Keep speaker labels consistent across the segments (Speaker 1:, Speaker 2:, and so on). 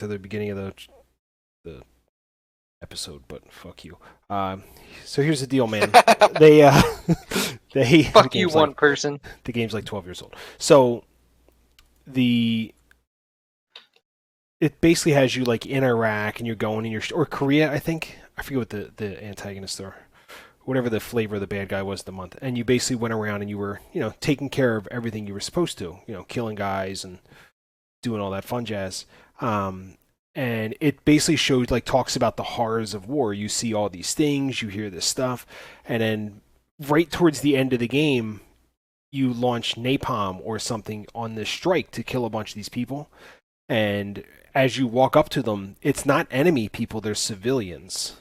Speaker 1: to the beginning of the episode, but fuck you. So here's the deal, man. They
Speaker 2: Fuck you, one person.
Speaker 1: The game's like 12 years old. So it basically has you like in Iraq and you're going in or Korea, I think. I forget what the antagonists are. Whatever the flavor of the bad guy was the month. And you basically went around and you were, taking care of everything you were supposed to, killing guys and doing all that fun jazz. And it basically shows, like, talks about the horrors of war. You see all these things, you hear this stuff, and then right towards the end of the game, you launch napalm or something on this strike to kill a bunch of these people. And as you walk up to them, it's not enemy people, they're civilians.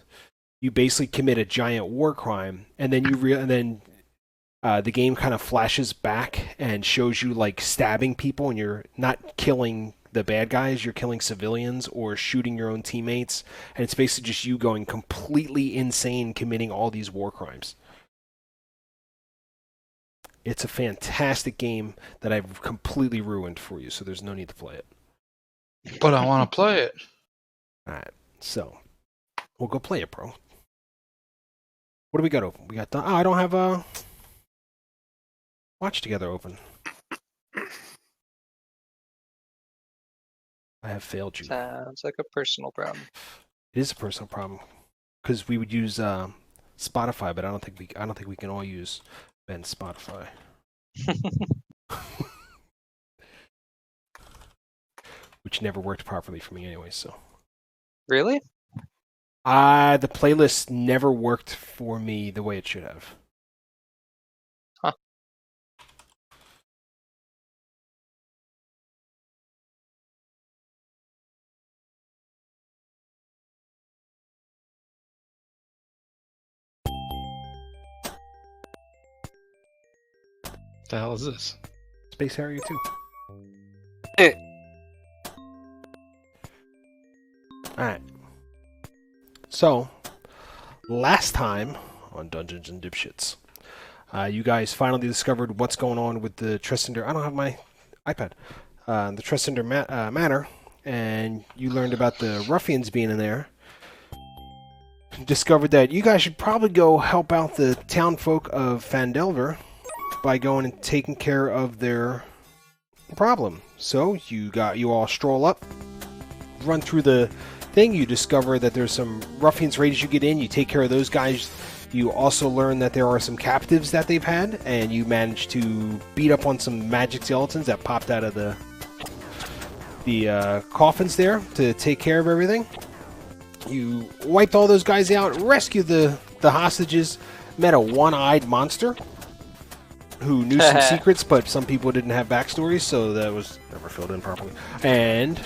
Speaker 1: You basically commit a giant war crime, and then the game kind of flashes back and shows you like stabbing people, and you're not killing the bad guys, you're killing civilians or shooting your own teammates, and it's basically just you going completely insane, committing all these war crimes. It's a fantastic game that I've completely ruined for you, so there's no need to play it.
Speaker 3: But I want to play it.
Speaker 1: Alright, so we'll go play it, bro. What do we got open? We got done. Oh, I don't have a Watch Together open. I have failed you.
Speaker 2: Sounds like a personal problem.
Speaker 1: It is a personal problem because we would use Spotify, but I don't think we can all use Ben's Spotify. Which never worked properly for me anyway. So.
Speaker 2: Really?
Speaker 1: The playlist never worked for me the way it should have.
Speaker 2: Huh.
Speaker 3: The hell is this?
Speaker 1: Space Harrier 2. Alright. So, last time on Dumbgeons and Dipshits, you guys finally discovered what's going on with the Tressender. I don't have my iPad. The Tressender Manor, and you learned about the ruffians being in there. Discovered that you guys should probably go help out the townfolk of Phandelver by going and taking care of their problem. So you all stroll up, run through the thing. You discover that there's some ruffians ready as you get in. You take care of those guys. You also learn that there are some captives that they've had, and you manage to beat up on some magic skeletons that popped out of the coffins there to take care of everything. You wiped all those guys out, rescued the hostages, met a one-eyed monster who knew some secrets, but some people didn't have backstories, so that was never filled in properly. And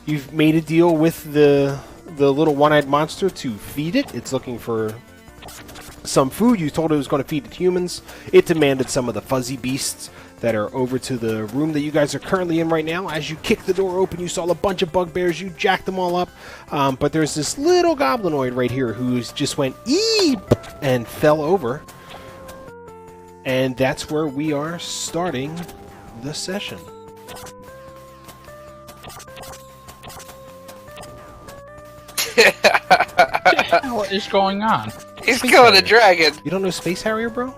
Speaker 1: you've made a deal with the little one-eyed monster to feed it. It's looking for some food. You told it was going to feed it to humans. It demanded some of the fuzzy beasts that are over to the room that you guys are currently in right now. As you kicked the door open, you saw a bunch of bugbears. You jacked them all up. But there's this little goblinoid right here who's just went eep and fell over. And that's where we are starting the session.
Speaker 3: What is going on?
Speaker 4: He's killing a dragon.
Speaker 1: You don't know Space Harrier, bro?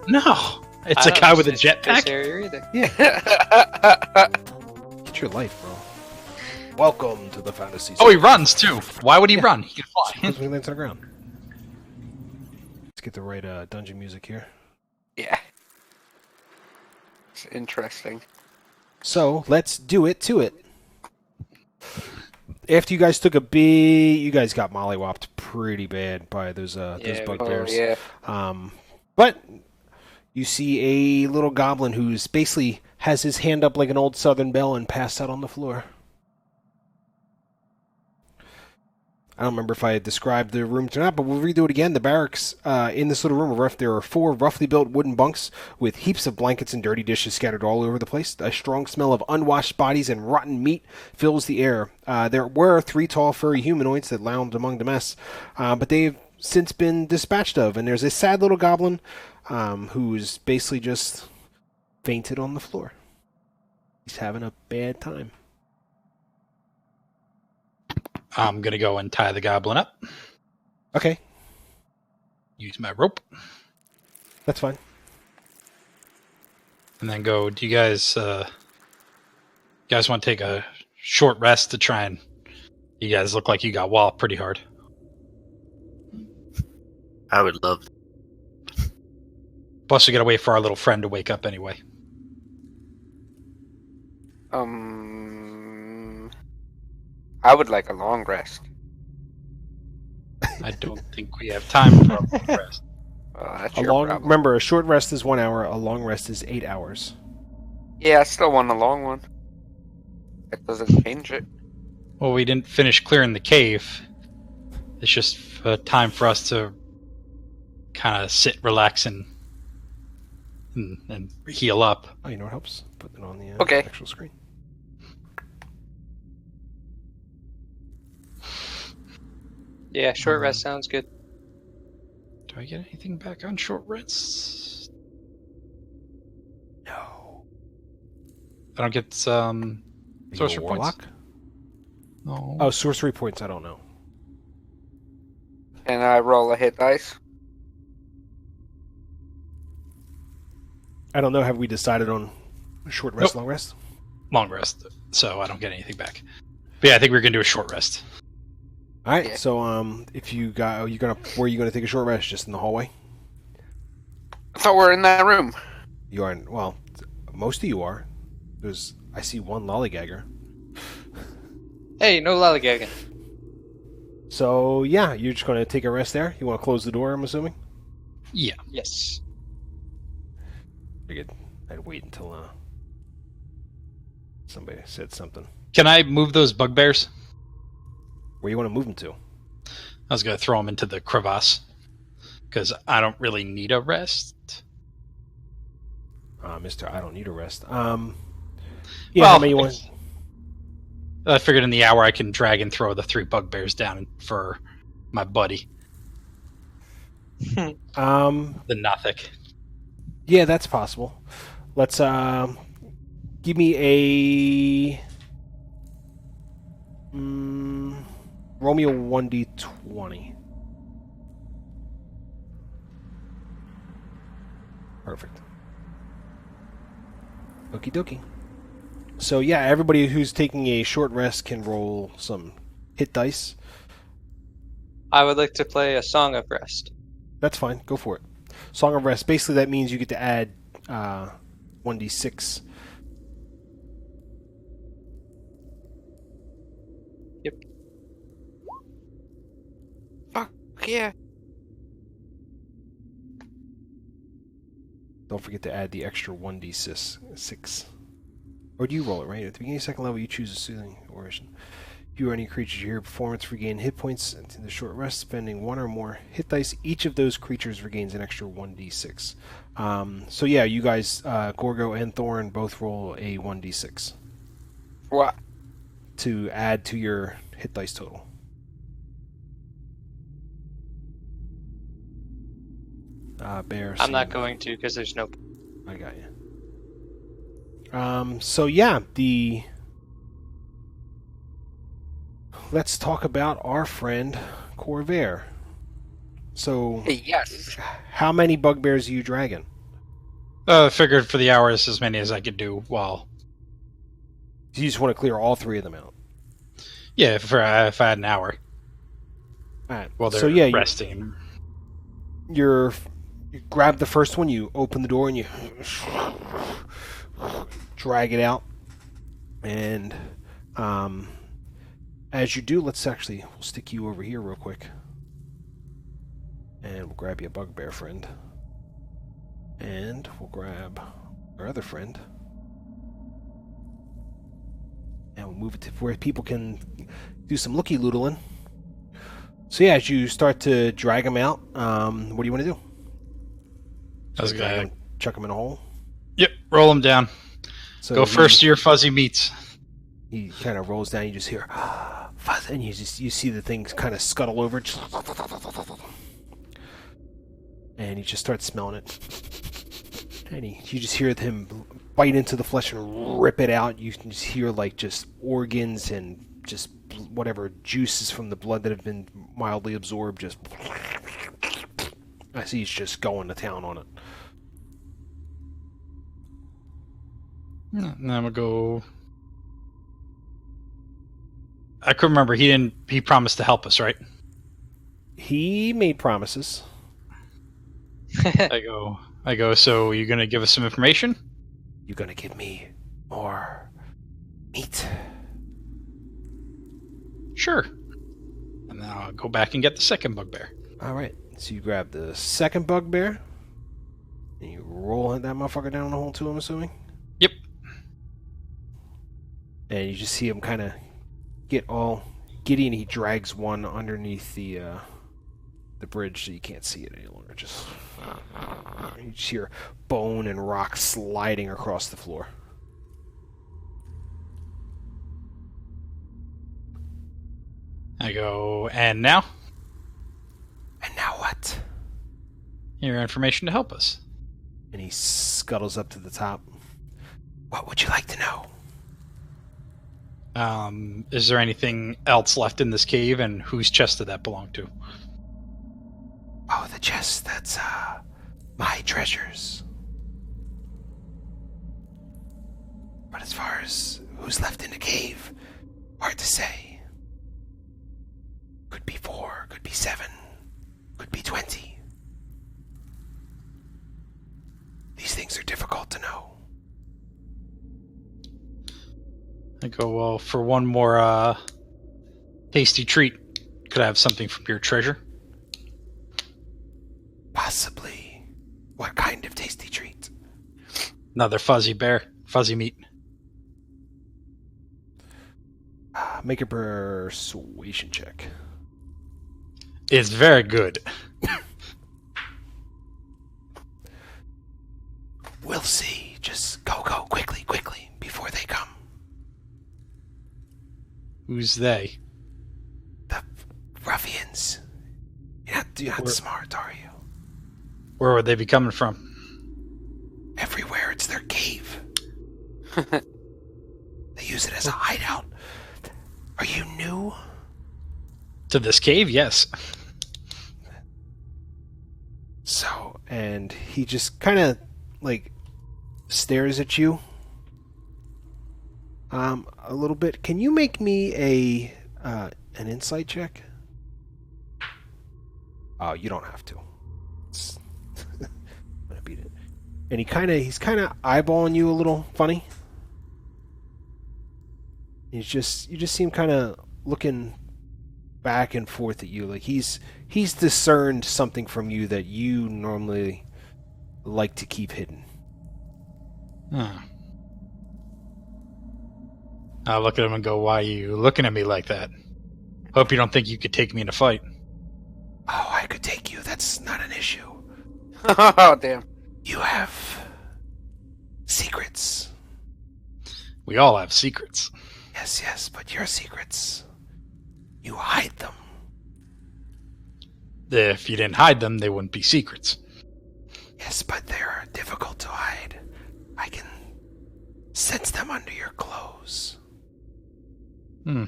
Speaker 3: No. It's a guy with a jetpack?
Speaker 1: Yeah. Get your life, bro. Welcome to the fantasy.
Speaker 3: Oh, he runs, too. Why would he run? He can fly.
Speaker 1: Because we land on the ground. Let's get the right dungeon music here.
Speaker 4: Yeah. It's interesting.
Speaker 1: So, let's do it to it. After you guys took you guys got mollywopped pretty bad by those bugbears.
Speaker 4: Yeah.
Speaker 1: But you see a little goblin who's basically has his hand up like an old Southern belle and passed out on the floor. I don't remember if I described the rooms or not, but we'll redo it again. The barracks in this little room, there are 4 roughly built wooden bunks with heaps of blankets and dirty dishes scattered all over the place. A strong smell of unwashed bodies and rotten meat fills the air. There were 3 tall, furry humanoids that lounged among the mess, but they've since been dispatched of. And there's a sad little goblin who's basically just fainted on the floor. He's having a bad time.
Speaker 3: I'm gonna go and tie the goblin up.
Speaker 1: Okay,
Speaker 3: Use my rope,
Speaker 1: that's fine.
Speaker 3: and then go. Do you guys want to take a short rest to try and? You guys look like you got walloped pretty hard.
Speaker 5: I would love.
Speaker 3: Plus, we gotta wait for our little friend to wake up anyway.
Speaker 4: I would like a long rest.
Speaker 3: I don't think we have time for a long rest.
Speaker 4: That's
Speaker 1: A
Speaker 4: your
Speaker 1: long,
Speaker 4: problem.
Speaker 1: remember, a short rest is 1 hour. A long rest is 8 hours.
Speaker 4: Yeah, I still want a long one. That doesn't change it.
Speaker 3: Well, we didn't finish clearing the cave. It's just time for us to kind of sit, relax, and heal up.
Speaker 1: Oh, you know what helps? Put it on the
Speaker 4: Okay.
Speaker 1: actual screen.
Speaker 2: Yeah, short rest sounds good.
Speaker 3: Do I get anything back on short rests?
Speaker 1: No.
Speaker 3: I don't get
Speaker 1: Are you a
Speaker 3: sorcerer points.
Speaker 1: warlock?
Speaker 3: No.
Speaker 1: Oh, sorcery points. I don't know.
Speaker 4: Can I roll a hit dice?
Speaker 1: I don't know. Have we decided on a short rest,
Speaker 3: Nope.
Speaker 1: long rest?
Speaker 3: Long rest, so I don't get anything back. But yeah, I think we're gonna do a short rest.
Speaker 1: All right.
Speaker 4: Yeah.
Speaker 1: So, if you got, where are you gonna take a short rest? Just in the hallway?
Speaker 4: I thought we were in that room.
Speaker 1: You are. Well, most of you are. I see one lollygagger.
Speaker 2: Hey, no lollygagging.
Speaker 1: So yeah, you're just gonna take a rest there. You want to close the door? I'm assuming.
Speaker 3: Yeah.
Speaker 2: Yes.
Speaker 1: Figured I'd wait until somebody said something.
Speaker 3: Can I move those bugbears?
Speaker 1: Where you want to move them to?
Speaker 3: I was gonna throw them into the crevasse because I don't really need a rest.
Speaker 1: Mister, I don't need a rest. Yeah,
Speaker 3: Well,
Speaker 1: how many you want?
Speaker 3: I figured in the hour I can drag and throw the 3 bugbears down for my buddy, the Nothic.
Speaker 1: Yeah, that's possible. Let's give me a roll me a 1d20. Perfect. Okie dokie. So yeah, everybody who's taking a short rest can roll some hit dice.
Speaker 2: I would like to play a Song of Rest.
Speaker 1: That's fine. Go for it. Song of Rest. Basically, that means you get to add 1d6.
Speaker 2: Yep.
Speaker 4: Fuck yeah.
Speaker 1: Don't forget to add the extra 1d6. Or do you roll it, right? At the beginning of second level, you choose a soothing oration. If you or any creatures you hear performance regain hit points into the short rest, spending 1 or more hit dice. Each of those creatures regains an extra 1d6. So yeah, you guys, Gorgo and Thorn, both roll a 1d6
Speaker 4: What?
Speaker 1: to add to your hit dice total. Bear.
Speaker 2: I'm not
Speaker 1: same.
Speaker 2: going to because there's no.
Speaker 1: I got you. So yeah, let's talk about our friend Corvair. So,
Speaker 4: Hey, yes.
Speaker 1: how many bugbears are you dragging?
Speaker 3: Figured for the hours as many as I could do while.
Speaker 1: You just want to clear all 3 of them out.
Speaker 3: Yeah, if I had an hour
Speaker 1: All right.
Speaker 3: while they're
Speaker 1: So yeah,
Speaker 3: resting.
Speaker 1: you grab the first one, you open the door, and you drag it out. And as you do, we'll stick you over here real quick. And we'll grab you a bugbear friend. And we'll grab our other friend. And we'll move it to where people can do some looky-loodling. So yeah, as you start to drag them out, what do you want to do?
Speaker 3: I was
Speaker 1: Drag
Speaker 3: gonna.
Speaker 1: 'em, chuck them in a hole?
Speaker 3: Yep, roll them down.
Speaker 1: So
Speaker 3: Go first to your fuzzy meats.
Speaker 1: He kind of rolls down. You just hear, fuzz, and you see the things kind of scuttle over, and he just starts smelling it. And you just hear him bite into the flesh and rip it out. You can just hear like just organs and just whatever juices from the blood that have been mildly absorbed. Just I see he's just going to town on it.
Speaker 3: And then I'm gonna go. I couldn't remember. He promised to help us, right?
Speaker 1: He made promises.
Speaker 3: I go. So you're gonna give us some information?
Speaker 1: You're gonna give me more meat.
Speaker 3: Sure. And then I'll go back and get the second bugbear.
Speaker 1: All right. So you grab the second bugbear and you roll that motherfucker down the hole too, I'm assuming?
Speaker 3: Yep.
Speaker 1: And you just see him kind of get all giddy, and he drags one underneath the bridge so you can't see it any longer. Just you just hear bone and rock sliding across the floor.
Speaker 3: I go, and now?
Speaker 1: And now what?
Speaker 3: Your information to help us.
Speaker 1: And he scuttles up to the top. What would you like to know?
Speaker 3: Is there anything else left in this cave, and whose chest did that belong to?
Speaker 1: Oh, the chest, that's, my treasures. But as far as who's left in the cave, hard to say. Could be 4, could be 7, could be 20. These things are difficult to know.
Speaker 3: I go, well, for one more tasty treat, could I have something from your treasure?
Speaker 1: Possibly. What kind of tasty treat?
Speaker 3: Another fuzzy meat.
Speaker 1: Make a persuasion check.
Speaker 3: It's very good.
Speaker 1: We'll see. Just go quickly, before they come.
Speaker 3: Who's they?
Speaker 1: The ruffians. You're not smart, are you?
Speaker 3: Where would they be coming from?
Speaker 1: Everywhere. It's their cave. They use it as a hideout. Are you new?
Speaker 3: To this cave? Yes.
Speaker 1: So, and he just kind of like stares at you a little bit. Can you make me an insight check? Oh, you don't have to. I'm gonna beat it. And he's kind of eyeballing you a little funny. You just see him kind of looking back and forth at you, like he's discerned something from you that you normally like to keep hidden.
Speaker 3: I look at him and go, why are you looking at me like that? Hope you don't think you could take me in a fight.
Speaker 1: Oh, I could take you. That's not an issue.
Speaker 4: Oh, damn.
Speaker 1: You have secrets.
Speaker 3: We all have secrets.
Speaker 1: Yes, but your secrets, you hide them.
Speaker 3: If you didn't hide them, they wouldn't be secrets.
Speaker 1: Yes, but they're difficult to hide. I can sense them under your clothes.
Speaker 3: And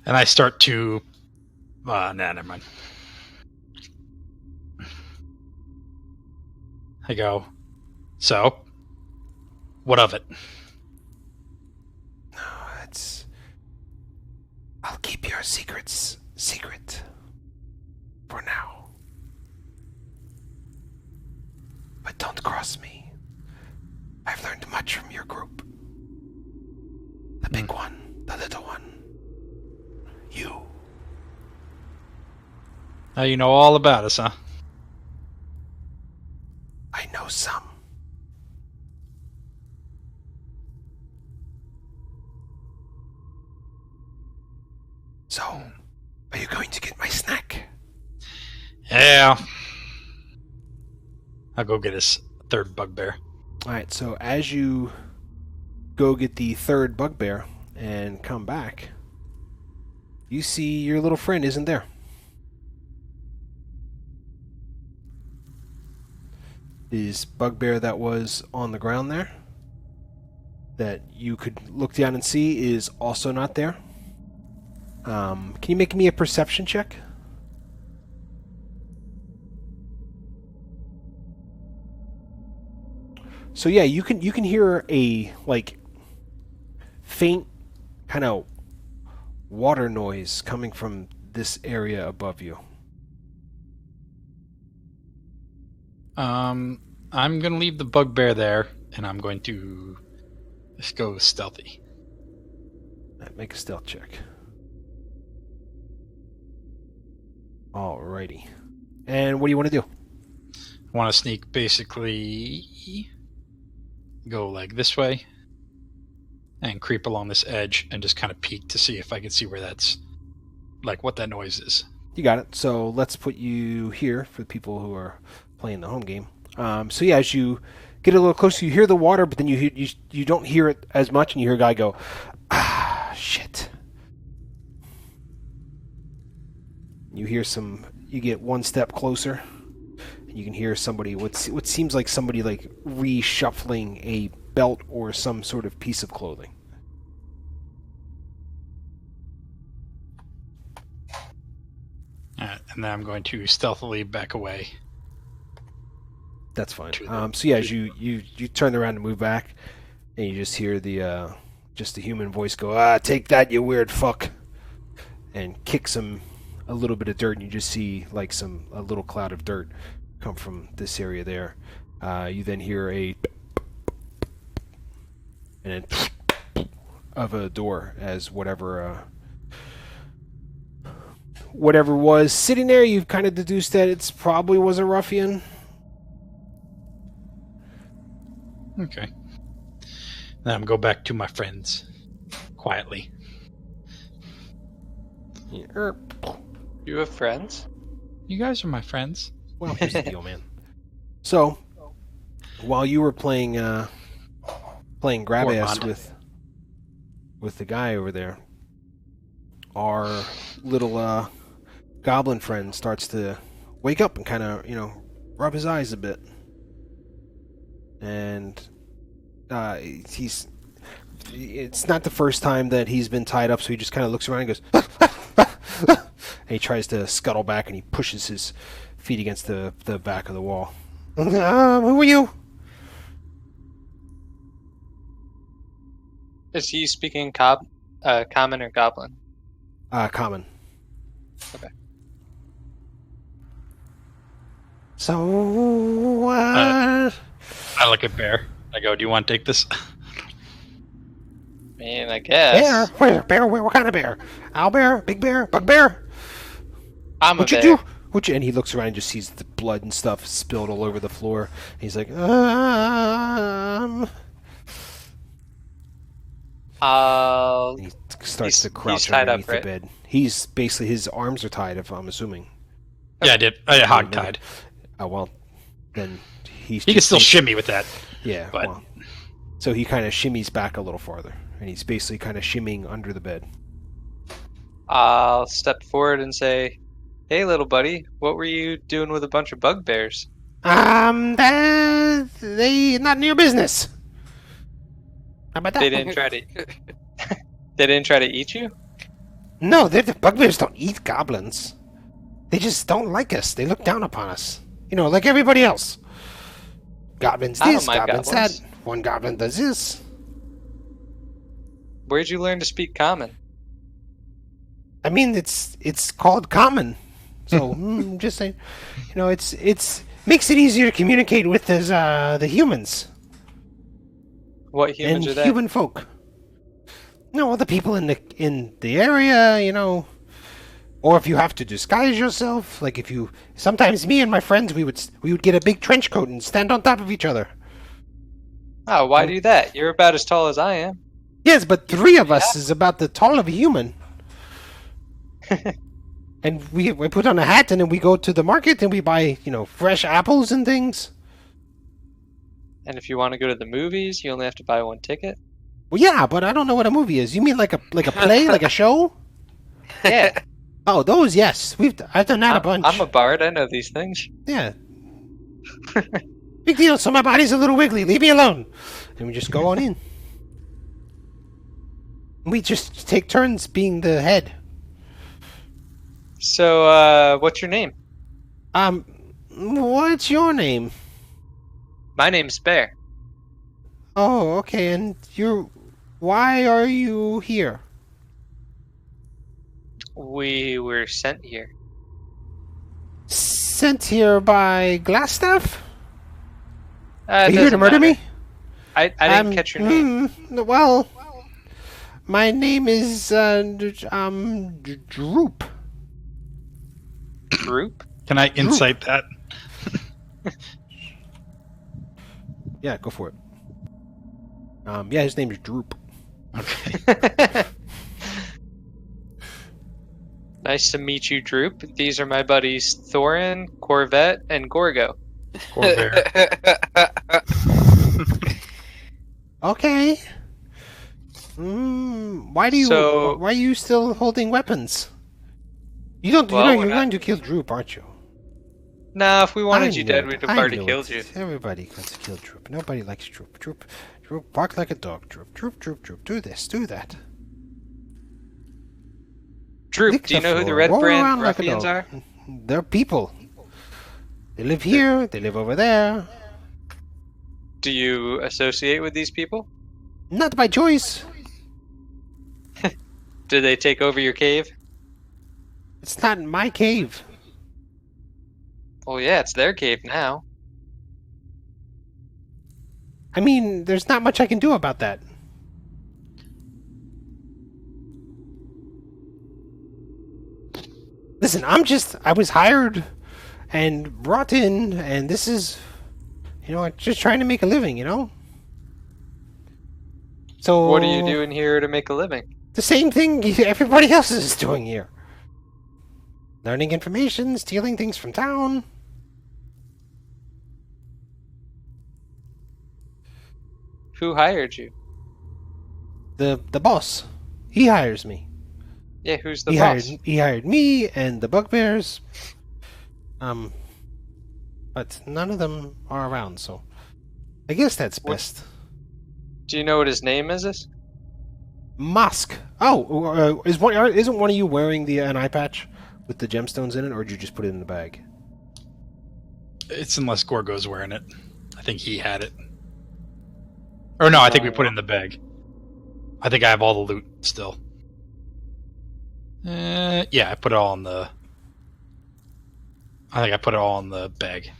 Speaker 3: I start to... nah, never mind. I go, so, what of it?
Speaker 1: No, I'll keep your secrets secret for now. But don't cross me. I've learned much from your group. The big one, the little one. You.
Speaker 3: Now you know all about us, huh?
Speaker 1: I know some. So, are you going to get my snack?
Speaker 3: Yeah. I'll go get his third bugbear.
Speaker 1: Alright, so as you go get the third bugbear and come back, you see your little friend isn't there. This bugbear that was on the ground there, that you could look down and see, is also not there. Can you make me a perception check? So yeah, you can hear a like faint kind of water noise coming from this area above you.
Speaker 3: I'm gonna leave the bugbear there, and I'm going to just go stealthy.
Speaker 1: Make a stealth check. Alrighty. And what do you want to do?
Speaker 3: I want to sneak, basically go like this way and creep along this edge and just kind of peek to see if I can see where that's, like, what that noise is.
Speaker 1: You got it. So let's put you here for the people who are playing the home game. So yeah, as you get a little closer, you hear the water, but then you don't hear it as much, and you hear a guy go, "Ah, shit." You hear some. You get one step closer, and you can hear somebody. What seems like somebody like reshuffling a belt or some sort of piece of clothing.
Speaker 3: And then I'm going to stealthily back away.
Speaker 1: That's fine. So yeah, as you turn around and move back, and you just hear the human voice go, "Ah, take that, you weird fuck," and kicks him a little bit of dirt, and you just see like a little cloud of dirt come from this area there. You then hear and then of a door as whatever was sitting there. You've kind of deduced that it's probably was a ruffian.
Speaker 3: Okay. Then I'm go back to my friends quietly.
Speaker 1: Yeah,
Speaker 2: You have friends?
Speaker 3: You guys are my friends.
Speaker 1: well, here's the deal, man. So, while you were playing grab ass with the guy over there, our little goblin friend starts to wake up and kind of rub his eyes a bit, and it's not the first time that he's been tied up, so he just kind of looks around and goes, and he tries to scuttle back, and he pushes his feet against the back of the wall. Who are you?
Speaker 2: Is he speaking common or goblin?
Speaker 1: Common.
Speaker 2: Okay.
Speaker 1: So,
Speaker 3: I look at Bear. I go, do you want to take this?
Speaker 2: I mean, I guess.
Speaker 1: bear? Where? Bear? Where? What kind of bear? Owl bear? Big bear? Bugbear?
Speaker 2: I'm a
Speaker 1: What'd you
Speaker 2: bear.
Speaker 1: do? And he looks around and just sees the blood and stuff spilled all over the floor. And he's like, and he starts to crouch
Speaker 2: he's tied
Speaker 1: underneath
Speaker 2: up, right?
Speaker 1: the bed. He's basically, his arms are tied, if I'm assuming.
Speaker 3: Yeah, I did. I hog tied.
Speaker 1: Oh, well, then
Speaker 3: He can still shimmy with that.
Speaker 1: Yeah,
Speaker 3: but-
Speaker 1: well. So he kind of shimmies back a little farther. And he's basically kind of shimmying under the bed.
Speaker 2: I'll step forward and say, "Hey, little buddy, what were you doing with a bunch of bugbears?"
Speaker 1: They not in your business. How about that?
Speaker 2: They didn't try to. They didn't try to eat you?
Speaker 1: No, the bugbears don't eat goblins. They just don't like us. They look down upon us. Like everybody else. Goblins
Speaker 2: I don't
Speaker 1: this,
Speaker 2: mind
Speaker 1: goblins
Speaker 2: goblins.
Speaker 1: that. One goblin does this.
Speaker 2: Where'd you learn to speak common?
Speaker 1: I mean, it's called common. So just saying, it's makes it easier to communicate with the humans
Speaker 2: What humans
Speaker 1: and
Speaker 2: are they?
Speaker 1: human folk. No, other people in the area, or if you have to disguise yourself, like sometimes me and my friends, we would get a big trench coat and stand on top of each other.
Speaker 2: Oh, why do that? You're about as tall as I am.
Speaker 1: Yes, but three of us is about the tall of a human. And we put on a hat and then we go to the market and we buy, fresh apples and things.
Speaker 2: And if you want to go to the movies, you only have to buy one ticket.
Speaker 1: Well, yeah, but I don't know what a movie is. You mean like a play, like a show?
Speaker 2: Yeah,
Speaker 1: Oh, those, yes. I've done that a bunch.
Speaker 2: I'm a bard. I know these things.
Speaker 1: Yeah. Big deal. So my body's a little wiggly. Leave me alone. And we just go on in. We just take turns being the head.
Speaker 2: So, what's your name?
Speaker 1: What's your name?
Speaker 2: My name's Bear.
Speaker 1: Oh, okay. And why are you here?
Speaker 2: We were sent here.
Speaker 1: Sent here by Glassstaff?
Speaker 2: It
Speaker 1: Are you here to
Speaker 2: doesn't
Speaker 1: murder
Speaker 2: matter.
Speaker 1: me?
Speaker 2: I didn't catch your name.
Speaker 1: Well, my name is Droop.
Speaker 2: Droop?
Speaker 3: Can I insight that?
Speaker 1: Yeah, go for it. Yeah, his name is Droop.
Speaker 3: Okay.
Speaker 2: Nice to meet you, Droop. These are my buddies Thorin, Corvette, and Gorgo.
Speaker 3: Corvair.
Speaker 1: Okay. Why are you still holding weapons? You're going to kill Droop, aren't you?
Speaker 2: Nah, if we wanted you
Speaker 1: I
Speaker 2: dead,
Speaker 1: knew
Speaker 2: we'd
Speaker 1: it.
Speaker 2: have
Speaker 1: I
Speaker 2: already
Speaker 1: knew
Speaker 2: killed
Speaker 1: it.
Speaker 2: you.
Speaker 1: Everybody wants to kill Droop. Nobody likes Droop. Droop, bark like a dog. Droop, Droop, Droop, Droop. Do this, do that.
Speaker 2: Droop,
Speaker 1: Lick
Speaker 2: do you
Speaker 1: the
Speaker 2: know who the
Speaker 1: floor, roll
Speaker 2: Redbrand
Speaker 1: around like a
Speaker 2: Ruffians
Speaker 1: dog.
Speaker 2: are?
Speaker 1: They're people. They live here. They live over there.
Speaker 2: Do you associate with these people?
Speaker 1: Not by choice.
Speaker 2: Did they take over your cave?
Speaker 1: It's not my cave.
Speaker 2: Well, yeah, it's their cave now.
Speaker 1: I mean, there's not much I can do about that. Listen, I was hired and brought in, and this is, just trying to make a living, So...
Speaker 2: What are you doing here to make a living?
Speaker 1: The same thing everybody else is doing here. Learning information, stealing things from town.
Speaker 2: Who hired you?
Speaker 1: The boss. He hires me.
Speaker 2: Yeah, who's the boss?
Speaker 1: He hired me and the bugbears. But none of them are around, so I guess that's best.
Speaker 2: Do you know what his name is?
Speaker 1: Mosk. Oh, isn't one of you wearing an eye patch with the gemstones in it, or did you just put it in the bag?
Speaker 3: It's unless Gorgo's wearing it. I think he had it. Or no, I think we put it in the bag. I think I have all the loot still. Yeah, I put it all in the... I think I put it all in the bag.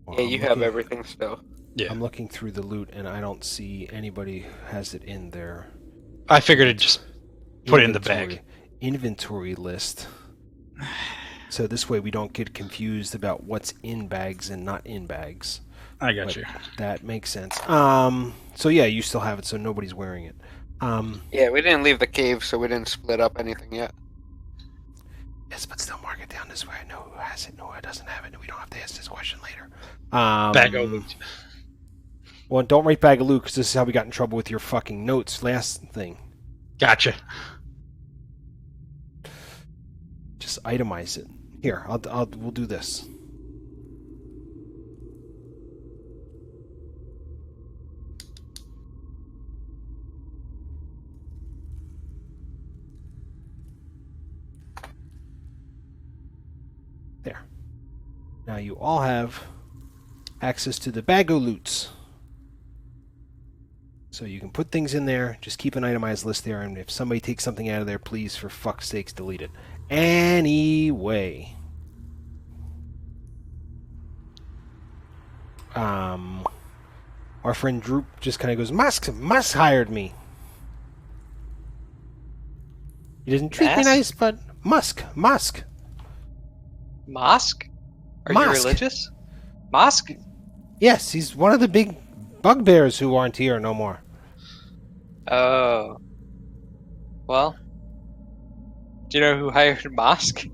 Speaker 1: Well,
Speaker 4: Yeah, you have everything still.
Speaker 3: Yeah.
Speaker 1: I'm looking through the loot, and I don't see anybody who has it in their
Speaker 3: I figured I'd just put it in the bag.
Speaker 1: Inventory list. So this way we don't get confused about what's in bags and not in bags.
Speaker 3: I got
Speaker 1: But
Speaker 3: you.
Speaker 1: that makes sense. So yeah, you still have it, so nobody's wearing it.
Speaker 4: Yeah, we didn't leave the cave, so we didn't split up anything yet.
Speaker 1: Yes, but still mark it down this way. I know who has it, no who doesn't have it, and we don't have to ask this question later.
Speaker 3: Bag of loot.
Speaker 1: Well, don't write bag of loot, because this is how we got in trouble with your fucking notes last thing.
Speaker 3: Gotcha.
Speaker 1: Just itemize it. Here, we'll do this. There. Now you all have access to the bag-o-loots. So you can put things in there, just keep an itemized list there, and if somebody takes something out of there, please, for fuck's sakes, delete it. Anyway. Our friend Droop just kind of goes, Musk hired me. He doesn't treat me
Speaker 2: Mask?
Speaker 1: nice, but Musk.
Speaker 2: Mosque? Are you
Speaker 1: Mosque.
Speaker 2: religious? Mosque?
Speaker 1: Yes, he's one of the big bugbears who aren't here no more.
Speaker 2: Oh. Well. Do you know who hired Mosque?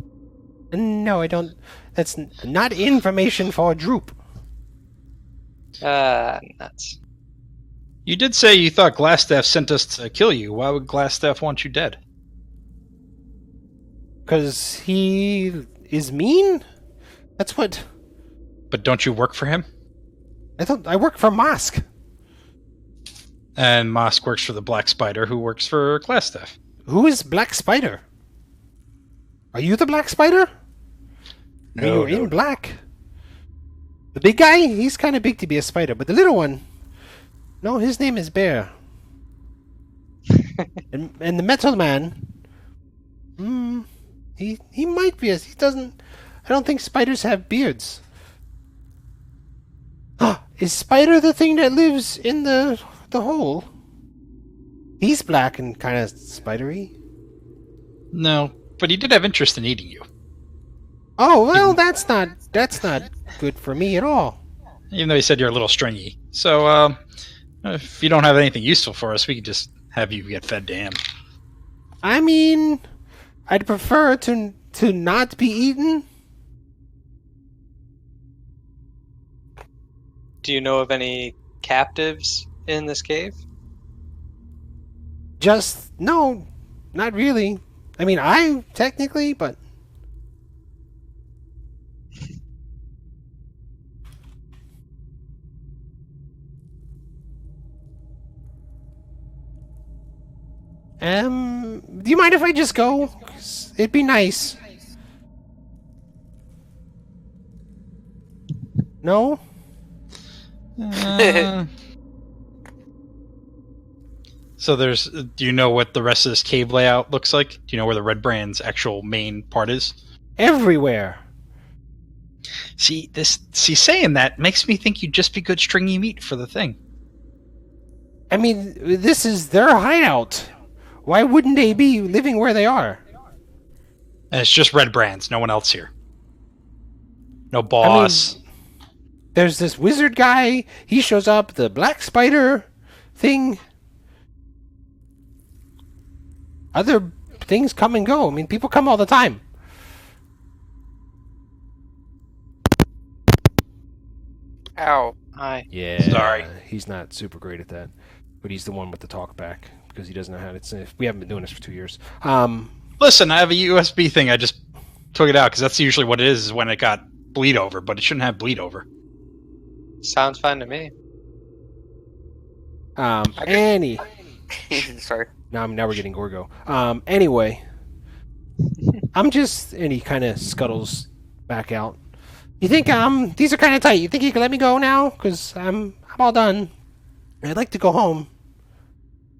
Speaker 1: No, I don't. That's not information for Droop.
Speaker 2: Nuts.
Speaker 3: You did say you thought Glassstaff sent us to kill you. Why would Glassstaff want you dead?
Speaker 1: Because he is mean? That's what
Speaker 3: But don't you work for him?
Speaker 1: I thought. I work for Mosk.
Speaker 3: And Mosk works for the Black Spider, who works for Glassstaff.
Speaker 1: Who is Black Spider? Are you the Black Spider? You're in black. The big guy, he's kind of big to be a spider, but the little one, no, his name is Bear. and the Metal Man, he might be. He doesn't. I don't think spiders have beards. Is Spider the thing that lives in the hole? He's black and kind of spidery.
Speaker 3: No, but he did have interest in eating you.
Speaker 1: Oh well, that's not good for me at all.
Speaker 3: Even though he said you're a little stringy. So, if you don't have anything useful for us, we could just have you get fed to him.
Speaker 1: I mean, I'd prefer to not be eaten.
Speaker 2: Do you know of any captives in this cave?
Speaker 1: Just no, not really. I mean, I technically, but do you mind if I just go? 'Cause it'd be nice. No?
Speaker 3: So do you know what the rest of this cave layout looks like? Do you know where the Redbrand's actual main part is?
Speaker 1: Everywhere.
Speaker 3: See, saying that makes me think you'd just be good stringy meat for the thing.
Speaker 1: I mean, this is their hideout. Why wouldn't they be living where they are?
Speaker 3: And it's just Redbrand's, no one else here. No boss.
Speaker 1: I mean, there's this wizard guy. He shows up. The black spider thing. Other things come and go. I mean, people come all the time.
Speaker 4: Ow.
Speaker 2: Hi.
Speaker 1: Yeah.
Speaker 3: Sorry.
Speaker 1: He's not super great at that. But he's the one with the talk back. Because he doesn't know how to say. We haven't been doing this for 2 years.
Speaker 3: Listen, I have a USB thing. I just took it out because that's usually what it is when it got bleed over, but it shouldn't have bleed over.
Speaker 2: Sounds fine to me.
Speaker 1: Annie.
Speaker 4: Sorry.
Speaker 1: Now we're getting Gorgo. Anyway. I'm just... And he kind of scuttles back out. You think, these are kind of tight. You think you can let me go now? Because I'm all done. I'd like to go home.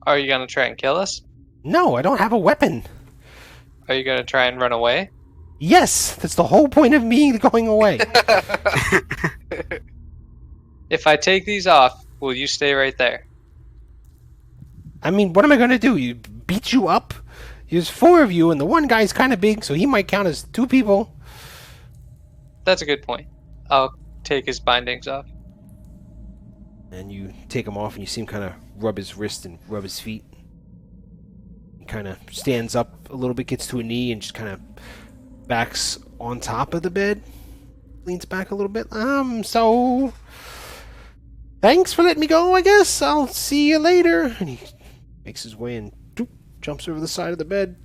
Speaker 2: Are you gonna try and kill us?
Speaker 1: No, I don't have a weapon.
Speaker 2: Are you gonna try and run away?
Speaker 1: Yes, that's the whole point of me going away.
Speaker 2: If I take these off, will you stay right there?
Speaker 1: I mean, what am I going to do? You beat you up? There's 4 of you, and the one guy's kind of big, so he might count as 2 people.
Speaker 2: That's a good point. I'll take his bindings off.
Speaker 1: And you take him off, and you see him kind of rub his wrist and rub his feet. He kind of stands up a little bit, gets to a knee, and just kind of backs on top of the bed. Leans back a little bit. So... Thanks for letting me go, I guess. I'll see you later. And he makes his way and jumps over the side of the bed.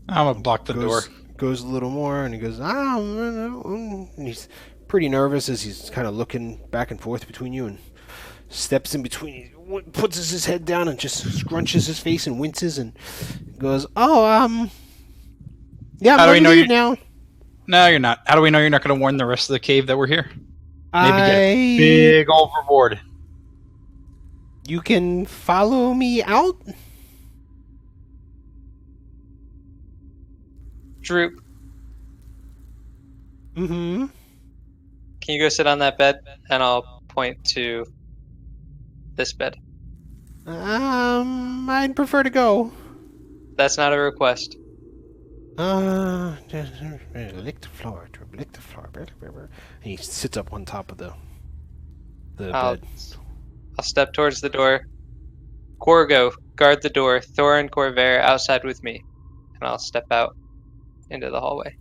Speaker 3: I'm gonna block the door.
Speaker 1: Goes a little more, and he goes, and he's pretty nervous as he's kind of looking back and forth between you, and steps in between. He puts his head down and just scrunches his face and winces and goes, yeah, I'm going to leave now.
Speaker 3: No, you're not. How do we know you're not going to warn the rest of the cave that we're here? Maybe get
Speaker 1: I...
Speaker 3: a big old reward.
Speaker 1: You can follow me out?
Speaker 2: Droop,
Speaker 1: Mm-hmm.
Speaker 2: can you go sit on that bed? And I'll point to this bed.
Speaker 1: I'd prefer to go.
Speaker 2: That's not a request.
Speaker 1: Lick the floor, lick the floor. And he sits up on top of the
Speaker 2: I'll
Speaker 1: bed.
Speaker 2: step towards the door. Corgo, guard the door. Thor and Corvair outside with me. And I'll step out into the hallway.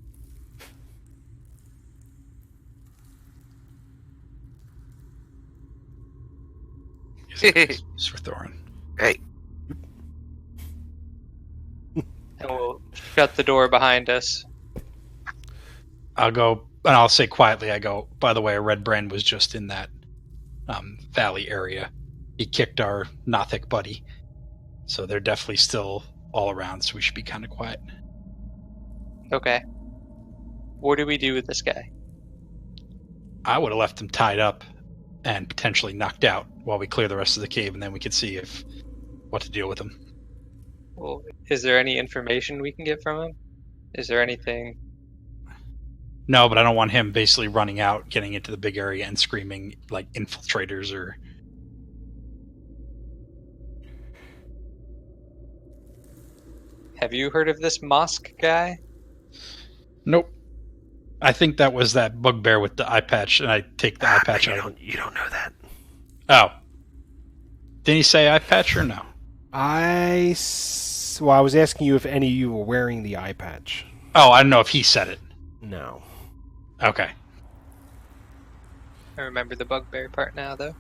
Speaker 3: It's for Thorin.
Speaker 4: Hey.
Speaker 2: And we'll shut the door behind us.
Speaker 3: I'll go And I'll say quietly, I go, by the way, Redbrand was just in that valley area. He kicked our Nothic buddy. So they're definitely still all around, so we should be kind of quiet.
Speaker 2: Okay. What do we do with this guy?
Speaker 3: I would have left him tied up and potentially knocked out while we clear the rest of the cave, and then we could see what to deal with him.
Speaker 2: Well, is there any information we can get from him? Is there anything?
Speaker 3: No, but I don't want him basically running out, getting into the big area, and screaming like infiltrators or...
Speaker 2: Have you heard of this mosque guy?
Speaker 3: Nope. I think that was that bugbear with the eye patch, and I take the eye patch out.
Speaker 1: You don't know that.
Speaker 3: Oh. Didn't he say eye patch or no?
Speaker 1: I was asking you if any of you were wearing the eye patch.
Speaker 3: Oh, I don't know if he said it.
Speaker 1: No.
Speaker 3: Okay.
Speaker 2: I remember the bugbear part now, though.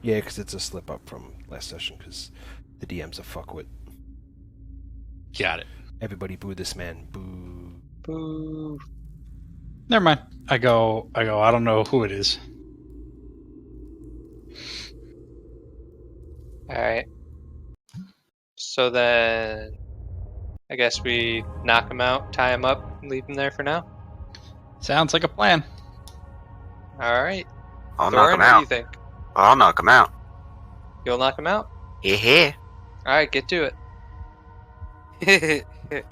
Speaker 1: Yeah, because it's a slip up from last session, because the DM's a fuckwit.
Speaker 3: Got it.
Speaker 1: Everybody boo this man. Boo.
Speaker 2: Boo.
Speaker 3: Never mind. I go, I don't know who it is.
Speaker 2: Alright. So then... I guess we knock him out, tie him up, and leave him there for now?
Speaker 3: Sounds like a plan.
Speaker 2: Alright.
Speaker 5: I'll knock him
Speaker 2: What do you
Speaker 5: out.
Speaker 2: think?
Speaker 5: I'll knock him out.
Speaker 2: You'll knock him out?
Speaker 5: Yeah.
Speaker 2: Alright, get to it.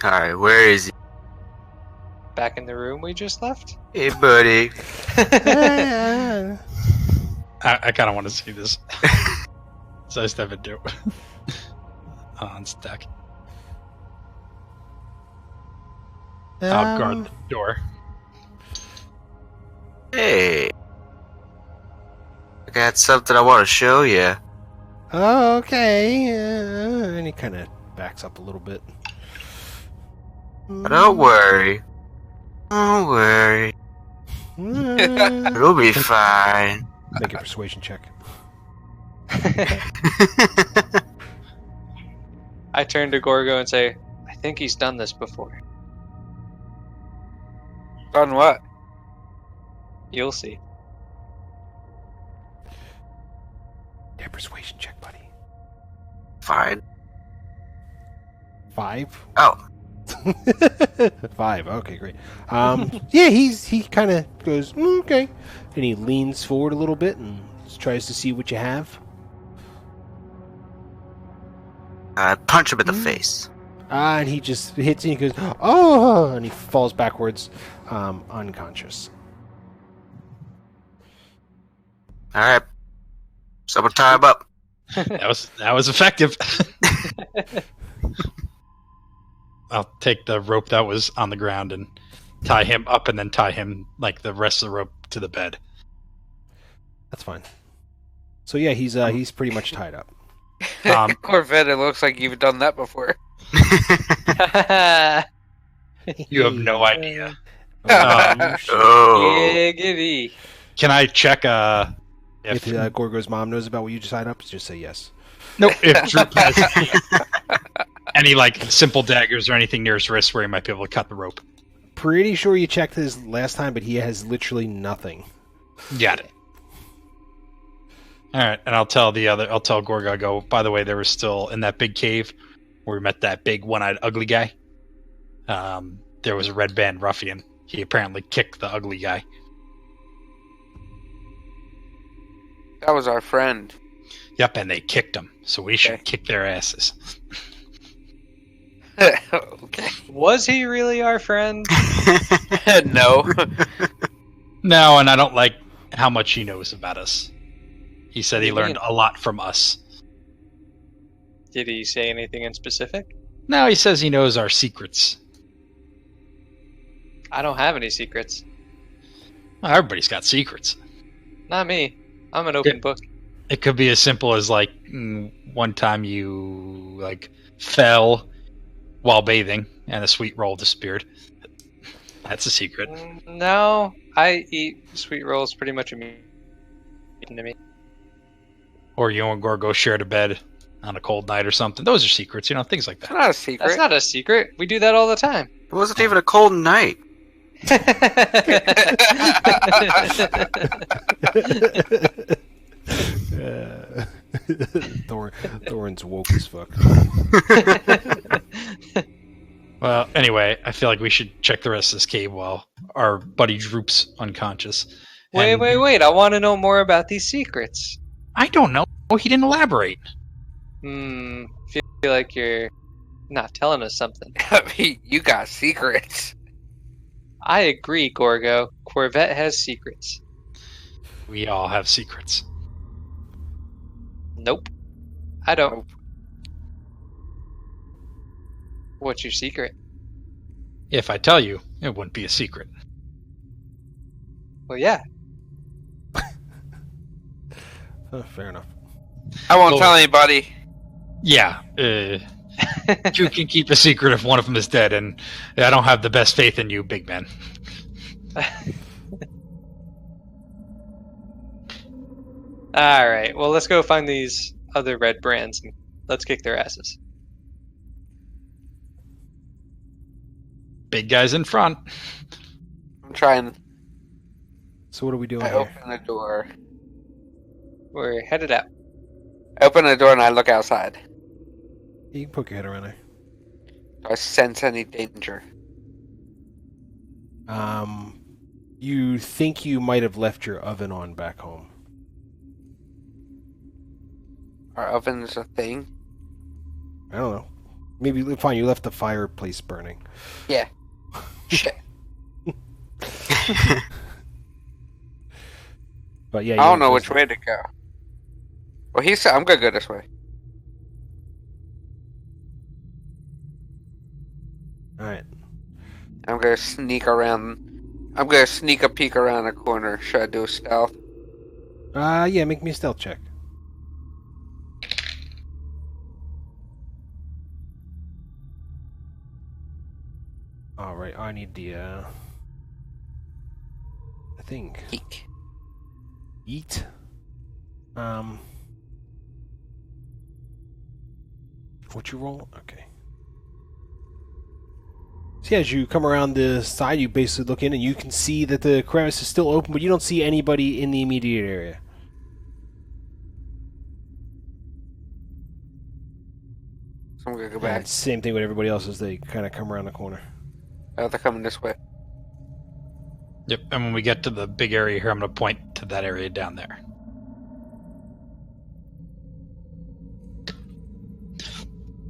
Speaker 5: Alright, where is he?
Speaker 2: Back in the room we just left?
Speaker 5: Hey, buddy.
Speaker 3: I kind of want to see this. So I step into it. On stack. I'll guard the door.
Speaker 5: Hey. I got something I want to show you.
Speaker 1: Oh, okay. And he kind of backs up a little bit.
Speaker 5: But don't worry. Don't worry. It'll be fine.
Speaker 1: Make a persuasion check.
Speaker 2: I turn to Gorgo and say, I think he's done this before.
Speaker 4: Done what?
Speaker 2: You'll see.
Speaker 1: Yeah, persuasion check, buddy.
Speaker 5: Fine.
Speaker 1: 5?
Speaker 5: Oh.
Speaker 1: 5. Okay, great. Yeah, he kind of goes, okay. And he leans forward a little bit and tries to see what you have.
Speaker 5: I punch him in the face.
Speaker 1: And he just hits you and he goes, oh! And he falls backwards, unconscious.
Speaker 5: Alright. Someone tie him up.
Speaker 3: That was effective. I'll take the rope that was on the ground and tie him up, and then tie him like the rest of the rope to the bed.
Speaker 1: That's fine. So yeah, he's pretty much tied up.
Speaker 4: Corvette, it looks like you've done that before.
Speaker 3: You have no idea.
Speaker 5: Oh.
Speaker 2: Giggity.
Speaker 3: Can I check
Speaker 1: If Gorgo's mom knows about what you just tied up, just say yes.
Speaker 3: Nope. If Droop has any like simple daggers or anything near his wrist where he might be able to cut the rope.
Speaker 1: Pretty sure you checked his last time, but he has literally nothing.
Speaker 3: Got it. All right, and I'll tell Gorgo, I go, by the way, there was still in that big cave where we met that big one-eyed ugly guy. There was a Redbrand Ruffian. He apparently kicked the ugly guy.
Speaker 4: That was our friend.
Speaker 3: Yep, and they kicked him, so we should kick their asses.
Speaker 4: Okay.
Speaker 2: Was he really our friend?
Speaker 4: No.
Speaker 3: No, and I don't like how much he knows about us. He said he learned a lot from us.
Speaker 2: Did he say anything in specific?
Speaker 3: No, he says he knows our secrets.
Speaker 2: I don't have any secrets.
Speaker 3: Well, everybody's got secrets.
Speaker 2: Not me. I'm an open book.
Speaker 3: It could be as simple as like one time you like fell while bathing and a sweet roll disappeared. That's a secret.
Speaker 2: No, I eat sweet rolls pretty much immediately to me.
Speaker 3: Or you and Gorgo shared a bed on a cold night or something. Those are secrets, things like
Speaker 4: It's
Speaker 3: that.
Speaker 4: not a secret.
Speaker 2: That's not a secret. We do that all the time.
Speaker 5: It wasn't even a cold night.
Speaker 1: Thorin's woke as fuck.
Speaker 3: Well, anyway, I feel like we should check the rest of this cave while our buddy droops unconscious.
Speaker 2: Wait,
Speaker 3: And
Speaker 2: wait, wait. I want to know more about these secrets.
Speaker 3: I don't know. He didn't elaborate.
Speaker 2: Feel like you're not telling us something.
Speaker 4: You got secrets.
Speaker 2: I agree, Gorgo. Corvette has secrets.
Speaker 3: We all have secrets.
Speaker 2: Nope. I don't.
Speaker 4: Nope.
Speaker 2: What's your secret?
Speaker 3: If I tell you, it wouldn't be a secret.
Speaker 2: Well, yeah.
Speaker 1: Fair enough.
Speaker 4: I won't
Speaker 3: Oh.
Speaker 4: tell anybody.
Speaker 3: Yeah, you can keep a secret if one of them is dead, and I don't have the best faith in you, big man.
Speaker 2: All right. Well, let's go find these other red brands and let's kick their asses.
Speaker 3: Big guys in front.
Speaker 4: I'm trying.
Speaker 1: So what are we doing
Speaker 4: I
Speaker 1: here?
Speaker 4: open the door.
Speaker 2: We're headed out.
Speaker 4: I open the door and I look outside.
Speaker 1: You can poke your head around there.
Speaker 4: Do I sense any danger?
Speaker 1: You think you might have left your oven on back home.
Speaker 4: Our oven's a thing?
Speaker 1: I don't know. Maybe fine. You left the fireplace burning.
Speaker 4: Yeah. Shit.
Speaker 1: But yeah,
Speaker 4: I don't know
Speaker 1: you-
Speaker 4: which way to go. Well, he said I'm gonna go this way.
Speaker 1: All right.
Speaker 4: I'm gonna sneak around. I'm gonna sneak a peek around the corner. Should I do a stealth?
Speaker 1: Yeah. Make me a stealth check. All right. I need the thing.
Speaker 4: Eek.
Speaker 1: Eat. What you roll? Okay. So yeah, as you come around the side, you basically look in and you can see that the crevice is still open, but you don't see anybody in the immediate area.
Speaker 4: So I'm gonna go
Speaker 1: And
Speaker 4: back.
Speaker 1: same thing with everybody else as they kind of come around the corner.
Speaker 4: Oh, they're coming this way.
Speaker 3: Yep, and when we get to the big area here, I'm going to point to that area down there.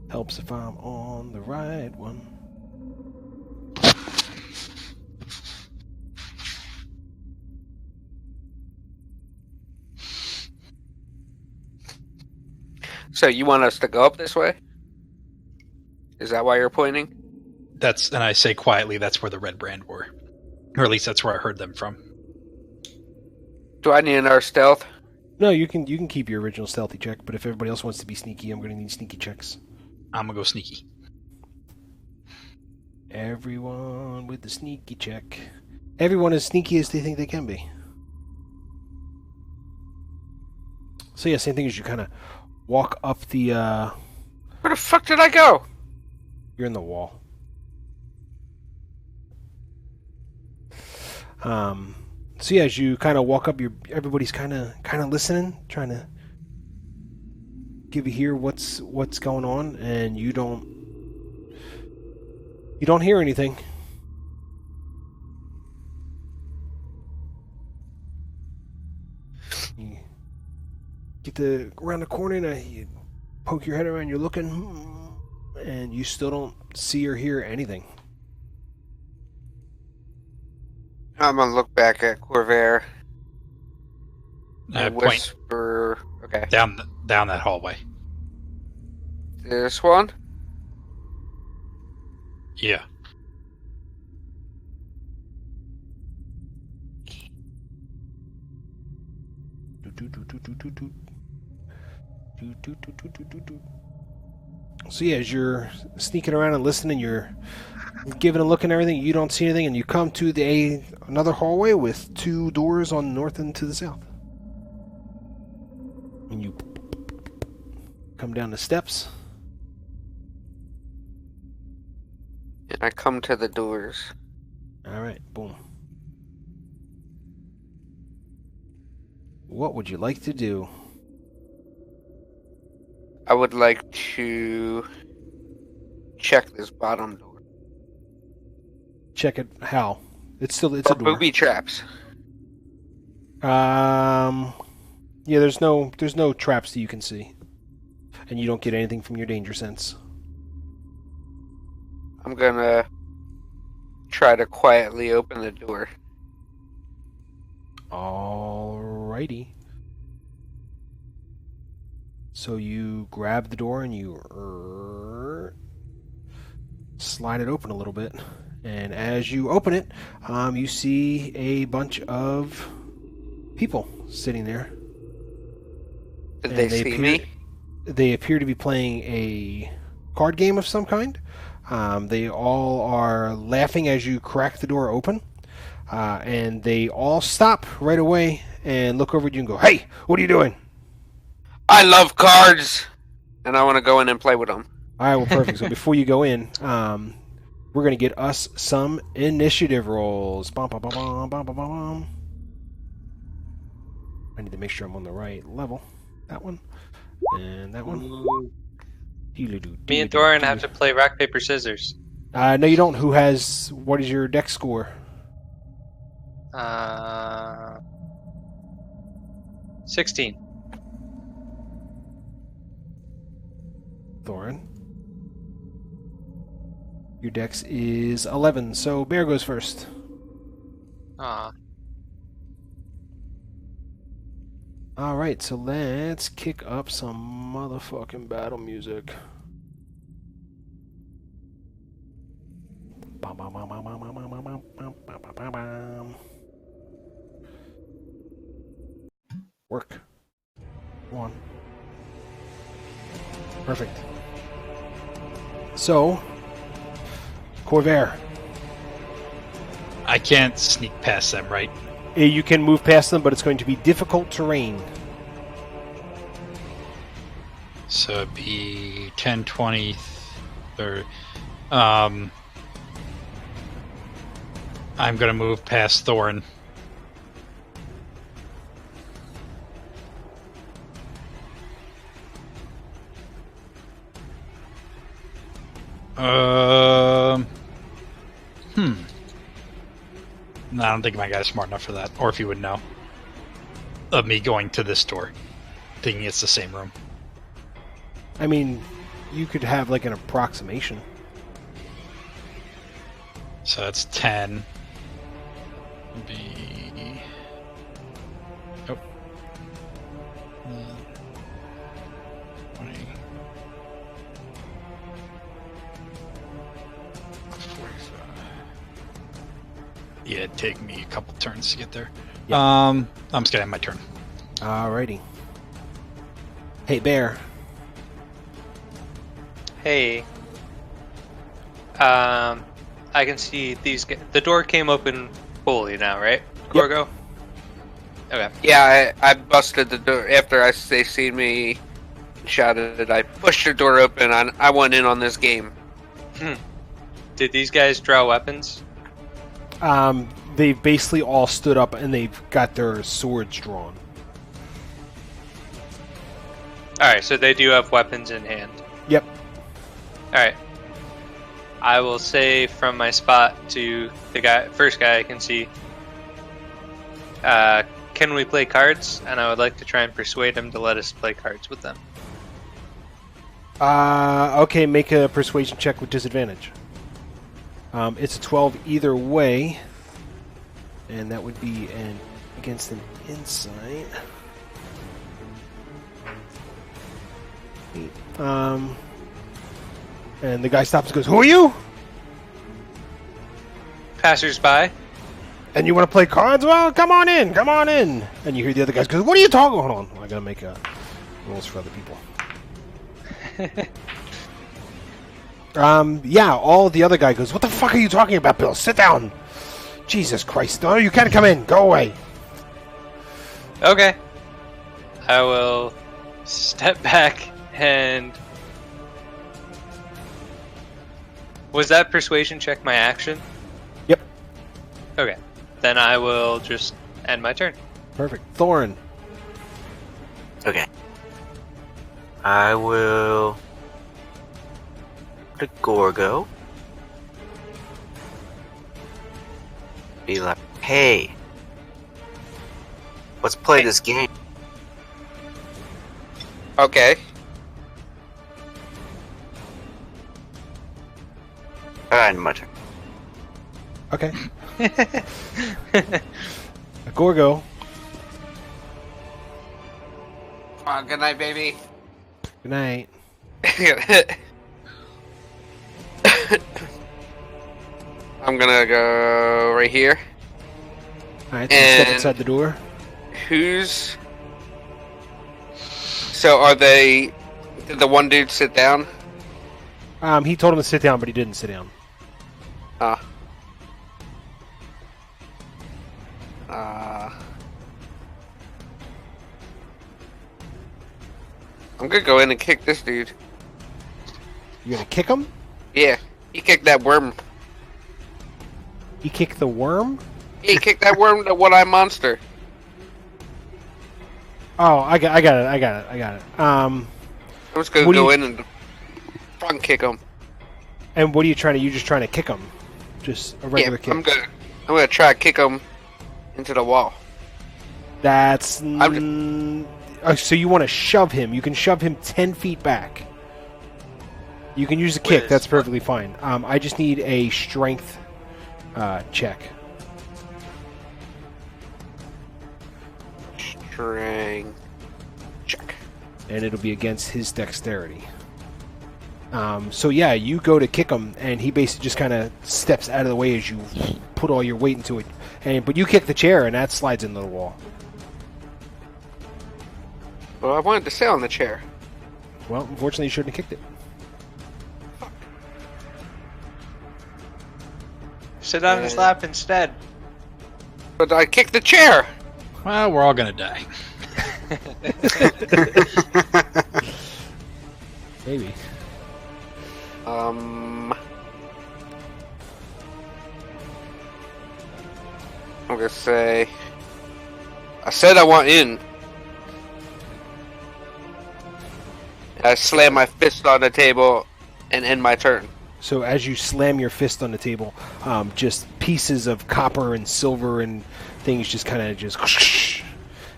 Speaker 1: Helps if I'm on the right one.
Speaker 4: So you want us to go up this way? Is that why you're pointing?
Speaker 3: That's, and I say quietly, that's where the Redbrand were. Or at least that's where I heard them from.
Speaker 4: Do I need another stealth?
Speaker 1: No, you can keep your original stealthy check, but if everybody else wants to be sneaky, I'm going to need sneaky checks.
Speaker 3: I'm going to go sneaky.
Speaker 1: Everyone with the sneaky check. Everyone as sneaky as they think they can be. So yeah, same thing as you kind of walk up the,
Speaker 4: Where the fuck did I go?
Speaker 1: you're in the wall. So yeah, as you kind of walk up, everybody's kind of listening, trying to give you hear what's going on, and you don't hear anything. You get around the corner and you poke your head around. You're looking, and you still don't see or hear anything.
Speaker 4: I'm gonna look back at Corvair
Speaker 3: I
Speaker 4: and
Speaker 3: point
Speaker 4: whisper. Okay,
Speaker 3: down that hallway.
Speaker 4: this one.
Speaker 3: Yeah.
Speaker 1: So yeah, as you're sneaking around and listening, you're giving a look and everything. You don't see anything, and you come to another hallway with two doors on the north and to the south. And you come down the steps.
Speaker 4: And I come to the doors.
Speaker 1: All right, boom. What would you like to do?
Speaker 4: I would like to check this bottom door
Speaker 1: Check it. How? It's a
Speaker 4: for
Speaker 1: door.
Speaker 4: booby traps.
Speaker 1: Yeah. There's no traps that you can see, and you don't get anything from your danger sense.
Speaker 4: I'm gonna try to quietly open the door.
Speaker 1: Alrighty. So you grab the door and you slide it open a little bit, and as you open it, you see a bunch of people sitting there.
Speaker 4: Did
Speaker 1: And
Speaker 4: they see me?
Speaker 1: They appear to be playing a card game of some kind. They all are laughing as you crack the door open, and they all stop right away and look over at you and go, "Hey, what are you doing?"
Speaker 4: I love cards, and I want to go in and play with them.
Speaker 1: All right, well, perfect. So before you go in, we're going to get us some initiative rolls. Bum, bum, bum, bum, bum, bum, bum. I need to make sure I'm on the right level. That one. And that one.
Speaker 2: Me and Thorin have to play rock, paper, scissors.
Speaker 1: No, you don't. What is your dex score?
Speaker 2: 16.
Speaker 1: Thorin. Your dex is 11, so Bear goes first.
Speaker 2: Aw.
Speaker 1: Alright, so let's kick up some motherfucking battle music. Bum, bum, bum, bum, bum, bum, bum, bum, bum, bum, bum, bum, bum. Work. One. Perfect. So, Corvair,
Speaker 3: I can't sneak past them, right?
Speaker 1: you can move past them, but it's going to be difficult terrain.
Speaker 3: So it'd be 10, 20, 30. I'm going to move past Thorin. No, I don't think my guy's smart enough for that, or if he would know. Of me going to this door, thinking it's the same room.
Speaker 1: I mean, you could have like an approximation.
Speaker 3: So that's 10. Be... Oh. 20. 45. Yeah, it'd take me a couple turns to get there.
Speaker 1: Yep.
Speaker 3: I'm just gonna have my turn.
Speaker 1: Alrighty. Hey, Bear.
Speaker 2: Hey. I can see these. The door came open fully now, right, Corgo? Okay.
Speaker 4: Yeah, I busted the door after they seen me shouted. I pushed the door open. I went in on this game.
Speaker 2: Did these guys draw weapons?
Speaker 1: They've basically all stood up and they've got their swords drawn.
Speaker 2: Alright, so they do have weapons in hand.
Speaker 1: Yep.
Speaker 2: Alright. I will say from my spot to the first guy I can see, can we play cards? And I would like to try and persuade him to let us play cards with them.
Speaker 1: Okay, make a persuasion check with disadvantage. It's a 12 either way, and that would be against an insight. And the guy stops and goes, "Who are you?
Speaker 2: Passers-by?
Speaker 1: And you want to play cards? Well, come on in, come on in." And you hear the other guys go, "What are you talking? Hold on, I gotta make rules for other people." Yeah, all the other guy goes, "What the fuck are you talking about, Bill? Sit down. Jesus Christ. No, you can't come in. Go away."
Speaker 2: Okay. I will step back and... Was that persuasion check my action?
Speaker 1: Yep.
Speaker 2: Okay. Then I will just end my turn.
Speaker 1: Perfect. Thorin.
Speaker 5: Okay. I will put a Gorgo. Be like, hey, let's play this game.
Speaker 4: Okay.
Speaker 5: Alright, my turn.
Speaker 1: Okay. Gorgo.
Speaker 4: Good night, baby.
Speaker 1: Good night.
Speaker 4: I'm gonna go right here.
Speaker 1: Alright, so you step
Speaker 4: And-
Speaker 1: inside the door.
Speaker 4: Who's... So are they... Did the one dude sit down?
Speaker 1: He told him to sit down, but he didn't sit down.
Speaker 4: I'm gonna go in and kick this dude.
Speaker 1: You gonna kick him?
Speaker 4: Yeah, he kicked that worm.
Speaker 1: He kicked the worm?
Speaker 4: He kicked that worm, the one-eyed monster.
Speaker 1: Oh, I got it.
Speaker 4: I'm just gonna
Speaker 1: What do
Speaker 4: go
Speaker 1: you-
Speaker 4: in and front kick him.
Speaker 1: And what are you trying to? You just trying to kick him? Just a regular
Speaker 4: Yeah,
Speaker 1: kick?
Speaker 4: I'm gonna try to kick him into the wall.
Speaker 1: That's.
Speaker 4: I'm
Speaker 1: So you want to shove him? You can shove him 10 feet back. You can use a kick.
Speaker 5: Whiz.
Speaker 1: That's perfectly fine. I just need a strength check.
Speaker 4: Strength check.
Speaker 1: And it'll be against his dexterity. So yeah, you go to kick him, and he basically just kind of steps out of the way as you put all your weight into it. But you kick the chair, and that slides into the wall.
Speaker 4: Well, I wanted to sit on the chair.
Speaker 1: Well, unfortunately, you shouldn't have kicked it.
Speaker 2: Sit on his lap instead.
Speaker 4: But I kicked the chair!
Speaker 3: Well, we're all gonna die.
Speaker 1: Maybe.
Speaker 4: I'm gonna say... I said I want in. I slam my fist on the table and end my turn.
Speaker 1: So as you slam your fist on the table, just pieces of copper and silver and things just kind of just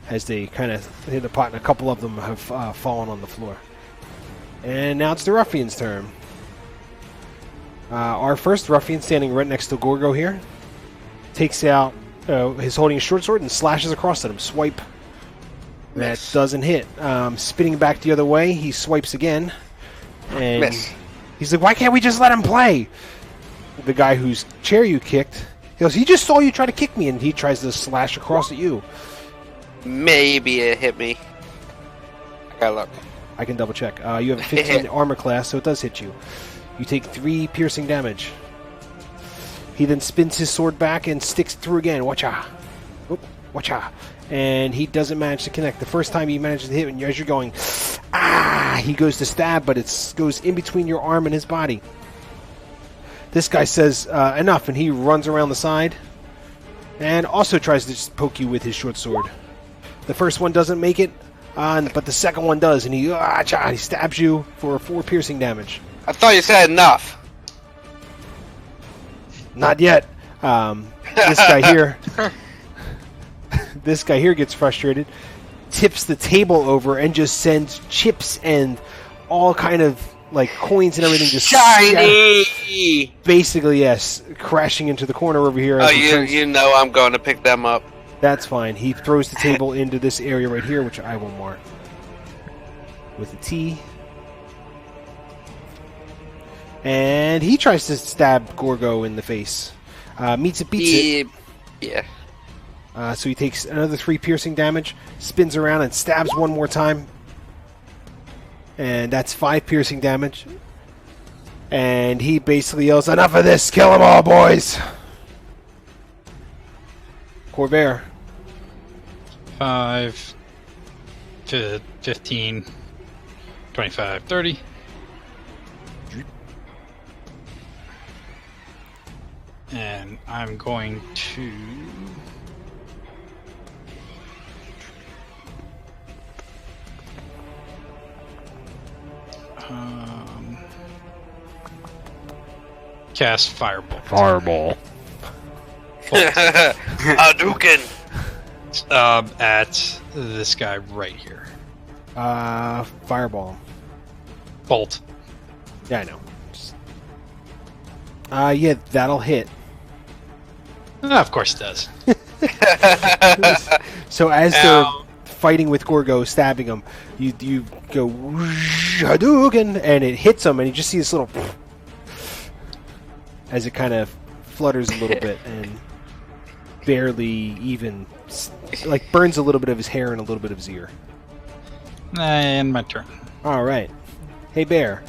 Speaker 1: as they kind of hit the pot, and a couple of them have fallen on the floor. And now it's the ruffian's turn. Our first ruffian, standing right next to Gorgo here, takes out he's holding a short sword and slashes across at him. Swipe. That
Speaker 4: Miss.
Speaker 1: doesn't hit. Spinning back the other way, he swipes again. And
Speaker 4: Miss.
Speaker 1: he's like, why can't we just let him play? The guy whose chair you kicked, he goes, he just saw you try to kick me, and he tries to slash across at you.
Speaker 4: Maybe it hit me. I gotta look.
Speaker 1: I can double check. You have a 15 armor class, so it does hit you. You take 3 piercing damage. He then spins his sword back and sticks through again. Watcha! Oop, watcha! And he doesn't manage to connect. The first time he manages to hit, and as you're going, he goes to stab, but it goes in between your arm and his body. This guy says, enough, and he runs around the side and also tries to just poke you with his short sword. The first one doesn't make it, but the second one does, and he stabs you for 4 piercing damage.
Speaker 4: I thought you said enough.
Speaker 1: Not yet. This guy here... This guy here gets frustrated, tips the table over, and just sends chips and all kind of like coins and everything just
Speaker 4: Shiny!
Speaker 1: basically, yes, crashing into the corner over here.
Speaker 4: Oh,
Speaker 1: as he turns-
Speaker 4: you know I'm going to pick them up.
Speaker 1: That's fine. He throws the table into this area right here, which I will mark with a T. And he tries to stab Gorgo in the face. Meets it, beats it.
Speaker 4: Yeah.
Speaker 1: So he takes another 3 piercing damage, spins around and stabs one more time. And that's 5 piercing damage. And he basically yells, enough of this! Kill them all, boys! Corvair.
Speaker 3: 5, 15, 25, 30. And I'm going to... cast Fireball.
Speaker 1: Fireball.
Speaker 4: Hadouken!
Speaker 3: At this guy right here.
Speaker 1: Fireball.
Speaker 3: Bolt.
Speaker 1: Yeah, I know. Yeah, that'll hit.
Speaker 3: Of course it does.
Speaker 1: So as they're fighting with Gorgo, stabbing him, you go Hadouken, and it hits him, and you just see this little as it kind of flutters a little bit and barely even like burns a little bit of his hair and a little bit of his ear.
Speaker 3: And my turn.
Speaker 1: All right, hey bear,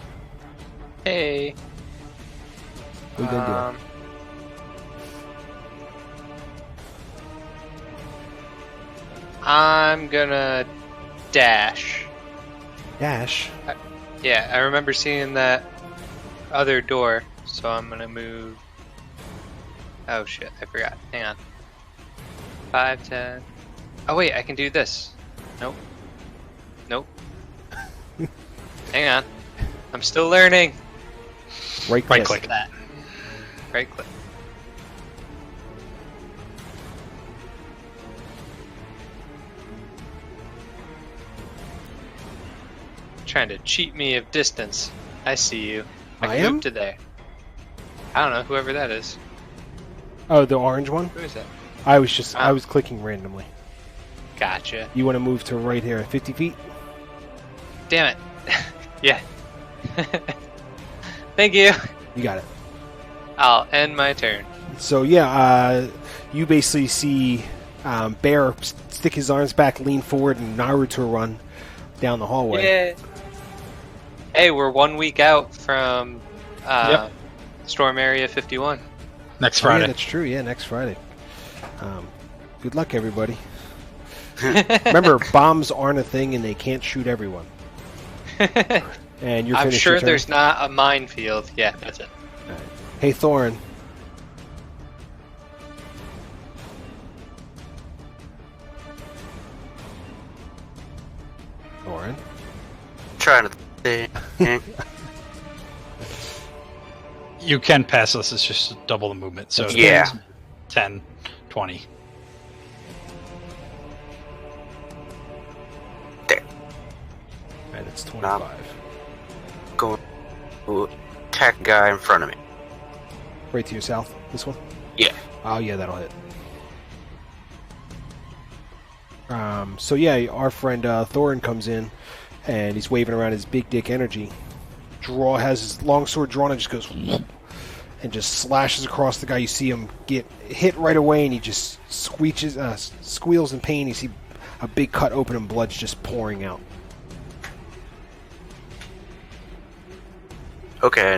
Speaker 2: Hey.
Speaker 1: what are you gonna
Speaker 2: I'm gonna dash.
Speaker 1: do? Dash.
Speaker 2: Yeah, I remember seeing that other door, so I'm gonna move. Oh shit, I forgot. Hang on. 5, 10. Oh wait, I can do this. Nope. Nope. Hang on. I'm still learning.
Speaker 1: Right click.
Speaker 2: That. Right click. Trying to cheat me of distance. I see you.
Speaker 1: I
Speaker 2: can
Speaker 1: am?
Speaker 2: move to there. I don't know, whoever that is.
Speaker 1: Oh, the orange one.
Speaker 2: Who is that?
Speaker 1: I was clicking randomly.
Speaker 2: Gotcha.
Speaker 1: You want to move to right here, 50 feet?
Speaker 2: Damn it. Yeah. Thank you.
Speaker 1: You got it.
Speaker 2: I'll end my turn.
Speaker 1: So yeah, you basically see Bear stick his arms back, lean forward, and Naruto run down the hallway.
Speaker 2: Yeah. Hey, we're 1 week out from Storm Area 51.
Speaker 3: Next
Speaker 1: Oh, yeah,
Speaker 3: Friday.
Speaker 1: that's true. Yeah, next Friday. Good luck, everybody. Remember, bombs aren't a thing, and they can't shoot everyone. And you're
Speaker 2: I'm
Speaker 1: finished
Speaker 2: sure
Speaker 1: your turn?
Speaker 2: there's not a minefield. Yeah, that's it.
Speaker 1: All right. Hey, Thorin. Thorin.
Speaker 5: Trying to think.
Speaker 3: You can pass this, it's just double the movement. So
Speaker 5: Yeah.
Speaker 3: 10, 20.
Speaker 1: And it's 25.
Speaker 5: Go attack guy in front of me.
Speaker 1: Right to your south, this one?
Speaker 5: Yeah.
Speaker 1: Oh, yeah, that'll hit. So yeah, our friend Thorin comes in, and he's waving around his big dick energy. Has his long sword drawn and just goes and just slashes across the guy. You see him get hit right away, and he just squeals in pain. You see a big cut open and blood's just pouring out.
Speaker 5: Okay.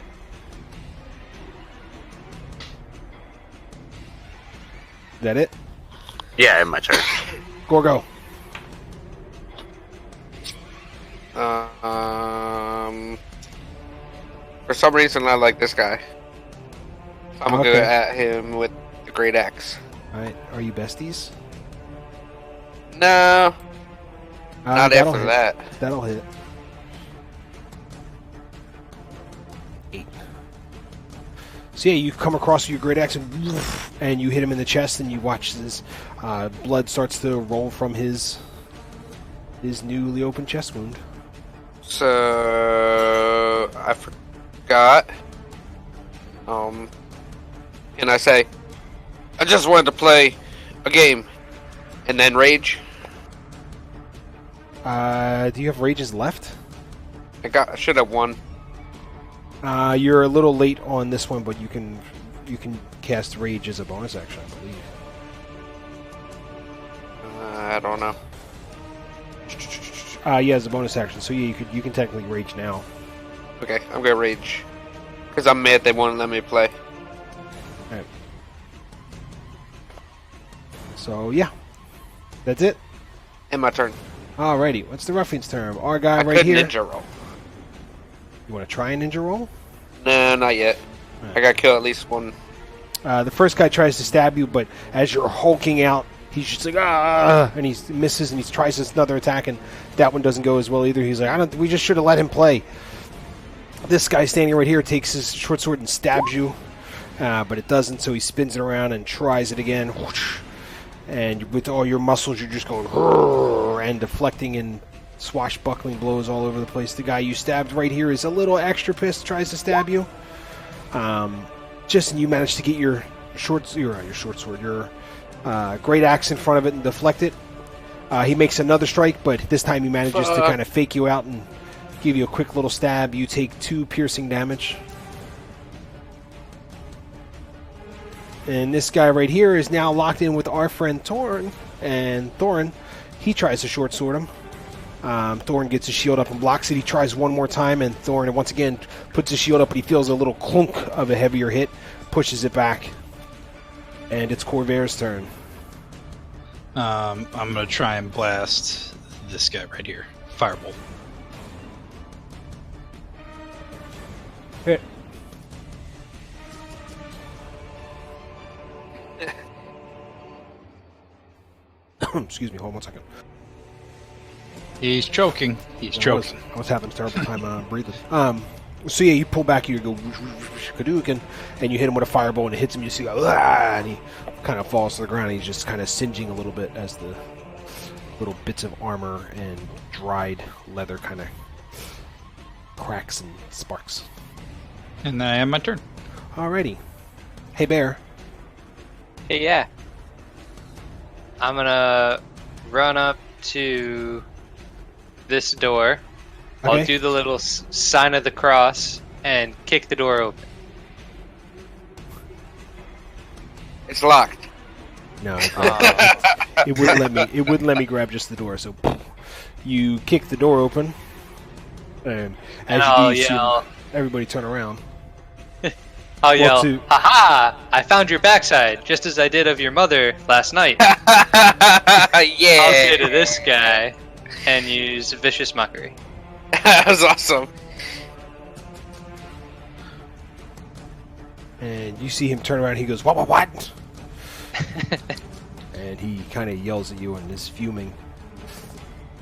Speaker 1: Is that it?
Speaker 5: Yeah, in my turn.
Speaker 1: Gorgo.
Speaker 4: For some reason, I like this guy. I'm gonna go
Speaker 1: Okay.
Speaker 4: at him with the great axe.
Speaker 1: Alright, are you besties?
Speaker 4: No, not
Speaker 1: that'll
Speaker 4: after
Speaker 1: hit.
Speaker 4: that.
Speaker 1: That'll hit. 8. So yeah, you come across your great axe and you hit him in the chest, and you watch this blood starts to roll from his newly opened chest wound.
Speaker 4: So I forgot. And I say, I just wanted to play a game, and then rage.
Speaker 1: Do you have rages left?
Speaker 4: I should have won.
Speaker 1: You're a little late on this one, but you can cast rage as a bonus action, I believe.
Speaker 4: I don't know.
Speaker 1: Yeah, as a bonus action. So yeah, you can technically rage now.
Speaker 4: Okay, I'm gonna rage because I'm mad they won't let me play.
Speaker 1: Alright. So yeah, that's it.
Speaker 4: In my turn.
Speaker 1: Alrighty, what's the ruffian's term? Our guy
Speaker 4: I
Speaker 1: right
Speaker 4: could
Speaker 1: here.
Speaker 4: ninja roll.
Speaker 1: You want to try a ninja roll?
Speaker 4: No, not yet.
Speaker 1: Alright.
Speaker 4: I gotta kill at least one.
Speaker 1: The first guy tries to stab you, but as you're hulking out, he's just like, ah, and he misses, and he tries another attack, and that one doesn't go as well either. He's like, we just should have let him play. This guy standing right here takes his short sword and stabs you, but it doesn't, so he spins it around and tries it again. And with all your muscles, you're just going, and deflecting and swashbuckling blows all over the place. The guy you stabbed right here is a little extra pissed, tries to stab you. You manage to get your short sword, your great axe in front of it and deflect it. He makes another strike, but this time he manages to kind of fake you out and give you a quick little stab. You take 2 piercing damage. And this guy right here is now locked in with our friend Thorin. And Thorin, he tries to short sword him. Thorin gets his shield up and blocks it. He tries one more time, and Thorin once again puts his shield up, but he feels a little clunk of a heavier hit, pushes it back. And it's Corvair's turn.
Speaker 3: I'm going to try and blast this guy right here. Firebolt.
Speaker 1: Hit. Excuse me, hold on 1 second.
Speaker 3: He's choking. He's choking.
Speaker 1: I was having a terrible time breathing. So yeah, you pull back, you go Hadouken, and you hit him with a fireball, and it hits him. You see, and he kind of falls to the ground. And he's just kind of singeing a little bit as the little bits of armor and dried leather kind of cracks and sparks.
Speaker 3: And I have my turn.
Speaker 1: Alrighty. Hey, Bear.
Speaker 2: Hey, yeah. I'm gonna run up to this door.
Speaker 1: Okay.
Speaker 2: I'll do the little sign of the cross and kick the door open.
Speaker 4: It's locked.
Speaker 1: No, it wouldn't let me. It wouldn't let me grab just the door. So you kick the door open, and as
Speaker 2: I'll
Speaker 1: you do,
Speaker 2: yell.
Speaker 1: everybody turn around.
Speaker 2: I'll yell,
Speaker 1: to-
Speaker 2: "Ha-ha! I found your backside, just as I did of your mother last night."
Speaker 4: Yeah.
Speaker 2: I'll say to this guy and use vicious mockery.
Speaker 4: That was awesome.
Speaker 1: And you see him turn around. He goes, What? And he kind of yells at you, and this fuming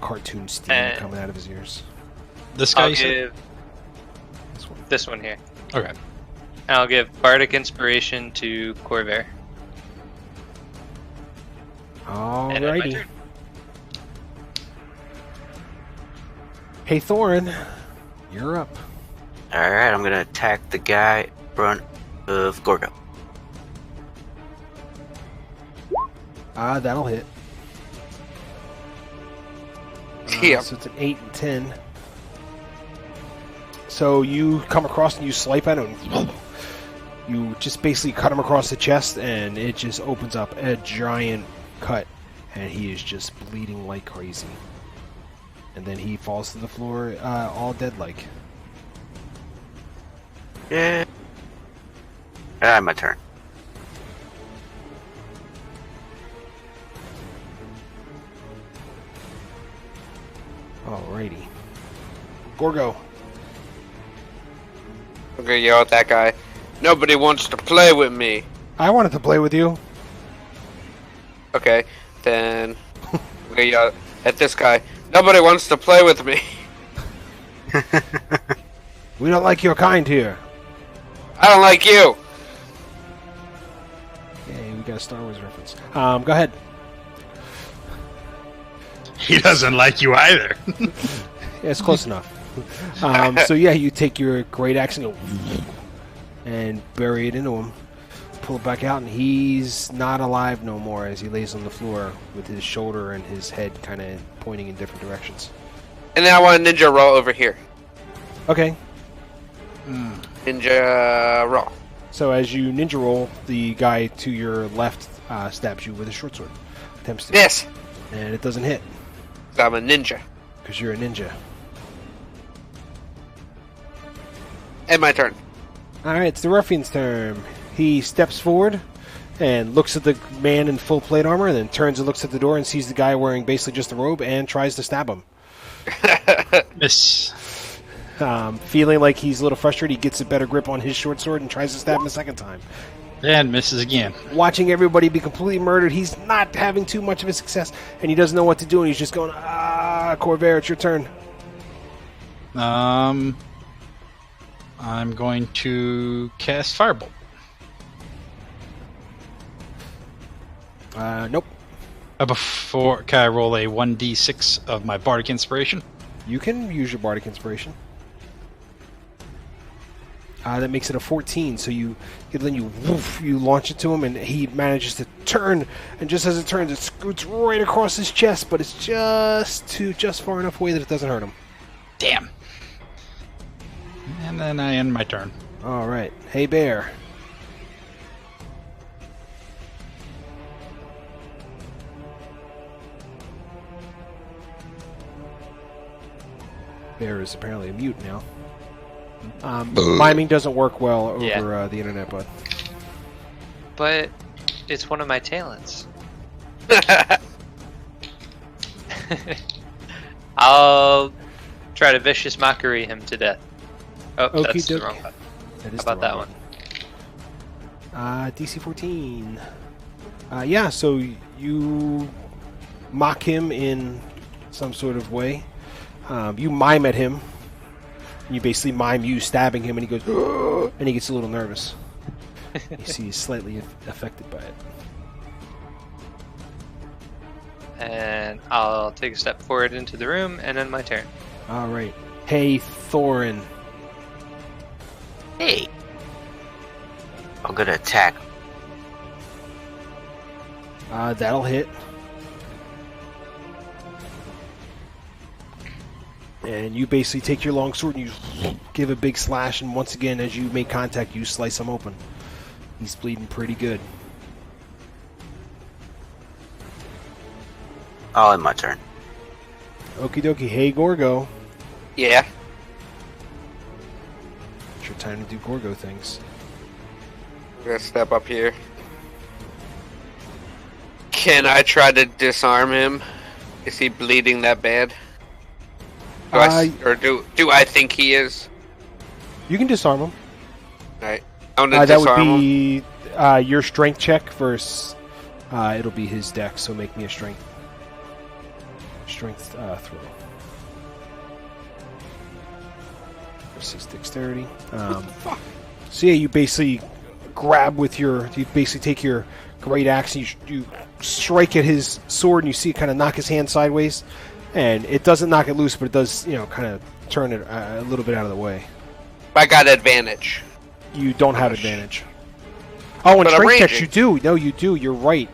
Speaker 1: cartoon steam coming out of his ears.
Speaker 3: This guy
Speaker 2: I'll
Speaker 3: you said?
Speaker 2: give this one here.
Speaker 3: Okay.
Speaker 2: And I'll give Bardic Inspiration to Corvair. And then my
Speaker 1: Alrighty.
Speaker 2: turn.
Speaker 1: Hey, Thorin, you're up.
Speaker 5: Alright, I'm gonna attack the guy in front of Gorgo.
Speaker 1: That'll hit.
Speaker 4: Yeah.
Speaker 1: So it's an 8 and 10. So you come across and you swipe at him. You just basically cut him across the chest, and it just opens up a giant cut, and he is just bleeding like crazy. And then he falls to the floor, all dead-like.
Speaker 5: Yeah. Alright, my turn.
Speaker 1: Alrighty. Gorgo.
Speaker 4: I'm gonna yell at that guy. Nobody wants to play with me.
Speaker 1: I wanted to play with you.
Speaker 4: Okay, then I'm gonna yell at this guy. Nobody wants to play with me.
Speaker 1: We don't like your kind here.
Speaker 4: I don't like you.
Speaker 1: Hey, we got a Star Wars reference. Go ahead.
Speaker 3: He doesn't like you either.
Speaker 1: Yeah, it's close enough. So yeah, you take your great axe and bury it into him. Pull it back out, and he's not alive no more as he lays on the floor with his shoulder and his head kind of pointing in different directions.
Speaker 4: And then I want a ninja roll over here.
Speaker 1: Okay.
Speaker 4: Ninja roll.
Speaker 1: So as you ninja roll, the guy to your left stabs you with a short sword. Attempts to.
Speaker 4: Yes.
Speaker 1: And it doesn't hit
Speaker 4: I'm a ninja.
Speaker 1: because you're a ninja.
Speaker 4: And my turn.
Speaker 1: All right, it's the ruffian's turn. He steps forward and looks at the man in full plate armor, and then turns and looks at the door and sees the guy wearing basically just a robe and tries to stab him.
Speaker 3: Miss.
Speaker 1: Feeling like he's a little frustrated, he gets a better grip on his short sword and tries to stab him a second time.
Speaker 3: And misses again.
Speaker 1: Watching everybody be completely murdered, he's not having too much of a success, and he doesn't know what to do, and he's just going, Corvair, it's your turn.
Speaker 3: I'm going to cast Firebolt.
Speaker 1: Nope.
Speaker 3: Before, can I roll a 1d6 of my Bardic Inspiration?
Speaker 1: You can use your Bardic Inspiration. That makes it a 14, so you launch it to him, and he manages to turn, and just as it turns, it scoots right across his chest, but it's just far enough away that it doesn't hurt him.
Speaker 3: Damn. And then I end my turn.
Speaker 1: All right. Hey, Bear. Bear is apparently a mute now. Miming doesn't work well over the internet, bud.
Speaker 2: But it's one of my talents. I'll try to vicious mockery him to death. Oh,
Speaker 1: Okie
Speaker 2: that's the
Speaker 1: dokie.
Speaker 2: wrong one.
Speaker 1: That is
Speaker 2: How about
Speaker 1: the
Speaker 2: that
Speaker 1: wrong
Speaker 2: one?
Speaker 1: DC 14. Yeah, so you mock him in some sort of way. You mime at him. You basically mime you stabbing him, and he goes, and he gets a little nervous. You see he's slightly affected by it.
Speaker 2: And I'll take a step forward into the room and end my turn.
Speaker 1: All right. Hey, Thorin.
Speaker 5: Hey. I'm gonna attack.
Speaker 1: That'll hit. And you basically take your long sword and you give a big slash, and once again, as you make contact, you slice him open. He's bleeding pretty good.
Speaker 5: I'll end my turn.
Speaker 1: Okie dokie. Hey, Gorgo.
Speaker 4: Yeah.
Speaker 1: It's your time to do Gorgo things.
Speaker 4: I'm gonna step up here. Can I try to disarm him? Is he bleeding that bad? Or do I think he is?
Speaker 1: You can disarm him.
Speaker 4: Alright. I'm gonna
Speaker 1: That would
Speaker 4: disarm him.
Speaker 1: be your strength check versus it'll be his dex, so make me a strength throw. Versus dexterity. So yeah, you basically grab with you basically take your great axe and you strike at his sword, and you see it kind of knock his hand sideways, and it doesn't knock it loose, but it does, kind of turn it a little bit out of the way.
Speaker 4: I got advantage.
Speaker 1: You don't have advantage. Oh, and
Speaker 4: But I'm
Speaker 1: strength checks
Speaker 4: raging.
Speaker 1: you do. No, you do. You're right.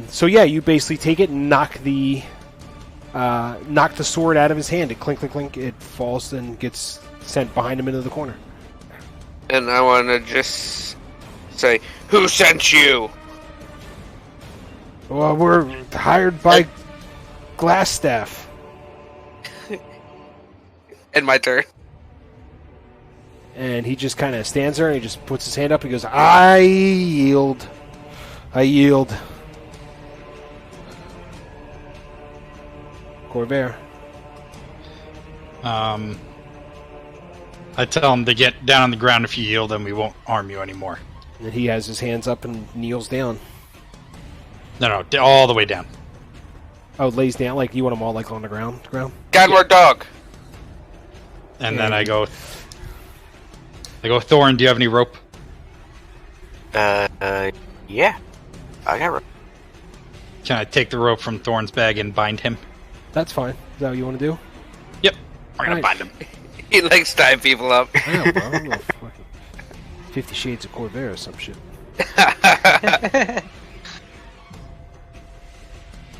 Speaker 1: So yeah, you basically take it and knock the sword out of his hand. It clink, clink, clink. It falls and gets sent behind him into the corner.
Speaker 4: And I want to just say, who sent you?
Speaker 1: Well, we're hired by Glassstaff.
Speaker 4: In my turn.
Speaker 1: And he just kind of stands there and he just puts his hand up. He goes, I yield. I yield. Corvair.
Speaker 3: I tell him to get down on the ground. If you yield, then we won't harm you anymore.
Speaker 1: And he has his hands up and kneels down.
Speaker 3: No, all the way down.
Speaker 1: Oh, lays down, like you want them all like on the ground?
Speaker 4: Godward dog.
Speaker 3: And then I go, Thorin, do you have any rope?
Speaker 5: Yeah. I got rope.
Speaker 3: Can I take the rope from Thorin's bag and bind him?
Speaker 1: That's fine. Is that what you want to do?
Speaker 3: Yep. We're gonna
Speaker 1: Alright.
Speaker 3: bind him.
Speaker 4: He likes tying people up.
Speaker 1: I don't know, bro. I'm a fucking 50 Shades of Corvair or some shit.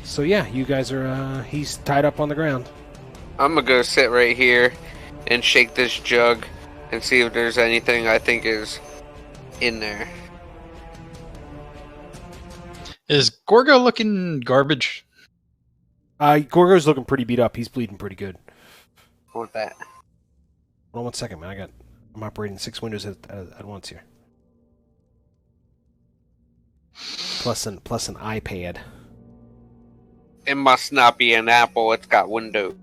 Speaker 1: So yeah, you guys are, he's tied up on the ground.
Speaker 4: I'm gonna go sit right here and shake this jug and see if there's anything I think is in there.
Speaker 3: Is Gorgo looking garbage?
Speaker 1: Gorgo's looking pretty beat up. He's bleeding pretty good.
Speaker 4: I want that.
Speaker 1: Hold on 1 second, man. I'm operating 6 windows at once here. Plus an iPad.
Speaker 4: It must not be an Apple. It's got Windows.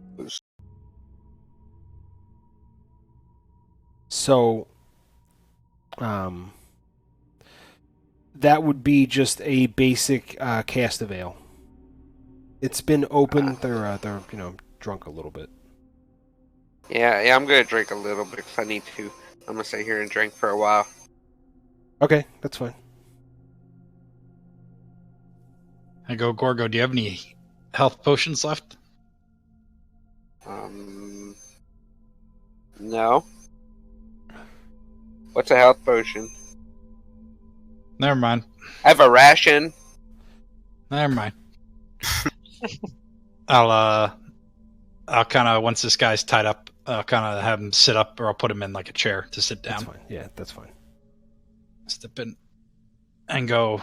Speaker 1: So, That would be just a basic cast of ale. It's been open. They're drunk a little bit.
Speaker 4: Yeah, I'm gonna drink a little bit because I need to. I'm gonna sit here and drink for a while.
Speaker 1: Okay, that's fine.
Speaker 3: I go, Gorgo, do you have any health potions left?
Speaker 4: No. What's a health potion?
Speaker 3: Never mind.
Speaker 4: I have a ration.
Speaker 3: Never mind. I'll kind of, once this guy's tied up, I'll kind of have him sit up, or I'll put him in like a chair to sit down.
Speaker 1: That's fine. Yeah, that's fine.
Speaker 3: Step in and go.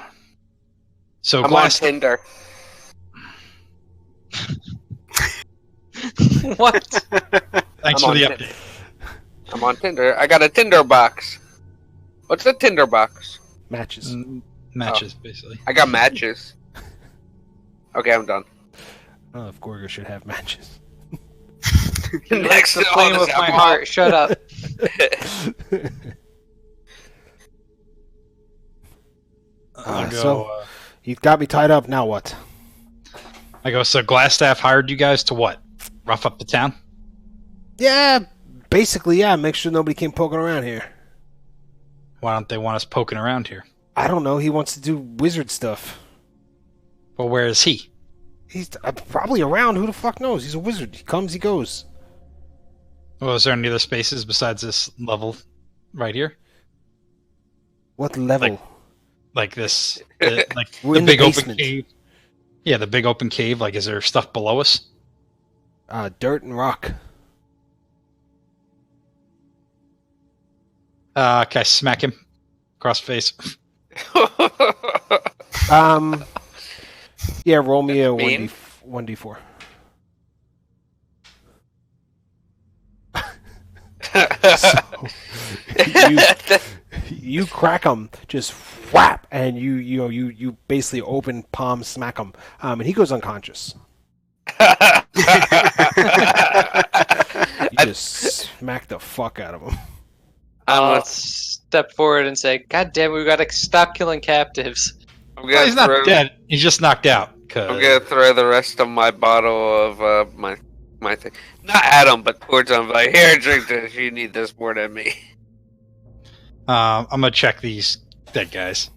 Speaker 3: So
Speaker 4: I'm on Tinder.
Speaker 2: What?
Speaker 3: Thanks
Speaker 4: I'm
Speaker 3: for the
Speaker 4: on
Speaker 3: update.
Speaker 4: I'm on Tinder. I got a Tinder box. What's a Tinder box?
Speaker 1: Matches.
Speaker 3: Matches, basically.
Speaker 4: I got matches. Okay, I'm done.
Speaker 1: I don't know if Gorgo should have matches.
Speaker 2: Next to
Speaker 4: to all
Speaker 2: playing
Speaker 4: this
Speaker 2: with my
Speaker 4: alcohol.
Speaker 2: heart. Shut up.
Speaker 3: I'll go.
Speaker 1: So you've got me tied up. Now what?
Speaker 3: I go. So Glassstaff hired you guys to what? Rough up the town?
Speaker 1: Yeah, basically, yeah. Make sure nobody came poking around here.
Speaker 3: Why don't they want us poking around here?
Speaker 1: I don't know. He wants to do wizard stuff.
Speaker 3: Well, where is he?
Speaker 1: He's probably around. Who the fuck knows? He's a wizard. He comes, he goes.
Speaker 3: Well, is there any other spaces besides this level right here?
Speaker 1: What level?
Speaker 3: Like this, like
Speaker 1: We're
Speaker 3: the
Speaker 1: in the
Speaker 3: big open
Speaker 1: basement.
Speaker 3: cave. Yeah, the big open cave. Like, is there stuff below us?
Speaker 1: Dirt and rock.
Speaker 3: Can I smack him across the face?
Speaker 1: Yeah, roll me a
Speaker 4: mean.
Speaker 1: 1d4. You crack him, just whap, and you basically open palm smack him, and he goes unconscious. You just smack the fuck out of him.
Speaker 2: I'll step forward and say, "God damn, we gotta stop killing captives."
Speaker 3: Well, he's not dead. He's just knocked out.
Speaker 4: I'm gonna throw the rest of my bottle of my thing, not at him, but towards him. Like, here, drink this. You need this more than me.
Speaker 3: I'm gonna check these dead guys.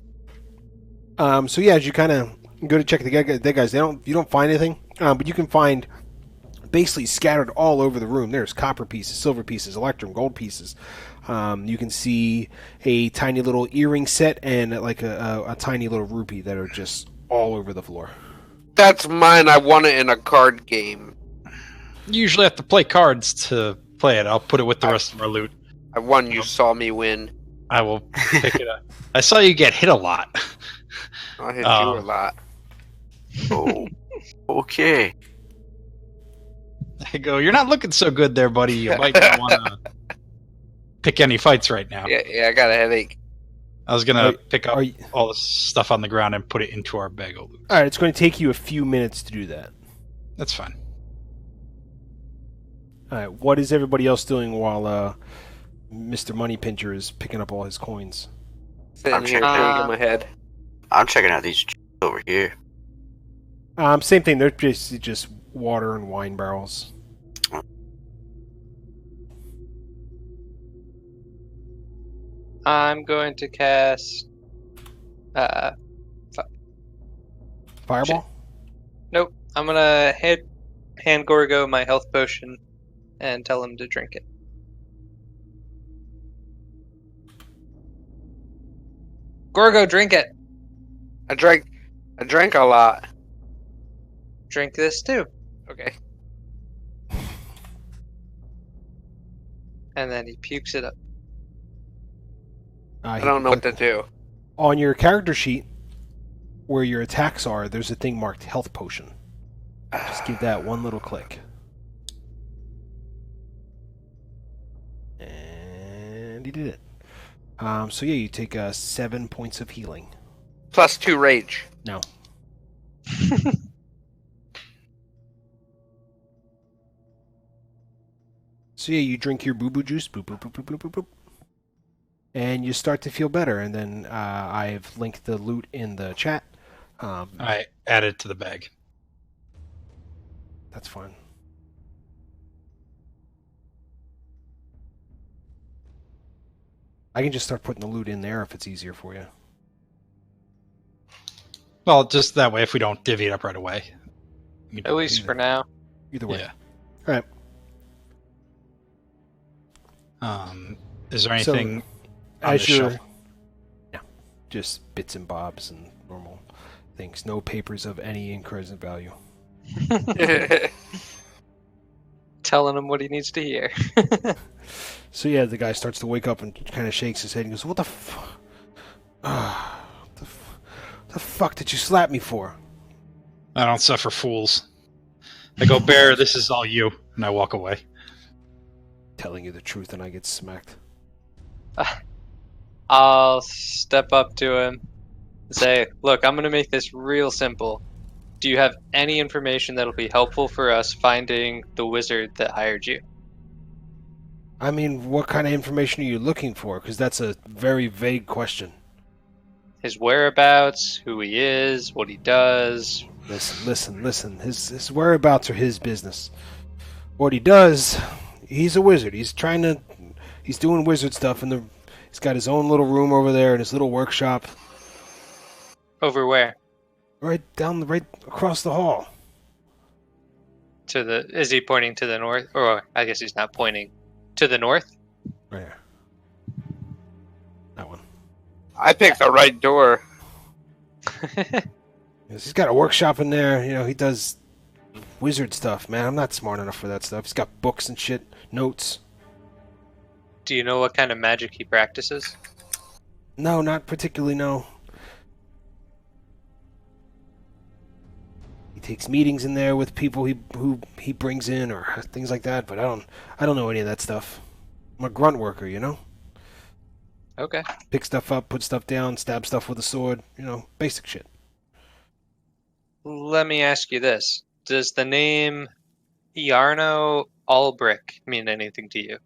Speaker 1: So yeah, as you kind of go to check the dead guys, you don't find anything, but you can find basically scattered all over the room. There's copper pieces, silver pieces, electrum, gold pieces. You can see a tiny little earring set and like a tiny little rupee that are just all over the floor.
Speaker 4: That's mine. I won it in a card game.
Speaker 3: You usually have to play cards to play it. I'll put it with the rest of our loot.
Speaker 4: I won. You saw me win.
Speaker 3: I will pick it up. I saw you get hit a lot.
Speaker 4: I hit you a lot.
Speaker 5: Oh, okay.
Speaker 3: I go, you're not looking so good there, buddy. You might not want to pick any fights right now.
Speaker 4: Yeah, I got a headache.
Speaker 3: I was going to pick up
Speaker 1: Are you-
Speaker 3: all the stuff on the ground and put it into our bag of loot.
Speaker 1: All right, it's going to take you a few minutes to do that.
Speaker 3: That's fine.
Speaker 1: All right, what is everybody else doing while Mr. Money Pincher is picking up all his coins?
Speaker 4: Sitting
Speaker 5: I'm
Speaker 4: here
Speaker 5: checking.
Speaker 4: shaking my head.
Speaker 5: I'm checking out these over here.
Speaker 1: Same thing. They're just water and wine barrels.
Speaker 2: I'm going to cast.
Speaker 1: Fireball?
Speaker 2: Nope. I'm gonna hand Gorgo my health potion and tell him to drink it. Gorgo, drink it.
Speaker 4: I drank a lot.
Speaker 2: Drink this too.
Speaker 4: Okay.
Speaker 2: And then he pukes it up.
Speaker 4: I don't know what to do.
Speaker 1: On your character sheet, where your attacks are, there's a thing marked health potion. Just give that one little click. And he did it. So yeah, you take 7 points of healing.
Speaker 4: Plus 2 rage.
Speaker 1: No. So yeah, you drink your boo-boo juice. Boop, boop, boop, boop, boop, boop, boop. and you start to feel better. And then I've linked the loot in the chat.
Speaker 3: I add it to the bag.
Speaker 1: That's fine. I can just start putting the loot in there if it's easier for you.
Speaker 3: Well, just that way, if we don't divvy it up right away.
Speaker 2: At least for now.
Speaker 1: Either way.
Speaker 3: Yeah.
Speaker 1: All right.
Speaker 3: Is there anything on
Speaker 1: As
Speaker 3: the
Speaker 1: you're,
Speaker 3: shelf?
Speaker 1: yeah, just bits and bobs and normal things. No papers of any present value.
Speaker 2: Telling him what he needs to hear.
Speaker 1: So yeah, the guy starts to wake up and kind of shakes his head and goes, "What the fuck? The fuck did you slap me for?"
Speaker 3: I don't suffer fools. I go, Bear, this is all you. And I walk away.
Speaker 1: Telling you the truth, and I get smacked.
Speaker 2: I'll step up to him and say, look, I'm going to make this real simple. Do you have any information that'll be helpful for us finding the wizard that hired you?
Speaker 1: I mean, what kind of information are you looking for? Because that's a very vague question.
Speaker 2: His whereabouts, who he is, what he does.
Speaker 1: Listen. His whereabouts are his business. What he does, he's a wizard. He's doing wizard stuff, and he's got his own little room over there in his little workshop.
Speaker 2: Over where?
Speaker 1: Right across the hall.
Speaker 2: Is he pointing to the north? Or I guess he's not pointing. To the north?
Speaker 1: Right here. That one.
Speaker 4: I picked the right door.
Speaker 1: He's got a workshop in there. You know, he does wizard stuff, man. I'm not smart enough for that stuff. He's got books and shit, notes.
Speaker 2: Do you know what kind of magic he practices?
Speaker 1: No, not particularly, no. He takes meetings in there with people who he brings in or things like that, but I don't know any of that stuff. I'm a grunt worker, you know?
Speaker 2: Okay.
Speaker 1: Pick stuff up, put stuff down, stab stuff with a sword, you know, basic shit.
Speaker 2: Let me ask you this. Does the name Iarno Albrick mean anything to you?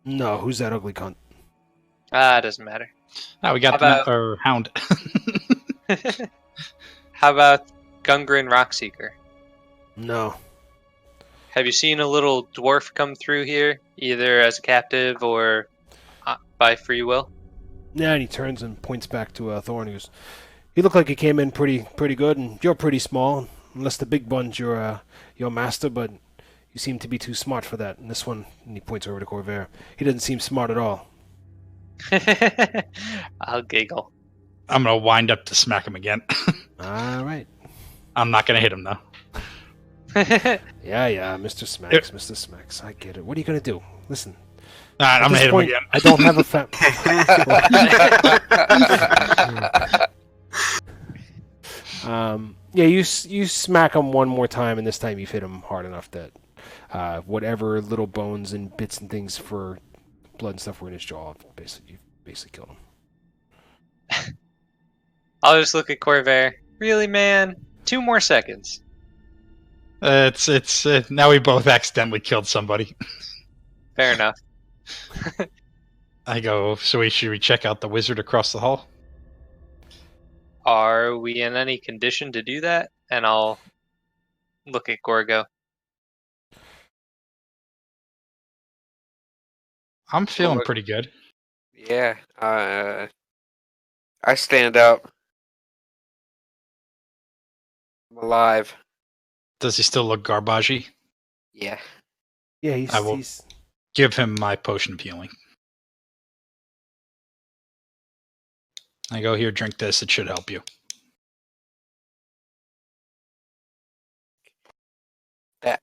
Speaker 1: No, who's that ugly cunt?
Speaker 2: It doesn't matter.
Speaker 3: Oh, we got our hound.
Speaker 2: How about Gungren Rockseeker?
Speaker 1: No.
Speaker 2: Have you seen a little dwarf come through here, either as a captive or by free will?
Speaker 1: Yeah, and he turns and points back to Thorn. He goes, "You look like you came in pretty good, and you're pretty small. Unless the big bun's your master, but you seem to be too smart for that." And this one, and he points over to Corvair. He doesn't seem smart at all.
Speaker 2: I'll giggle.
Speaker 3: I'm going to wind up to smack him again.
Speaker 1: All right.
Speaker 3: I'm not going to hit him, though.
Speaker 1: Yeah, Mr. Smacks. I get it. What are you going to do? Listen.
Speaker 3: All right, I'm going to hit him again.
Speaker 1: I don't have a yeah, you smack him one more time, and this time you've hit him hard enough that whatever little bones and bits and things for blood and stuff were in his jaw, you've basically killed him.
Speaker 2: I'll just look at Corvair. Really, man? 2 more seconds.
Speaker 3: It's now we both accidentally killed somebody.
Speaker 2: Fair enough.
Speaker 3: I go, should we check out the wizard across the hall?
Speaker 2: Are we in any condition to do that? And I'll look at Gorgo.
Speaker 3: I'm feeling pretty good.
Speaker 4: Yeah. I stand up. I'm alive.
Speaker 3: Does he still look garbagey?
Speaker 4: Yeah.
Speaker 1: Yeah,
Speaker 3: I will give him my potion of healing. I go, here, drink this. It should help you.
Speaker 4: That.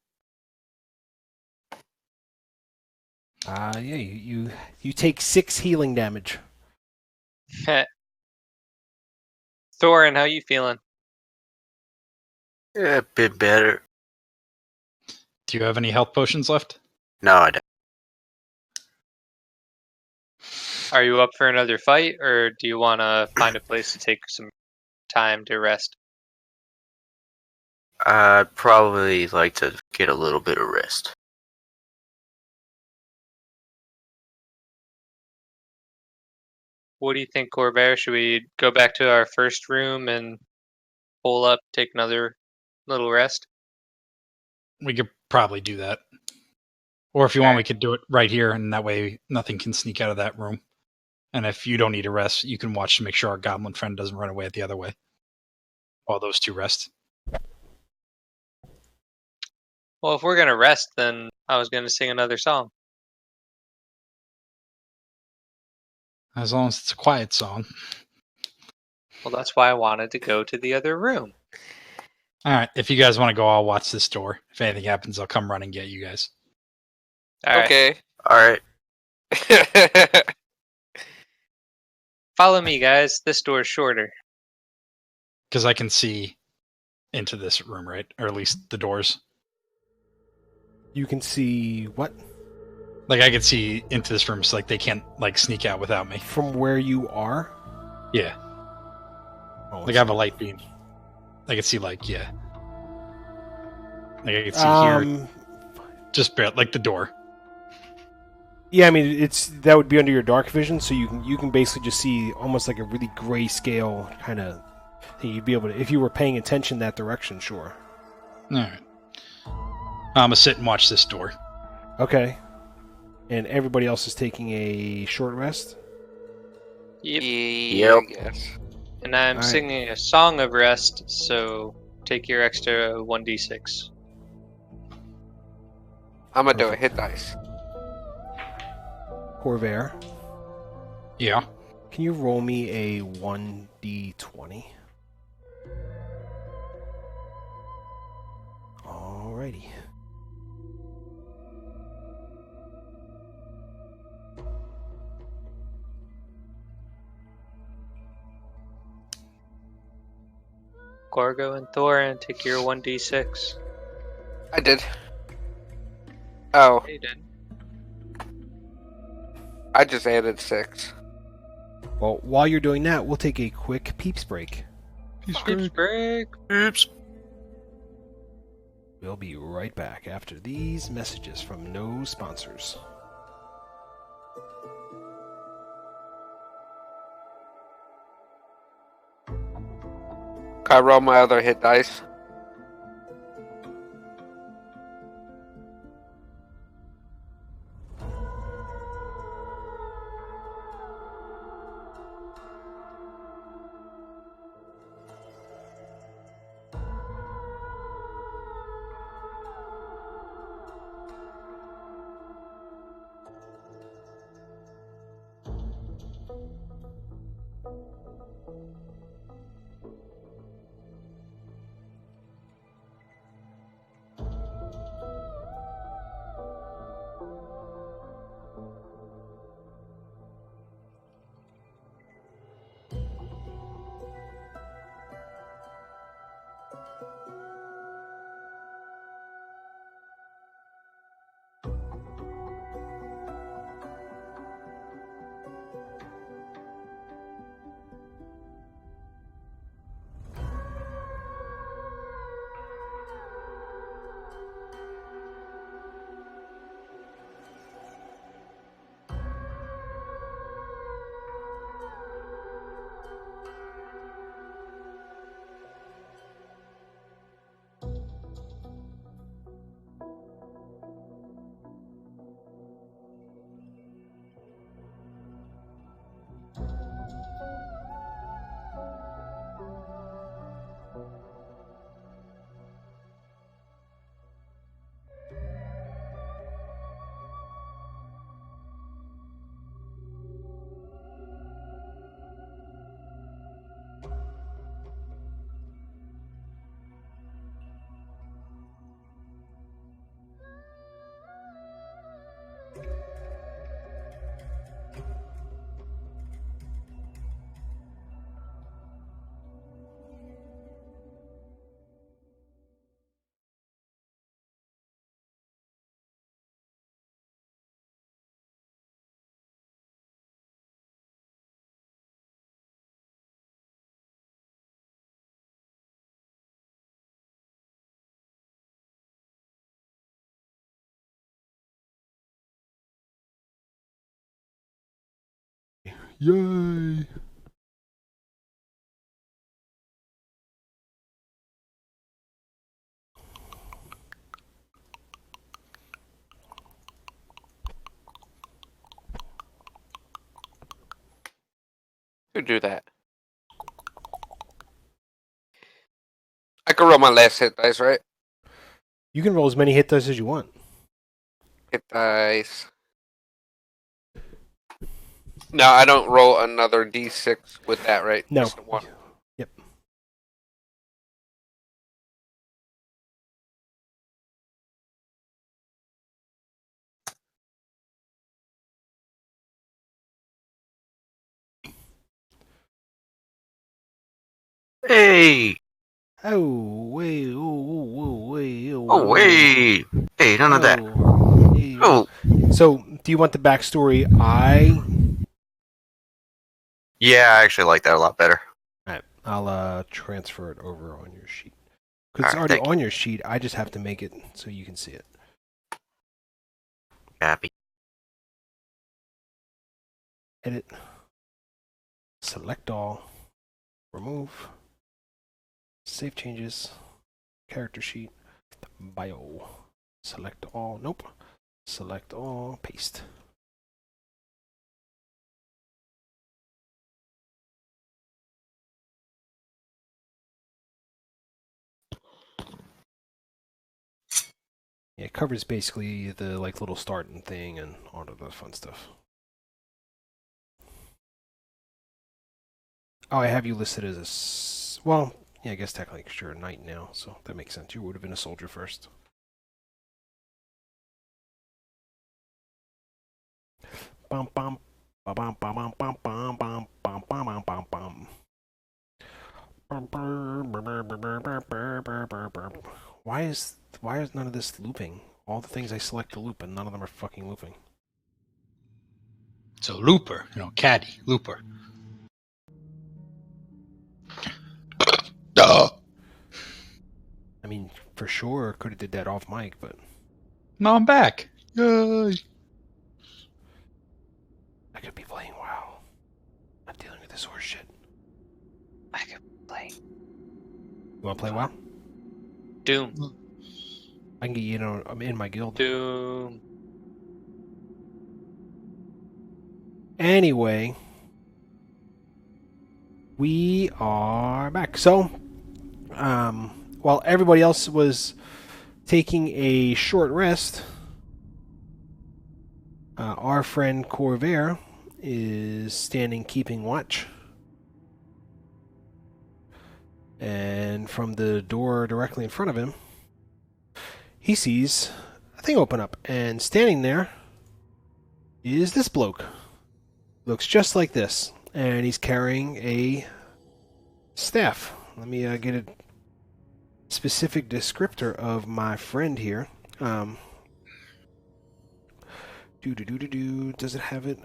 Speaker 1: Yeah, you take 6 healing damage.
Speaker 2: Thorin, how you feeling?
Speaker 5: Yeah, a bit better.
Speaker 3: Do you have any health potions left?
Speaker 5: No, I don't.
Speaker 2: Are you up for another fight, or do you want to find a place to take some time to rest?
Speaker 5: I'd probably like to get a little bit of rest.
Speaker 2: What do you think, Corvair? Should we go back to our first room and hole up, take another little rest?
Speaker 3: We could probably do that. Or if you want, we
Speaker 2: Alright.
Speaker 3: could do it right here, and that way nothing can sneak out of that room. And if you don't need a rest, you can watch to make sure our goblin friend doesn't run away the other way. While those two rest.
Speaker 2: Well, if we're gonna rest, then I was gonna sing another song.
Speaker 3: As long as it's a quiet song.
Speaker 2: Well, that's why I wanted to go to the other room.
Speaker 3: Alright, if you guys want to go, I'll watch this door. If anything happens, I'll come run and get you guys.
Speaker 2: Alright.
Speaker 4: Okay.
Speaker 5: Alright.
Speaker 2: Follow me, guys. This door's shorter.
Speaker 3: Because I can see into this room, right? Or at least the doors.
Speaker 1: You can see what?
Speaker 3: Like, I can see into this room, so like they can't like sneak out without me.
Speaker 1: From where you are?
Speaker 3: Yeah.
Speaker 1: Oh,
Speaker 3: Like, I have a light beam. I can see, like, yeah. Like, I can see here. Just barely, like the door.
Speaker 1: Yeah, I mean that would be under your dark vision, so you can basically just see almost like a really grayscale kind of thing. You'd be able to, if you were paying attention that direction, sure.
Speaker 3: Alright. I'm gonna sit and watch this door.
Speaker 1: Okay. And everybody else is taking a short rest?
Speaker 2: Yep.
Speaker 4: Yep. Yes.
Speaker 2: And I'm
Speaker 1: Alright.
Speaker 2: singing a song of rest, so take your extra 1d6.
Speaker 4: I'm gonna do a hit dice.
Speaker 1: Corvair,
Speaker 3: Yeah.
Speaker 1: can you roll me a 1d20? Alrighty.
Speaker 2: Gorgo and Thorin, take your 1d6.
Speaker 4: I did. Oh,
Speaker 2: Hey, did.
Speaker 4: I just added 6.
Speaker 1: Well, while you're doing that, we'll take a quick peeps break.
Speaker 2: Peeps break.
Speaker 5: Oops.
Speaker 1: We'll be right back after these messages from no sponsors.
Speaker 4: Can I roll my other hit dice?
Speaker 1: Yay!
Speaker 4: Who do that? I can roll my last hit dice, right?
Speaker 1: You can roll as many hit dice as you want.
Speaker 4: Hit dice. No, I don't roll another d6 with that, right?
Speaker 1: No.
Speaker 4: Just the one.
Speaker 1: Yep.
Speaker 5: Hey!
Speaker 1: Oh, wait, oh, wait,
Speaker 5: Oh, wait! Hey, none of that.
Speaker 1: Hey.
Speaker 5: Oh!
Speaker 1: So, do you want the backstory?
Speaker 5: Yeah, I actually like that a lot better.
Speaker 1: Alright, I'll transfer it over on your sheet. Because it's
Speaker 5: Alright,
Speaker 1: already
Speaker 5: thank
Speaker 1: on your sheet, I just have to make it so you can see it.
Speaker 5: Happy.
Speaker 1: Edit. Select all. Remove. Save changes. Character sheet. Bio. Select all. Nope. Select all. Paste. Yeah, it covers basically the like little starting thing and all of the fun stuff. Oh, I have you listed as well, yeah, I guess technically you're a knight now, so that makes sense. You would have been a soldier first. Bum bum bum bum bum bum bum bum bum bum bum bum. Why is none of this looping? All the things I select to loop and none of them are fucking looping.
Speaker 3: So looper, caddy, looper. Duh.
Speaker 1: I mean, for sure could have did that off mic, but
Speaker 3: Now I'm back. Yay.
Speaker 1: I could be playing WoW. I'm dealing with this horse shit.
Speaker 2: I can play
Speaker 1: You wanna play WoW?
Speaker 2: Doom.
Speaker 1: I can get you know I'm in my guild.
Speaker 2: Doom.
Speaker 1: Anyway, we are back. So, while everybody else was taking a short rest, our friend Corvair is standing keeping watch. And from the door directly in front of him, he sees a thing open up. And standing there is this bloke. Looks just like this. And he's carrying a staff. Let me get a specific descriptor of my friend here. Does it have it?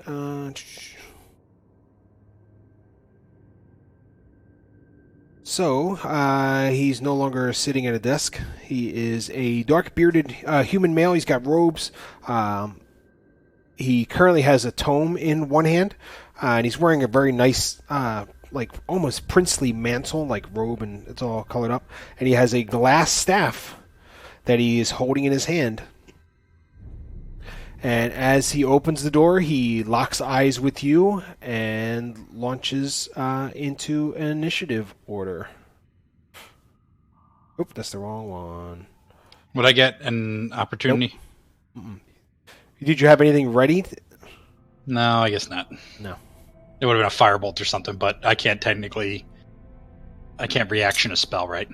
Speaker 1: So, he's no longer sitting at a desk. He is a dark-bearded human male. He's got robes. He currently has a tome in one hand, and he's wearing a very nice, like almost princely mantle, like robe, and it's all colored up. And he has a glass staff that he is holding in his hand. And as he opens the door, he locks eyes with you and launches into an initiative order. Oop, that's the wrong one.
Speaker 3: Would I get an opportunity?
Speaker 1: Nope. Did you have anything ready?
Speaker 3: No, I guess not.
Speaker 1: No.
Speaker 3: It would have been a firebolt or something, but I can't reaction a spell, right?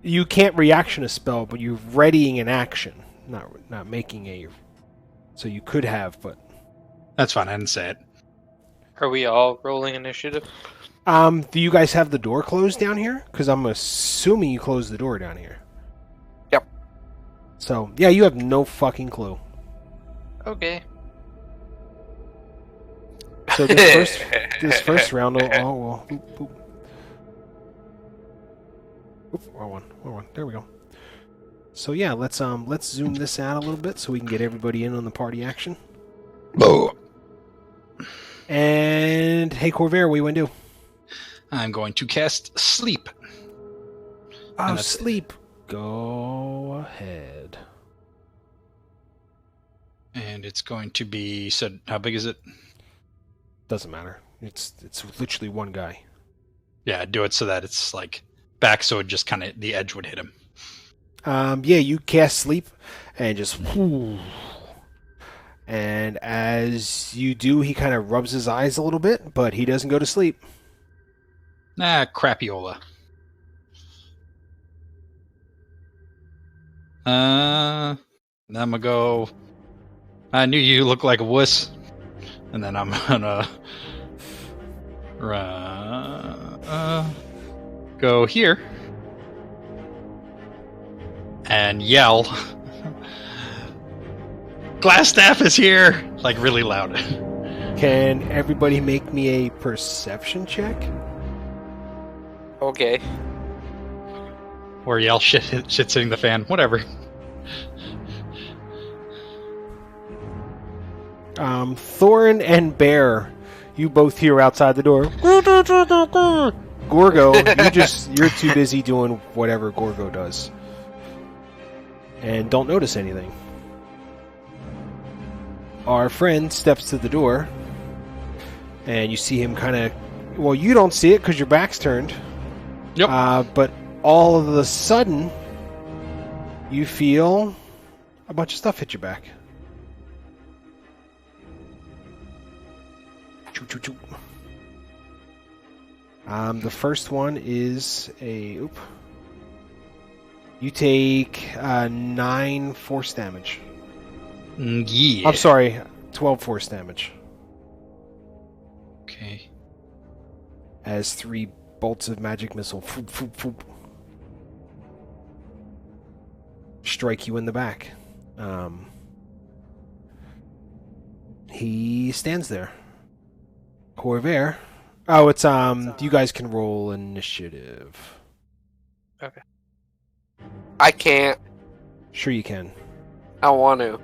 Speaker 1: You can't reaction a spell, but you're readying an action, not making a. So you could have, but
Speaker 3: That's fine. I didn't say it.
Speaker 2: Are we all rolling initiative?
Speaker 1: do you guys have the door closed down here? Because I'm assuming you closed the door down here.
Speaker 4: Yep.
Speaker 1: So yeah, you have no fucking clue.
Speaker 2: Okay.
Speaker 1: So this first round, well, oop. Oop, wrong one. There we go. So yeah, let's zoom this out a little bit so we can get everybody in on the party action.
Speaker 3: Oh.
Speaker 1: And hey, Corvair, what do you want to do?
Speaker 3: I'm going to cast Sleep.
Speaker 1: Oh,
Speaker 3: And that's-
Speaker 1: sleep. Go ahead.
Speaker 3: And it's going to be... So how big is it?
Speaker 1: Doesn't matter. It's literally one guy.
Speaker 3: Yeah, do it so that it's like back so it just kind of the edge would hit him.
Speaker 1: Yeah, you cast sleep and just whoo. And as you do, he kind of rubs his eyes a little bit, but he doesn't go to sleep.
Speaker 3: Ah, crapiola. Then I'm gonna go. I knew you looked like a wuss, and then I'm gonna go here and yell. Glassstaff is here! Like really loud.
Speaker 1: Can everybody make me a perception check?
Speaker 4: Okay.
Speaker 3: Or yell shit's hitting the fan. Whatever.
Speaker 1: Thorin and Bear, you both hear outside the door. Gorgo, you're too busy doing whatever Gorgo does. And don't notice anything. Our friend steps to the door, and you see him kind of... Well, you don't see it because your back's turned.
Speaker 3: Yep.
Speaker 1: But all of a sudden, you feel a bunch of stuff hit your back. Choo, choo, choo. The first one is a... Oop. You take 9 force damage.
Speaker 3: Yeah.
Speaker 1: I'm sorry, 12 force damage.
Speaker 3: Okay.
Speaker 1: As 3 bolts of magic missile foop, foop, foop, strike you in the back. He stands there. Corvair. Oh, it's you guys can roll initiative.
Speaker 2: Okay.
Speaker 4: I can't.
Speaker 1: Sure you can.
Speaker 4: I want to.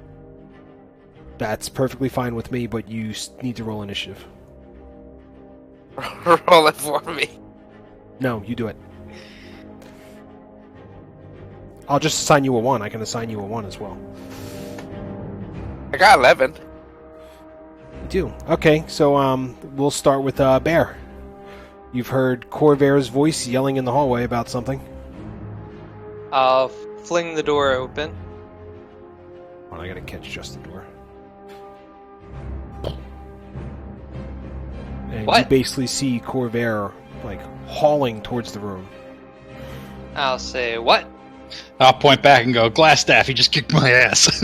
Speaker 1: That's perfectly fine with me, but you need to roll initiative.
Speaker 4: Roll it for me.
Speaker 1: No, you do it. I'll just assign you a 1. I can assign you a 1 as well.
Speaker 4: I got 11.
Speaker 1: You do. Okay, so we'll start with Bear. You've heard Corvair's voice yelling in the hallway about something.
Speaker 2: I'll fling the door open.
Speaker 1: Hold on, I gotta catch just the door. And you
Speaker 2: What?
Speaker 1: basically see Corvair like hauling towards the room.
Speaker 2: I'll say, what?
Speaker 3: I'll point back and go, Glassstaff, he just kicked my ass.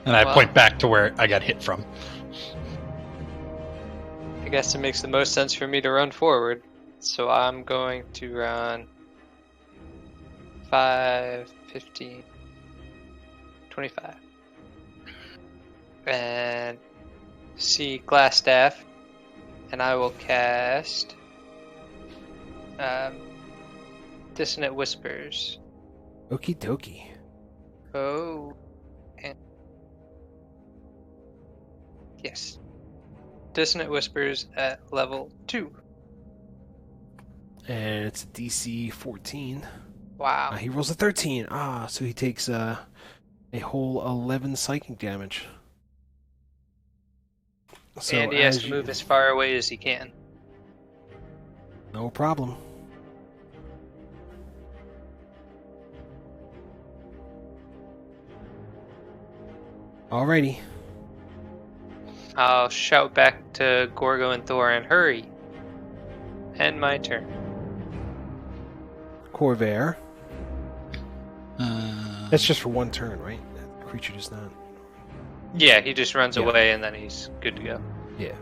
Speaker 3: And I
Speaker 2: Wow.
Speaker 3: point back to where I got hit from.
Speaker 2: I guess it makes the most sense for me to run forward. So I'm going to run 5, 15, 25. And see Glassstaff. And I will cast Dissonant Whispers.
Speaker 1: Okie dokie.
Speaker 2: Oh. And yes. Dissonant Whispers at level 2.
Speaker 1: And it's DC 14.
Speaker 2: Wow.
Speaker 1: He rolls a 13. So he takes a whole 11 psychic damage. So
Speaker 2: and he has
Speaker 1: as
Speaker 2: to
Speaker 1: you-
Speaker 2: move as far away as he can.
Speaker 1: No problem. Alrighty.
Speaker 2: I'll shout back to Gorgo and Thorin, hurry! End my turn.
Speaker 1: Corvair.
Speaker 3: Uh,
Speaker 1: That's just for one turn, right? The creature does not.
Speaker 2: Yeah, he just runs
Speaker 1: Yeah.
Speaker 2: away and then he's good to go.
Speaker 1: Yeah.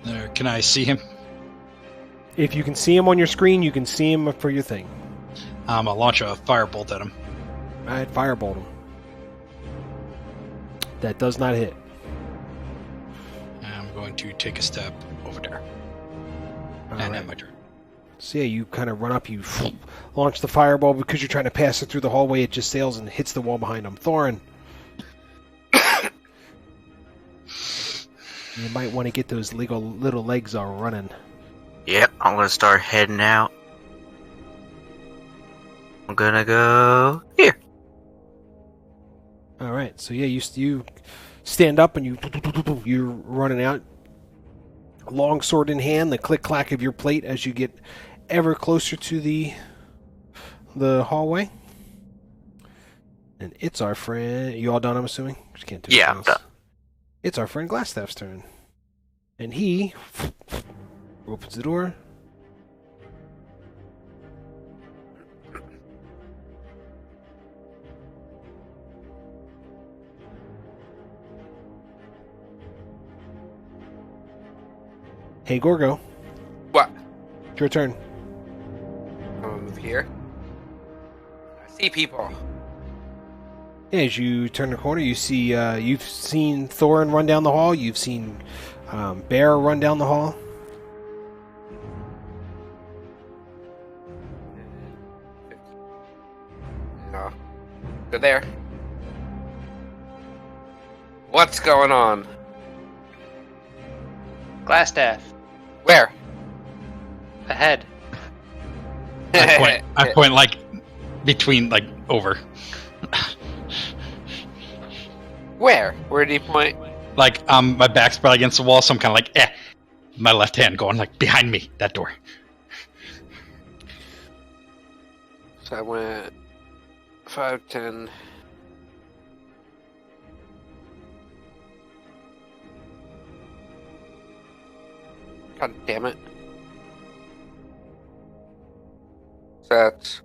Speaker 3: there, can I see him?
Speaker 1: If you can see him on your screen, you can see him for your thing.
Speaker 3: I'll launch a firebolt at him.
Speaker 1: Alright, firebolt him. That does not hit.
Speaker 3: I'm going to take a step over there.
Speaker 1: All
Speaker 3: and
Speaker 1: right.
Speaker 3: end my turn.
Speaker 1: So yeah, you kind of run up, you launch the fireball because you're trying to pass it through the hallway. It just sails and hits the wall behind him. Thorin, you might want to get those little legs all running.
Speaker 5: Yep, I'm gonna start heading out. I'm gonna go here.
Speaker 1: All right, so yeah, you stand up and you're running out, long sword in hand, the click clack of your plate as you get ever closer to the hallway. And it's our friend. You all done? I'm assuming. Just can't do
Speaker 5: Yeah,
Speaker 1: anything
Speaker 5: I'm
Speaker 1: else.
Speaker 5: done.
Speaker 1: It's our friend Glassstaff's turn, and he opens the door. Hey, Gorgo.
Speaker 4: What?
Speaker 1: It's your turn.
Speaker 4: Move here. I see people.
Speaker 1: Yeah, as you turn the corner, you see you've seen Thorin run down the hall. You've seen Bear run down the hall.
Speaker 4: No. They're there. What's going on?
Speaker 2: Glass staff.
Speaker 4: Where?
Speaker 2: Ahead.
Speaker 3: I point like between like over.
Speaker 4: Where? Where do you point?
Speaker 3: Like my back's probably against the wall, so I'm kind of like my left hand going like behind me, that door.
Speaker 4: So I went 5, 10. God damn it. So that's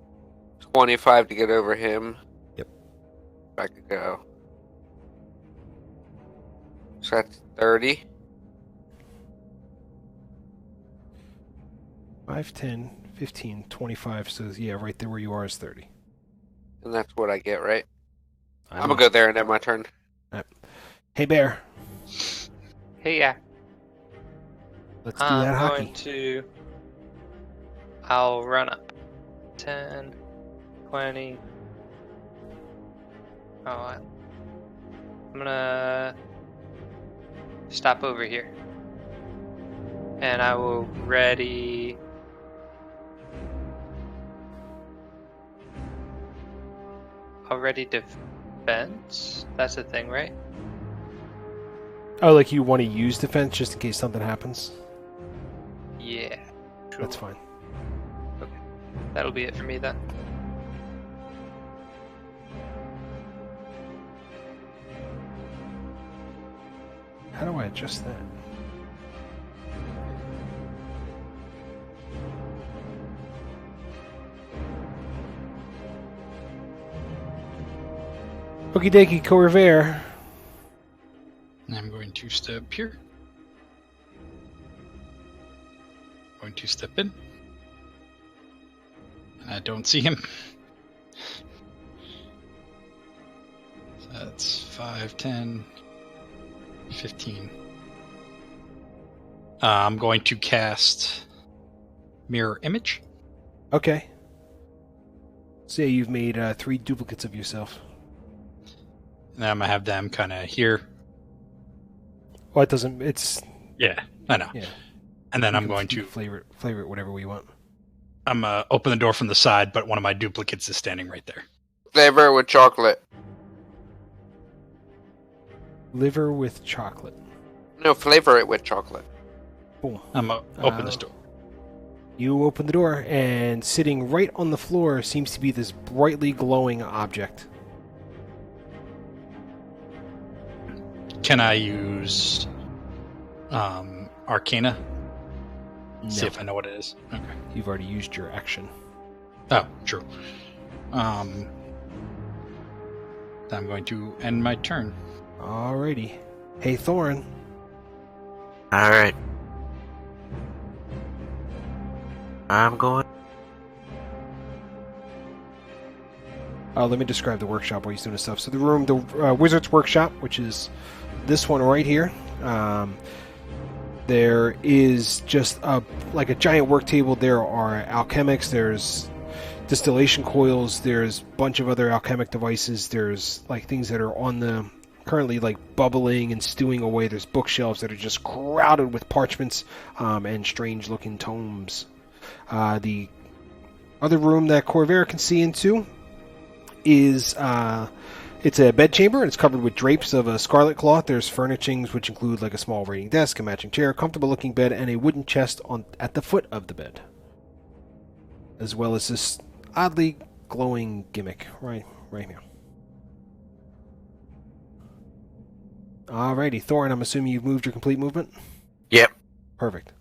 Speaker 4: 25 to get over him.
Speaker 1: Yep.
Speaker 4: If I could go. So that's 30.
Speaker 1: 5, 10, 15, 25. So yeah, right there where you are is 30.
Speaker 4: And that's what I get, right?
Speaker 1: I
Speaker 4: I'm gonna go there and end my turn.
Speaker 1: Hey, Bear.
Speaker 2: Hey, yeah.
Speaker 1: Let's do that
Speaker 2: I'm
Speaker 1: hockey.
Speaker 2: going to. I'll run up. 10, 20. Oh, I'm gonna stop over here. And I will ready. Already defense? That's a thing, right?
Speaker 1: Oh, like you want to use defense just in case something happens?
Speaker 2: Yeah.
Speaker 1: That's fine.
Speaker 2: That'll be it for me then.
Speaker 1: How do I adjust that? Okie dokie, Corvair.
Speaker 3: And I'm going to step here. Going to step in. I don't see him. So that's 5, 10, 15. I'm going to cast Mirror Image.
Speaker 1: Okay. So yeah, you've made 3 duplicates of yourself.
Speaker 3: And I'm going to have them kind of here.
Speaker 1: Well, it doesn't. It's
Speaker 3: Yeah, I know.
Speaker 1: yeah.
Speaker 3: And then
Speaker 1: You
Speaker 3: I'm
Speaker 1: can
Speaker 3: going to
Speaker 1: flavor it whatever we want.
Speaker 3: I'm open the door from the side, but one of my duplicates is standing right there.
Speaker 4: Flavor with chocolate.
Speaker 1: Liver with chocolate.
Speaker 4: No, flavor it with chocolate.
Speaker 1: Boom.
Speaker 3: I'm open this door.
Speaker 1: You open the door, and sitting right on the floor seems to be this brightly glowing object.
Speaker 3: Can I use Arcana? See
Speaker 1: No.
Speaker 3: if I know what it is. Okay.
Speaker 1: You've already used your action.
Speaker 3: Oh, true. I'm going to end my turn.
Speaker 1: Alrighty. Hey, Thorin.
Speaker 5: Alright. I'm going.
Speaker 1: Let me describe the workshop while he's doing his stuff. So the Wizard's Workshop, which is this one right here. There is just like a giant work table. There are alchemics. There's distillation coils. There's a bunch of other alchemic devices. There's like things that are on the currently like bubbling and stewing away. There's bookshelves that are just crowded with parchments and strange looking tomes. The other room that Corvair can see into is it's a bedchamber, and it's covered with drapes of a scarlet cloth. There's furnishings which include like a small writing desk, a matching chair, comfortable looking bed, and a wooden chest at the foot of the bed, as well as this oddly glowing gimmick right here. Alrighty, Thorin, I'm assuming you've moved your complete movement?
Speaker 5: Yep.
Speaker 1: Perfect.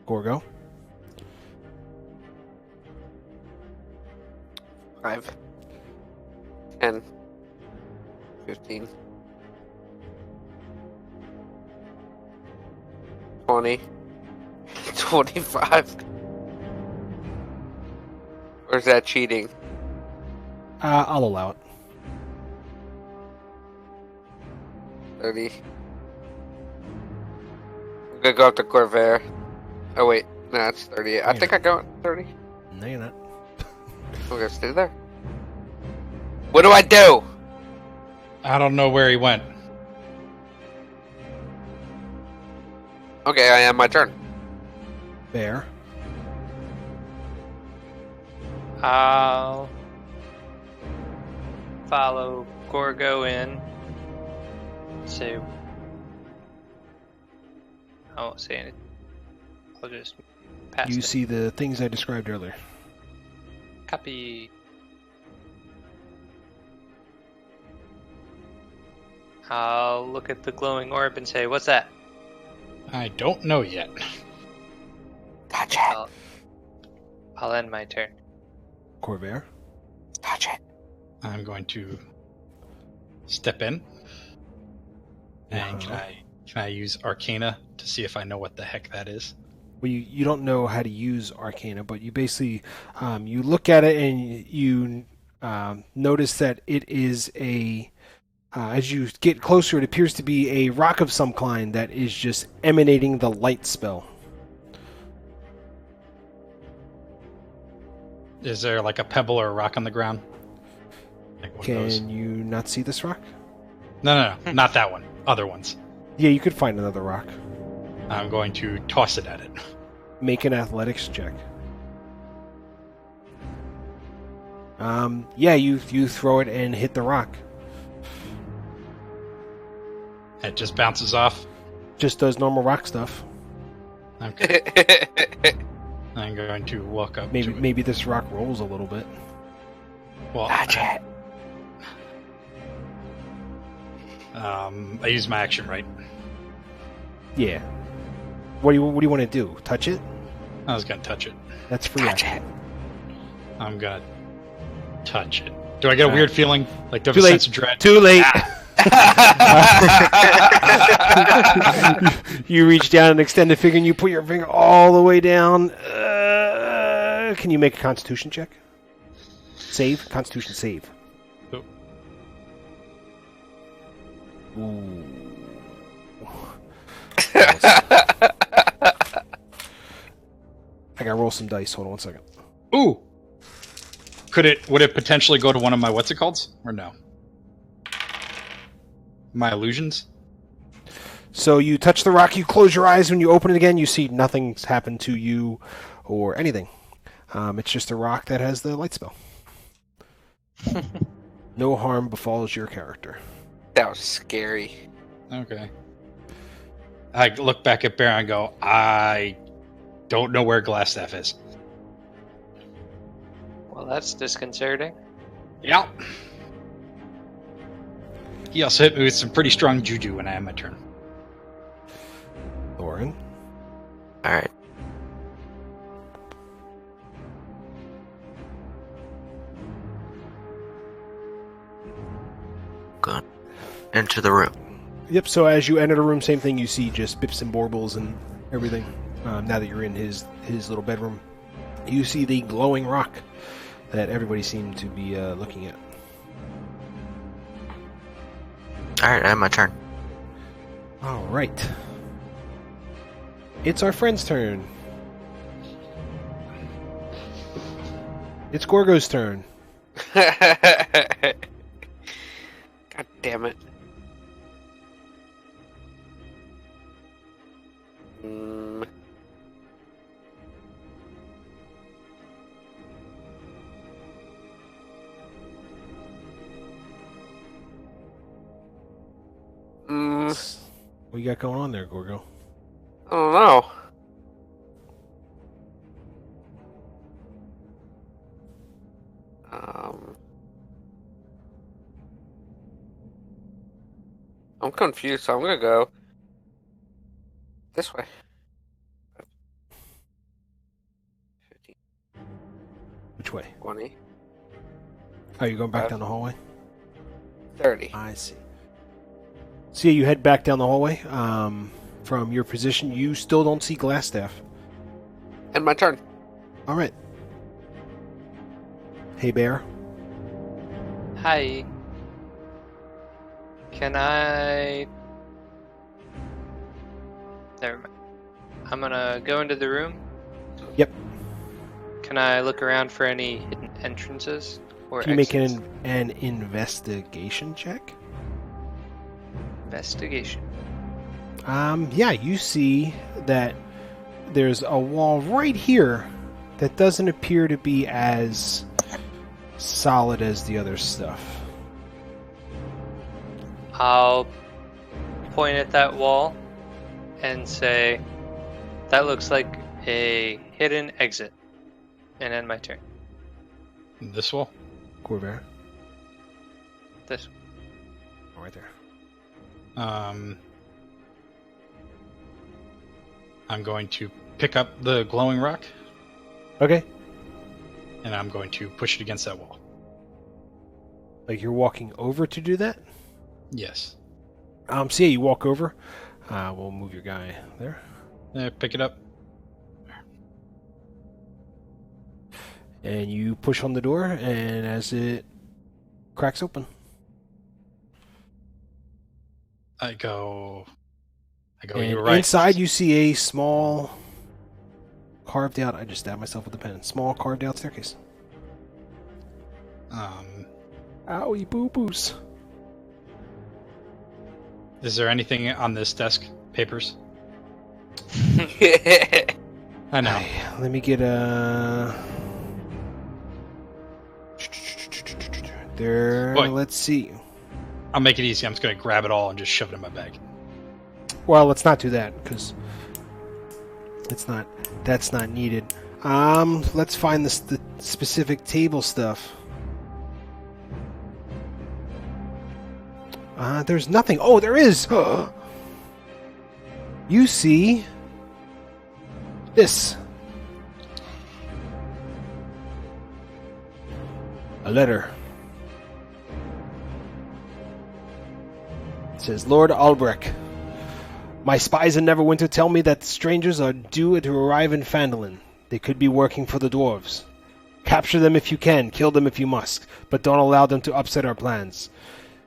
Speaker 1: Gorgo?
Speaker 4: 5, 10, 15, 20, 25. Or is that cheating?
Speaker 1: I'll allow it.
Speaker 4: 30. I'm gonna go up to Corvair. Oh wait, no, it's 30. I think I go 30.
Speaker 1: No, you're not.
Speaker 4: I'm gonna stay there. What do I do?
Speaker 3: I don't know where he went.
Speaker 4: Okay, I am my turn.
Speaker 1: Bear.
Speaker 2: I'll follow Gorgo in. So I won't say anything. I'll just pass
Speaker 1: You
Speaker 2: it.
Speaker 1: see the things I described earlier.
Speaker 2: Copy. I'll look at the glowing orb and say, "What's that?"
Speaker 3: I don't know yet.
Speaker 4: Touch it.
Speaker 2: I'll end my turn.
Speaker 1: Corvair.
Speaker 4: Touch it.
Speaker 3: I'm going to step in. And
Speaker 1: Uh-huh.
Speaker 3: can I use Arcana to see if I know what the heck that is?
Speaker 1: Well, you don't know how to use Arcana, but you basically you look at it and you notice that it is a as you get closer, it appears to be a rock of some kind that is just emanating the light spell.
Speaker 3: Is there like a pebble or a rock on the ground? Like one of those?
Speaker 1: Can you not see this rock?
Speaker 3: No, not that one. Other ones.
Speaker 1: Yeah, you could find another rock.
Speaker 3: I'm going to toss it at it.
Speaker 1: Make an athletics check. Yeah, you throw it and hit the rock.
Speaker 3: It just bounces off.
Speaker 1: Just does normal rock stuff.
Speaker 3: Okay. I'm going to walk up to it.
Speaker 1: Maybe this rock rolls a little bit.
Speaker 3: Well,
Speaker 4: Touch it.
Speaker 3: I use my action, right?
Speaker 1: Yeah. What do you want to do? Touch it?
Speaker 3: I was going to touch it.
Speaker 1: That's free
Speaker 4: Touch
Speaker 1: action.
Speaker 4: it.
Speaker 3: I'm going to touch it. Do I get a weird feeling? Like, do I have
Speaker 1: Too
Speaker 3: a
Speaker 1: late.
Speaker 3: sense of dread?
Speaker 1: Too late. You reach down and extend the finger, and you put your finger all the way down. Can you make a Constitution check? Save? Constitution save.
Speaker 3: Oh.
Speaker 1: Ooh. I gotta roll some dice. Hold on 1 second.
Speaker 3: Ooh! Would it potentially go to one of my what's it called? Or no? My illusions?
Speaker 1: So you touch the rock, you close your eyes, when you open it again, you see nothing's happened to you or anything. It's just a rock that has the light spell. No harm befalls your character.
Speaker 4: That was scary.
Speaker 3: Okay. I look back at Bear and go, I don't know where Glassstaff is.
Speaker 2: Well, that's disconcerting.
Speaker 3: Yeah. He also hit me with some pretty strong juju when I had my turn.
Speaker 1: Thorin?
Speaker 5: Alright. Gone. Enter the room.
Speaker 1: Yep, so as you enter the room, same thing, you see just bips and baubles and everything. Now that you're in his little bedroom, you see the glowing rock that everybody seemed to be looking at.
Speaker 5: Alright, I have my turn.
Speaker 1: All right. It's our friend's turn. It's Gorgo's turn.
Speaker 4: God damn it. Mm.
Speaker 1: What you got going on there, Gorgo?
Speaker 4: I don't know. I'm confused, so I'm gonna go this way. 15,
Speaker 1: Which way?
Speaker 4: 20,
Speaker 1: Oh, you're going back down the hallway?
Speaker 4: 30.
Speaker 1: I see. So yeah, you head back down the hallway. From your position, you still don't see Glassstaff.
Speaker 4: And my turn.
Speaker 1: All right. Hey, Bear.
Speaker 2: Hi. Can I... Never mind. I'm gonna go into the room.
Speaker 1: Yep.
Speaker 2: Can I look around for any hidden entrances or
Speaker 1: Can you make
Speaker 2: exits?
Speaker 1: an investigation check?
Speaker 2: Investigation.
Speaker 1: Yeah, you see that there's a wall right here that doesn't appear to be as solid as the other stuff.
Speaker 2: I'll point at that wall and say, that looks like a hidden exit. And end my turn.
Speaker 3: This wall?
Speaker 1: Corvair.
Speaker 2: This.
Speaker 1: Right there.
Speaker 3: I'm going to pick up the glowing rock,
Speaker 1: Okay.
Speaker 3: and I'm going to push it against that wall.
Speaker 1: Like you're walking over to do that?
Speaker 3: Yes.
Speaker 1: So yeah, you walk over. We'll move your guy there.
Speaker 3: Pick it up.
Speaker 1: And you push on the door, and as it cracks open.
Speaker 3: I go,
Speaker 1: And
Speaker 3: you were right.
Speaker 1: inside you see a small carved out, I just stabbed myself with a pen, small carved out staircase. Owie boo-boos.
Speaker 3: Is there anything on this desk? Papers? I know.
Speaker 1: Let me get a... There,
Speaker 3: Boy.
Speaker 1: let's see.
Speaker 3: I'll make it easy. I'm just going to grab it all and just shove it in my bag.
Speaker 1: Well, let's not do that, because that's not needed. Let's find the specific table stuff. There's nothing. Oh, there is! You see this. A letter. It says, Lord Albrecht, my spies in Neverwinter tell me that strangers are due to arrive in Phandalin. They could be working for the dwarves. Capture them if you can, kill them if you must, but don't allow them to upset our plans.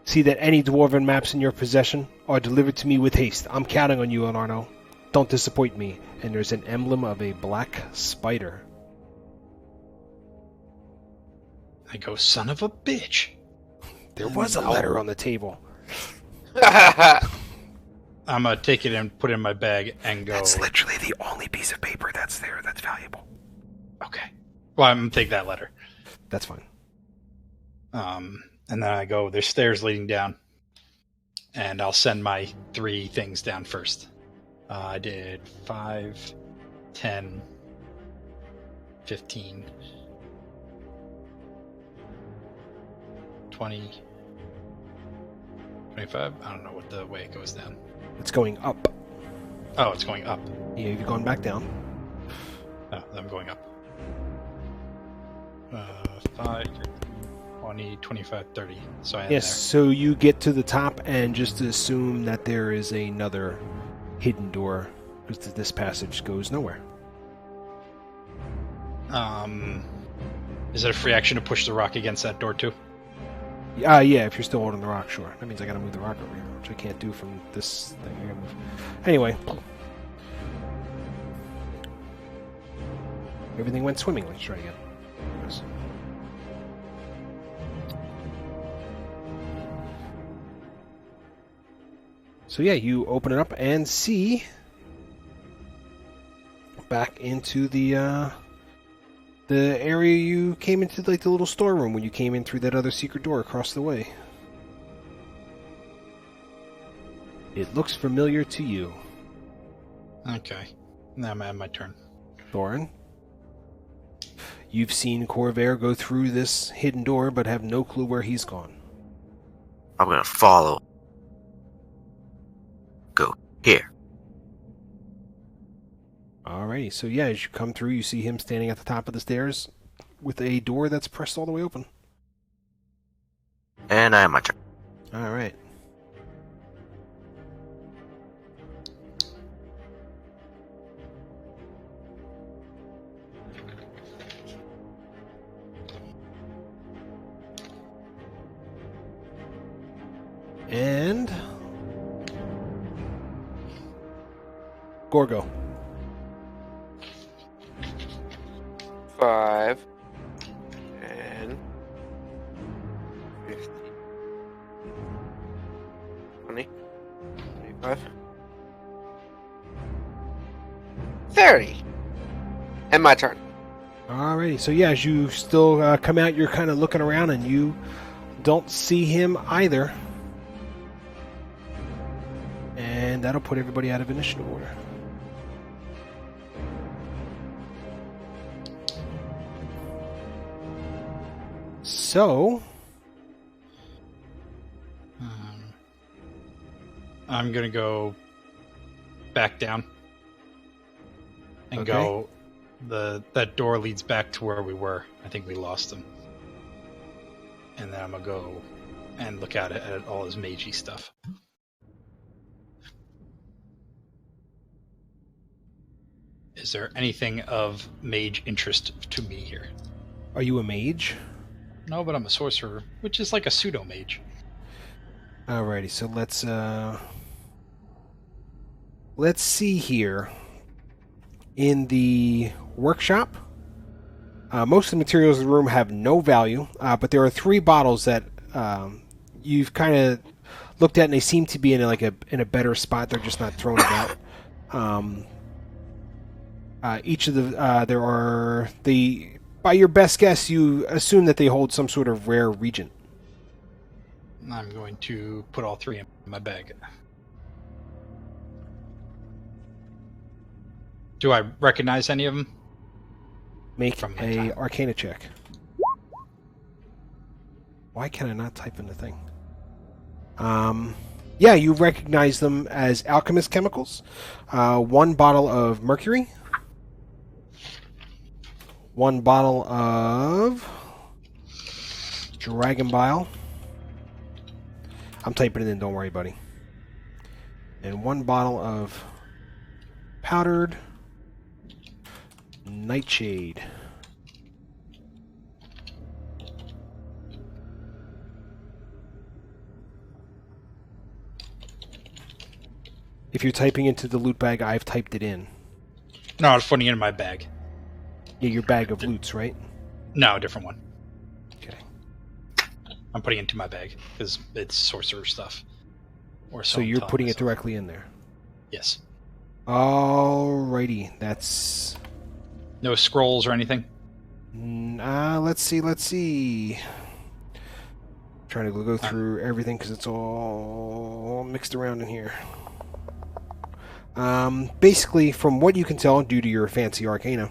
Speaker 1: See that any dwarven maps in your possession are delivered to me with haste. I'm counting on you, Arno. Don't disappoint me. And there's an emblem of a black spider.
Speaker 3: I go, son of a bitch.
Speaker 1: There was a letter on the table.
Speaker 3: I'm going to take it and put it in my bag and go.
Speaker 1: That's literally the only piece of paper that's there that's valuable.
Speaker 3: Okay. Well, I'm going to take that letter.
Speaker 1: That's fine.
Speaker 3: And then I go, there's stairs leading down. And I'll send my 3 things down first. I did 5, 10, 15, 20, 25. I don't know what the way it goes down.
Speaker 1: It's going up.
Speaker 3: Oh, it's going up.
Speaker 1: Yeah, you've gone back down.
Speaker 3: Oh, I'm going up. 5, 20, 25, 30. So I am
Speaker 1: Yes, so you get to the top and just assume that there is another hidden door, because this passage goes nowhere.
Speaker 3: there. Is it a free action to push the rock against that door too?
Speaker 1: Yeah, if you're still holding the rock, sure. That means I gotta move the rock over here, which I can't do from this thing. I gotta move. Anyway. Everything went swimmingly. Let's try again. Yes. So yeah, you open it up and see back into the area you came into, like the little storeroom when you came in through that other secret door across the way. It looks familiar to you.
Speaker 3: Okay. Now I'm at my turn.
Speaker 1: Thorin, you've seen Corvair go through this hidden door, but have no clue where he's gone.
Speaker 5: I'm gonna follow. Go here.
Speaker 1: Alrighty, so yeah, as you come through, you see him standing at the top of the stairs with a door that's pressed all the way open.
Speaker 5: And I have my turn.
Speaker 1: Alright. And Gorgo.
Speaker 4: 5, 10, 15, 20, 25, 30. And my turn.
Speaker 1: Alrighty, so yeah, as you still come out, you're kind of looking around and you don't see him either. And that'll put everybody out of initiative order. So,
Speaker 3: I'm gonna go back down and
Speaker 1: Okay.
Speaker 3: go. That door leads back to where we were. I think we lost him. And then I'm gonna go and look at all his magey stuff. Is there anything of mage interest to me here?
Speaker 1: are you a mage?
Speaker 3: No, but I'm a sorcerer, which is like a pseudo mage.
Speaker 1: Alrighty, so let's see here. In the workshop, most of the materials in the room have no value, but there are 3 bottles that you've kind of looked at, and they seem to be in a better spot. They're just not thrown about. Each of there are by your best guess, you assume that they hold some sort of rare regent.
Speaker 3: I'm going to put all 3 in my bag. Do I recognize any of them?
Speaker 1: Make
Speaker 3: From my
Speaker 1: a
Speaker 3: time.
Speaker 1: Arcana check. Why can I not type in the thing? Yeah, you recognize them as alchemist chemicals. 1 bottle of mercury. 1 bottle of dragon bile. I'm typing it in, don't worry, buddy. And 1 bottle of powdered nightshade. If you're typing into the loot bag, I've typed it in.
Speaker 3: No, I was putting it in my bag.
Speaker 1: Yeah, your bag of loots, right?
Speaker 3: No, a different one.
Speaker 1: Okay.
Speaker 3: I'm putting it into my bag because it's sorcerer stuff. Or
Speaker 1: So you're putting it directly in there.
Speaker 3: Yes.
Speaker 1: Alrighty, that's...
Speaker 3: No scrolls or anything?
Speaker 1: Let's see. Trying to go through everything because it's all mixed around in here. Basically, from what you can tell, due to your fancy arcana,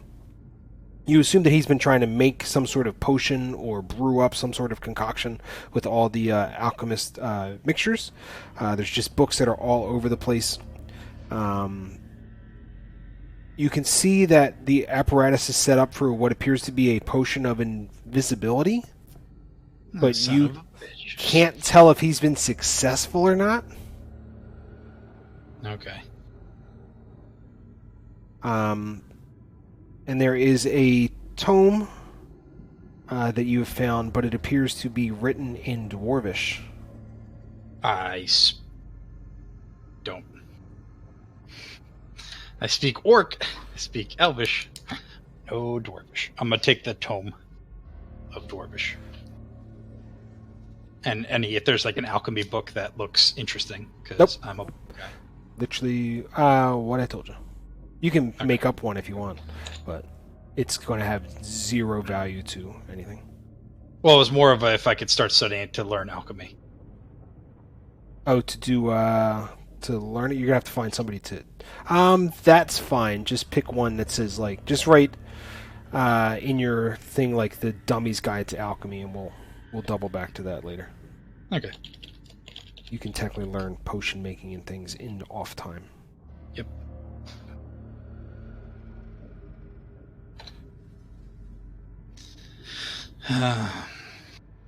Speaker 1: you assume that he's been trying to make some sort of potion or brew up some sort of concoction with all the alchemist mixtures. There's just books that are all over the place. You can see that the apparatus is set up for what appears to be a potion of invisibility, but
Speaker 3: Son
Speaker 1: you
Speaker 3: of a bitch.
Speaker 1: can't tell if he's been successful or not.
Speaker 3: Okay.
Speaker 1: And there is a tome that you have found, but it appears to be written in Dwarvish.
Speaker 3: Don't. I speak Orc. I speak Elvish. No Dwarvish. I'm gonna take the tome of Dwarvish. And if there's like an alchemy book that looks interesting, because I'm a guy.
Speaker 1: Literally, what I told you. You can make up one if you want, but it's going to have zero value to anything.
Speaker 3: Well, it was more of a if I could start studying to learn alchemy.
Speaker 1: Oh, to learn it, you're gonna have to find somebody to. That's fine. Just pick one that says like, just write in your thing like the Dummy's Guide to Alchemy, and we'll double back to that later.
Speaker 3: Okay.
Speaker 1: You can technically learn potion making and things in off time.
Speaker 3: Yep.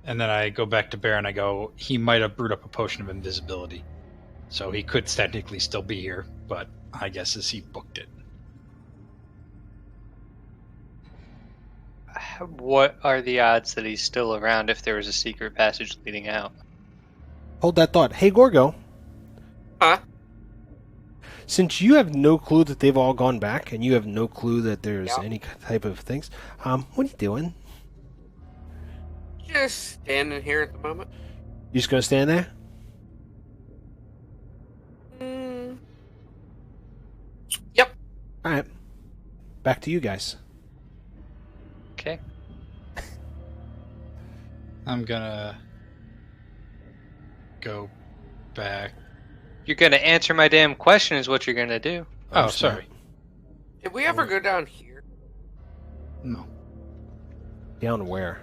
Speaker 3: And then I go back to Bear and I go, he might have brewed up a potion of invisibility. So he could technically still be here, but I guess as he booked it.
Speaker 2: What are the odds that he's still around if there was a secret passage leading out?
Speaker 1: Hold that thought. Hey, Gorgo.
Speaker 4: Huh?
Speaker 1: Since you have no clue that they've all gone back, and you have no clue that there's any type of things, what are you doing?
Speaker 4: Just standing here at the moment.
Speaker 1: You just gonna stand there?
Speaker 4: Yep.
Speaker 1: Alright. Back to you guys.
Speaker 2: Okay.
Speaker 3: I'm gonna go back.
Speaker 2: You're gonna answer my damn question is what you're gonna do.
Speaker 3: Oh, sorry.
Speaker 4: Did we ever go down here?
Speaker 3: No,
Speaker 1: Down where?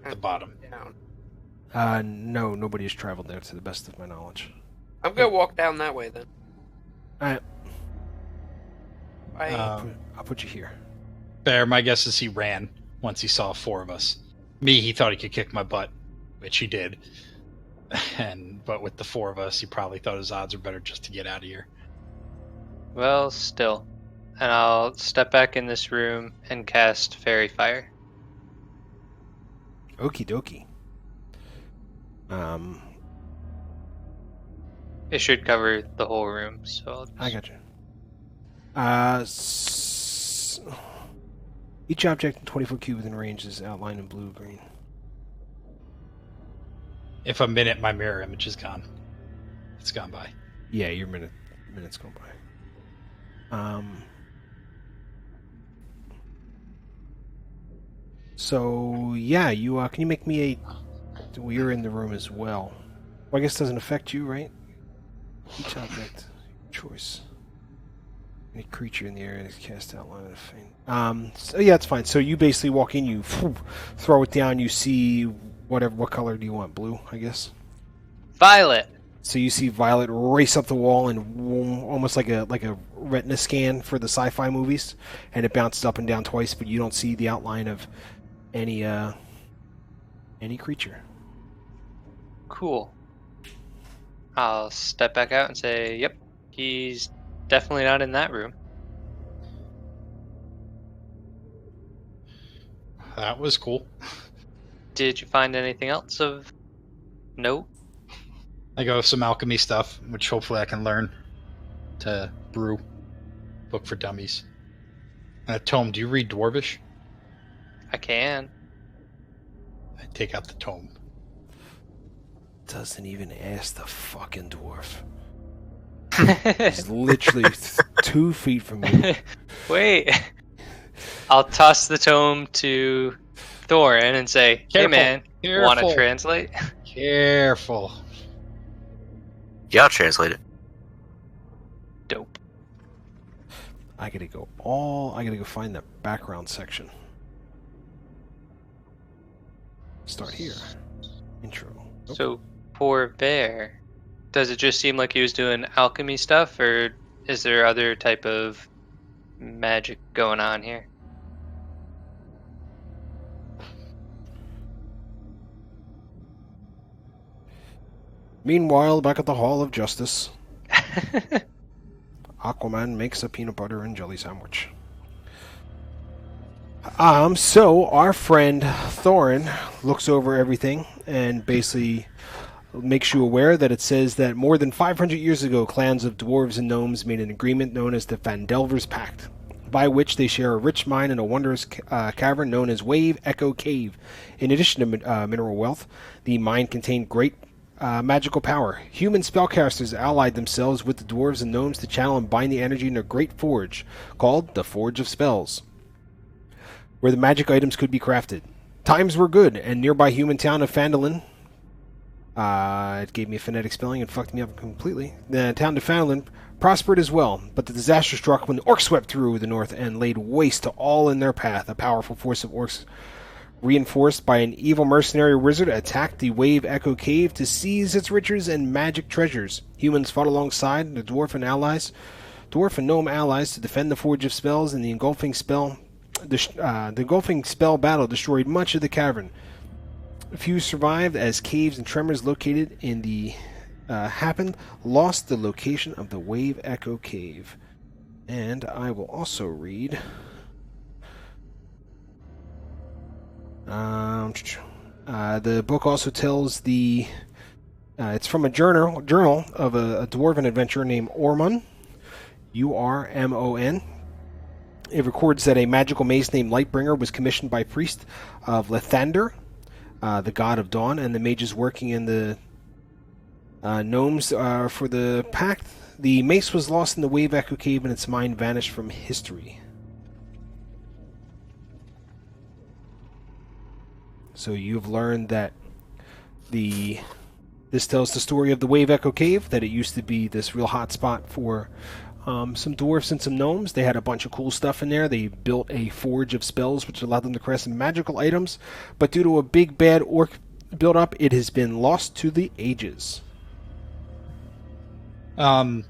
Speaker 3: the bottom.
Speaker 4: Down.
Speaker 1: No, nobody has traveled there to the best of my knowledge.
Speaker 4: I'm gonna walk down that way then.
Speaker 1: Alright,
Speaker 3: Um,
Speaker 1: I'll put you here.
Speaker 3: Bear, my guess is he ran once he saw four of us. Me, he thought he could kick my butt, which he did. But with the four of us, he probably thought his odds were better just to get out of here.
Speaker 2: Well, still. And I'll step back in this room and cast Fairy Fire.
Speaker 1: Okie dokie.
Speaker 2: It should cover the whole room, so I'll just...
Speaker 1: I got you. Each object in 20-foot cube within range is outlined in blue or green.
Speaker 3: If a minute, my mirror image is gone. It's gone by.
Speaker 1: Yeah, your minutes go by. So yeah, you can you make me a? Well, you're in the room as well. Well, I guess it doesn't affect you, right? Each object, choice. Any creature in the area is cast outline of the faint. So yeah, it's fine. So you basically walk in, you throw it down, you see whatever. What color do you want? Blue, I guess.
Speaker 2: Violet!
Speaker 1: So you see Violet race up the wall and almost like a retina scan for the sci-fi movies, and it bounces up and down twice, but you don't see the outline of any creature.
Speaker 2: Cool. I'll step back out and say, yep, he's definitely not in that room.
Speaker 3: That was cool.
Speaker 2: Did you find anything else of note?
Speaker 3: I go with some alchemy stuff, which hopefully I can learn to brew. Book for dummies. Tome, do you read Dwarvish?
Speaker 2: I can.
Speaker 3: I take out the tome.
Speaker 1: Doesn't even ask the fucking dwarf. He's literally 2 feet from you.
Speaker 2: Wait. I'll toss the tome to Thorin and say, hey man, want to translate?
Speaker 3: Careful.
Speaker 5: Yeah, I'll translate it.
Speaker 2: Dope.
Speaker 1: I gotta go find the background section. Start here. Intro. Nope.
Speaker 2: So, poor Bear, does it just seem like he was doing alchemy stuff, or is there other type of magic going on here?
Speaker 1: Meanwhile, back at the Hall of Justice, Aquaman makes a peanut butter and jelly sandwich. So our friend Thorin looks over everything and basically makes you aware that it says that more than 500 years ago, clans of dwarves and gnomes made an agreement known as the Fandelver's Pact, by which they share a rich mine and a wondrous cavern known as Wave Echo Cave. In addition to mineral wealth, the mine contained great magical power. Human spellcasters allied themselves with the dwarves and gnomes to channel and bind the energy in a great forge, called the Forge of Spells, where the magic items could be crafted. Times were good, and nearby human town of Phandalin, it gave me a phonetic spelling and fucked me up completely. The town of Phandalin prospered as well, but the disaster struck when the orcs swept through the north and laid waste to all in their path. A powerful force of orcs, reinforced by an evil mercenary wizard, attacked the Wave Echo Cave to seize its riches and magic treasures. Humans fought alongside the dwarf and gnome allies to defend the Forge of Spells, and the engulfing spell battle destroyed much of the cavern. Few survived as caves and tremors located in the lost the location of the Wave Echo Cave. And I will also read the book also tells it's from a journal of a dwarven adventurer named Ormon, Urmon. It records that a magical mace named Lightbringer was commissioned by priest of Lathander, the god of dawn, and the mages working in the gnomes for the pact. The mace was lost in the Wave Echo Cave and its mine vanished from history. So you've learned that this tells the story of the Wave Echo Cave, that it used to be this real hot spot for some dwarfs and some gnomes. They had a bunch of cool stuff in there. They built a forge of spells, which allowed them to craft some magical items. But due to a big bad orc build-up, it has been lost to the ages.
Speaker 3: And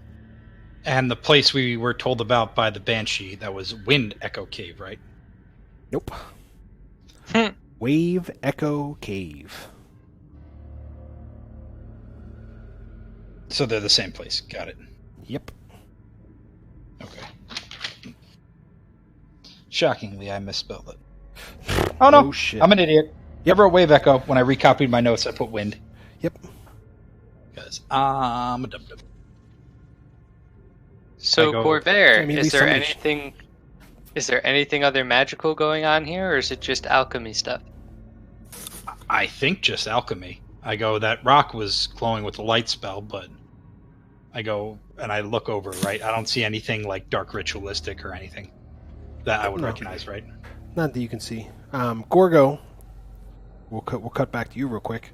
Speaker 3: the place we were told about by the Banshee, that was Wind Echo Cave, right?
Speaker 1: Nope. Wave Echo Cave.
Speaker 3: So they're the same place. Got it.
Speaker 1: Yep.
Speaker 3: Okay. Shockingly, I misspelled it. Oh no!
Speaker 1: Shit.
Speaker 3: I'm an idiot. I wrote Wave Echo. When I recopied my notes, I put Wind.
Speaker 1: Yep.
Speaker 3: Because I'm a dum-dum.
Speaker 2: So, Corvair,
Speaker 1: I mean,
Speaker 2: is there anything other magical going on here, or is it just alchemy stuff?
Speaker 3: I think just alchemy. I go, that rock was glowing with a light spell, but I go and I look over, right? I don't see anything like dark ritualistic or anything that I would recognize, right?
Speaker 1: Not that you can see. Gorgo, we'll cut back to you real quick.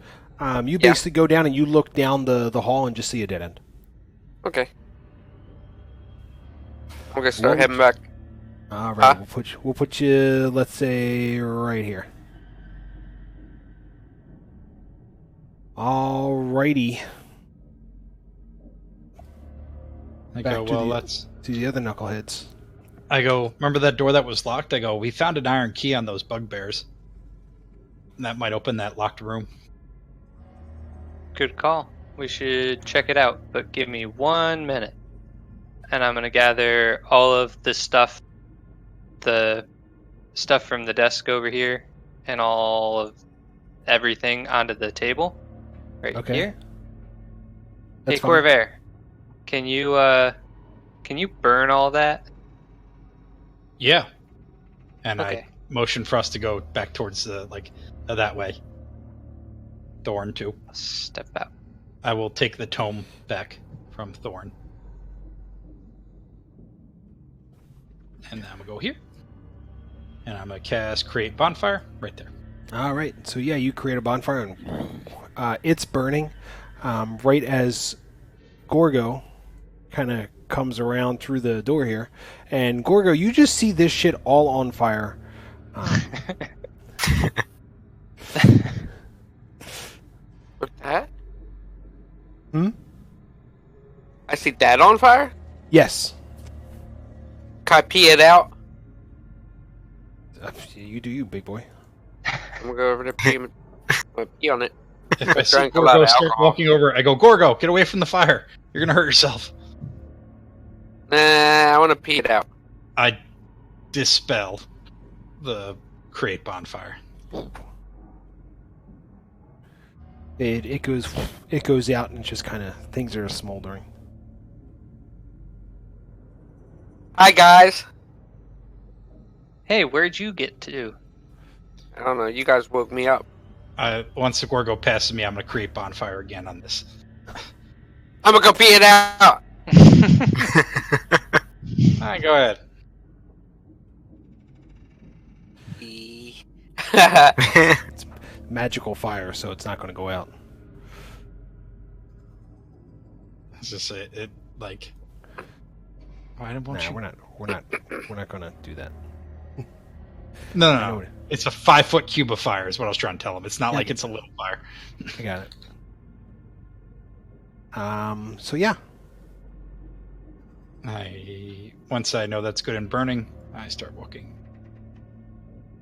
Speaker 1: You basically go down and you look down the hall and just see a dead end.
Speaker 4: Okay. I'm gonna start heading back.
Speaker 1: All right, we'll put you, let's say, right here. Alrighty.
Speaker 3: I
Speaker 1: Back
Speaker 3: go,
Speaker 1: to
Speaker 3: well,
Speaker 1: the-
Speaker 3: let's...
Speaker 1: To the other knuckleheads.
Speaker 3: I go, remember that door that was locked? I go, we found an iron key on those bugbears. And that might open that locked room.
Speaker 2: Good call. We should check it out, but give me 1 minute. And I'm going to gather all of the stuff from the desk over here, and all of everything onto the table right here.
Speaker 1: That's
Speaker 2: hey,
Speaker 1: fine.
Speaker 2: Corvair, can you burn all that?
Speaker 3: Yeah. And
Speaker 2: Okay.
Speaker 3: I motion for us to go back towards that way. Thorn, too.
Speaker 2: Step out.
Speaker 3: I will take the tome back from Thorn. And I'm going to go here. And I'm going to cast Create Bonfire right there.
Speaker 1: All right. So yeah, you create a bonfire and it's burning. Right as Gorgo kind of comes around through the door here, and Gorgo, you just see this shit all on fire.
Speaker 4: What's that?
Speaker 1: Hmm?
Speaker 4: I see that on fire?
Speaker 1: Yes.
Speaker 4: Can I pee it out?
Speaker 1: You do you, big boy.
Speaker 4: I'm gonna go over there and pee on it.
Speaker 3: If I see
Speaker 4: Drank a lot
Speaker 3: Gorgo
Speaker 4: of
Speaker 3: start
Speaker 4: alcohol.
Speaker 3: walking over, I go, Gorgo, get away from the fire. You're going to hurt yourself.
Speaker 4: Nah, I want to pee it out.
Speaker 3: I dispel. the create bonfire.
Speaker 1: It goes out and just kind of things are smoldering.
Speaker 4: Hi guys.
Speaker 2: Hey, where'd you get to?
Speaker 4: I don't know. You guys woke me up.
Speaker 3: Once the Gorgo passes me, I'm going to create bonfire again on this.
Speaker 4: I'm gonna go pee it out.
Speaker 3: All right, go ahead.
Speaker 1: It's magical fire, so it's not going to go out.
Speaker 3: It's just it like. Why don't
Speaker 1: Nah,
Speaker 3: you?
Speaker 1: we're not going to do that.
Speaker 3: No. It's a 5-foot cube of fire. Is what I was trying to tell him. It's not like it's a little fire.
Speaker 1: I got it. So yeah.
Speaker 3: Once I know that's good and burning, I start walking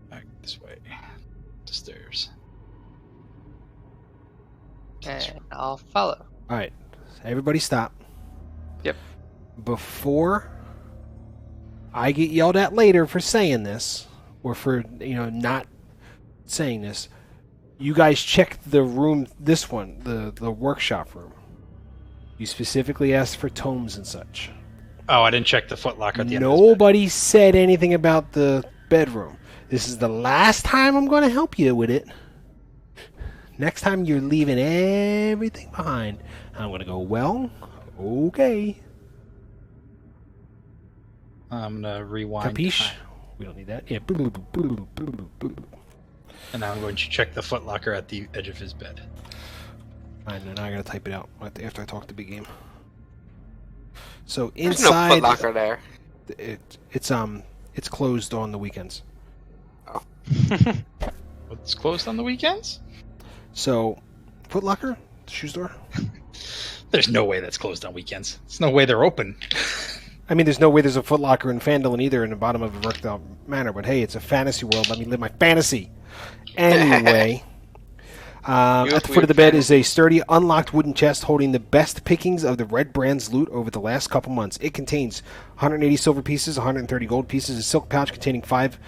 Speaker 3: back this way, to stairs.
Speaker 2: And I'll follow.
Speaker 1: All right. Everybody stop.
Speaker 2: Yep.
Speaker 1: Before I get yelled at later for saying this, or for, not saying this, you guys check the room, this one, the workshop room. You specifically asked for tomes and such.
Speaker 3: Oh, I didn't check the footlocker at the end of
Speaker 1: Nobody said anything about the bedroom. This is the last time I'm going to help you with it. Next time you're leaving everything behind. I'm going to go, well, okay.
Speaker 3: I'm going to rewind.
Speaker 1: Capiche? We don't need that. Yeah.
Speaker 3: And now I'm going to check the footlocker at the edge of his bed.
Speaker 1: And then I got to type it out after I talk to Big Game. So
Speaker 4: There's no
Speaker 1: inside,
Speaker 4: footlocker there.
Speaker 1: it's closed on the weekends.
Speaker 4: Oh.
Speaker 3: It's closed on the weekends?
Speaker 1: So, Foot Locker, the shoe store.
Speaker 3: There's no way that's closed on weekends. There's no way they're open.
Speaker 1: I mean, there's no way there's a Foot Locker in Phandalin either in the bottom of a Verkdal Manor, but hey, it's a fantasy world. Let me live my fantasy. Anyway, at the foot of the bed is a sturdy, unlocked wooden chest holding the best pickings of the Redbrand's loot over the last couple months. It contains 180 silver pieces, 130 gold pieces, a silk pouch containing 5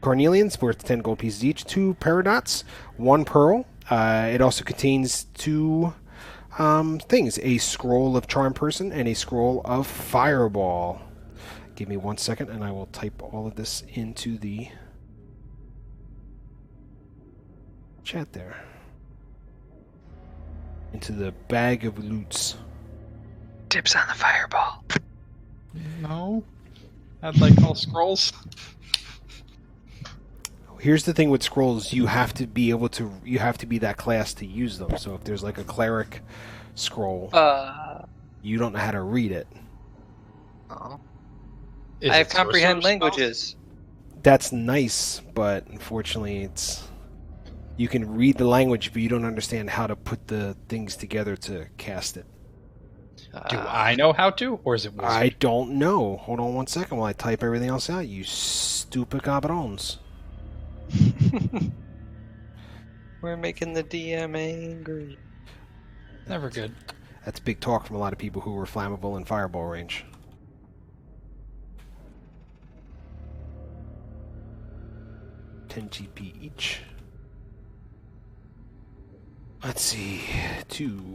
Speaker 1: carnelians worth 10 gold pieces each, 2 paradots, 1 pearl. It also contains 2 things, a scroll of Charm Person and a scroll of Fireball. Give me 1 second and I will type all of this into the chat there. Into the bag of loots.
Speaker 2: Dips on the fireball.
Speaker 3: No. I'd like all scrolls.
Speaker 1: Here's the thing with scrolls, you have to be that class to use them. So if there's like a cleric scroll, you don't know how to read it.
Speaker 2: Oh.
Speaker 3: Is
Speaker 2: I have
Speaker 3: it
Speaker 2: comprehend
Speaker 3: sorcerer's
Speaker 2: languages.
Speaker 1: That's nice, but unfortunately you can read the language, but you don't understand how to put the things together to cast it.
Speaker 3: Do I know how to, or is it wizard?
Speaker 1: I don't know. Hold on 1 second while I type everything else out, you stupid cabrons.
Speaker 2: We're making the DM angry.
Speaker 3: Never good.
Speaker 1: That's big talk from a lot of people who were flammable in fireball range. $10 GP each. Let's see. 2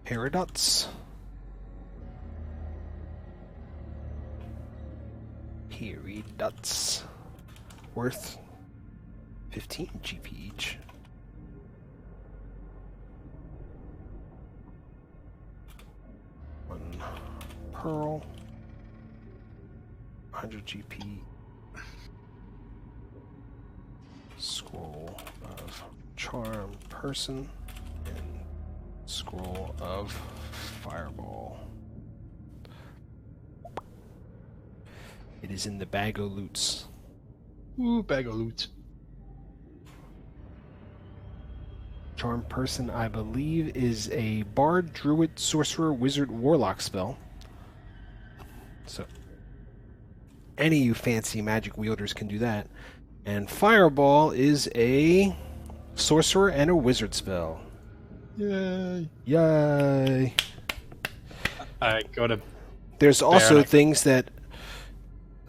Speaker 1: paradots. Paradots. Worth 15 GP each. One pearl. 100 GP. Scroll of Charm Person. And scroll of Fireball. It is in the bag of loots.
Speaker 3: Ooh, bag of loot.
Speaker 1: Charm Person, I believe, is a bard, druid, sorcerer, wizard, warlock spell. So, any of you fancy magic wielders can do that. And Fireball is a sorcerer and a wizard spell.
Speaker 3: Yay.
Speaker 1: Yay!
Speaker 3: I go to
Speaker 1: There's also things that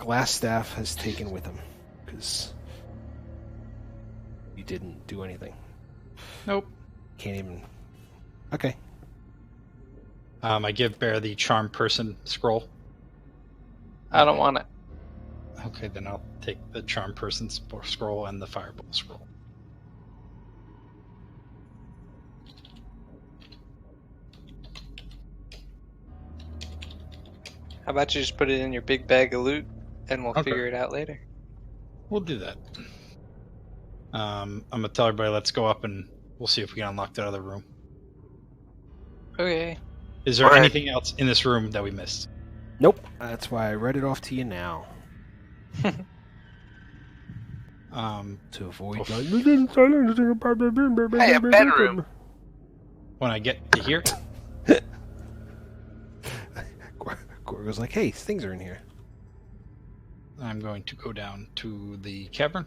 Speaker 1: glass staff has taken with him because you didn't do anything.
Speaker 3: Nope.
Speaker 1: Can't even. Okay.
Speaker 3: I give Bear the charm person scroll.
Speaker 2: I don't want it.
Speaker 3: Okay, then I'll take the charm person scroll and the fireball scroll.
Speaker 2: How about you just put it in your big bag of loot, and we'll
Speaker 3: Okay.
Speaker 2: figure it out later.
Speaker 3: We'll do that. I'm gonna tell everybody let's go up and we'll see if we can unlock that other room.
Speaker 2: Okay.
Speaker 3: Is there
Speaker 5: Alright.
Speaker 3: anything else in this room that we missed?
Speaker 1: Nope. That's why I read it off to you now. To avoid.
Speaker 3: Oof.
Speaker 4: Hey, a bedroom.
Speaker 3: When I get to here,
Speaker 1: Gorgo's like, hey, things are in here.
Speaker 3: I'm going to go down to the cavern.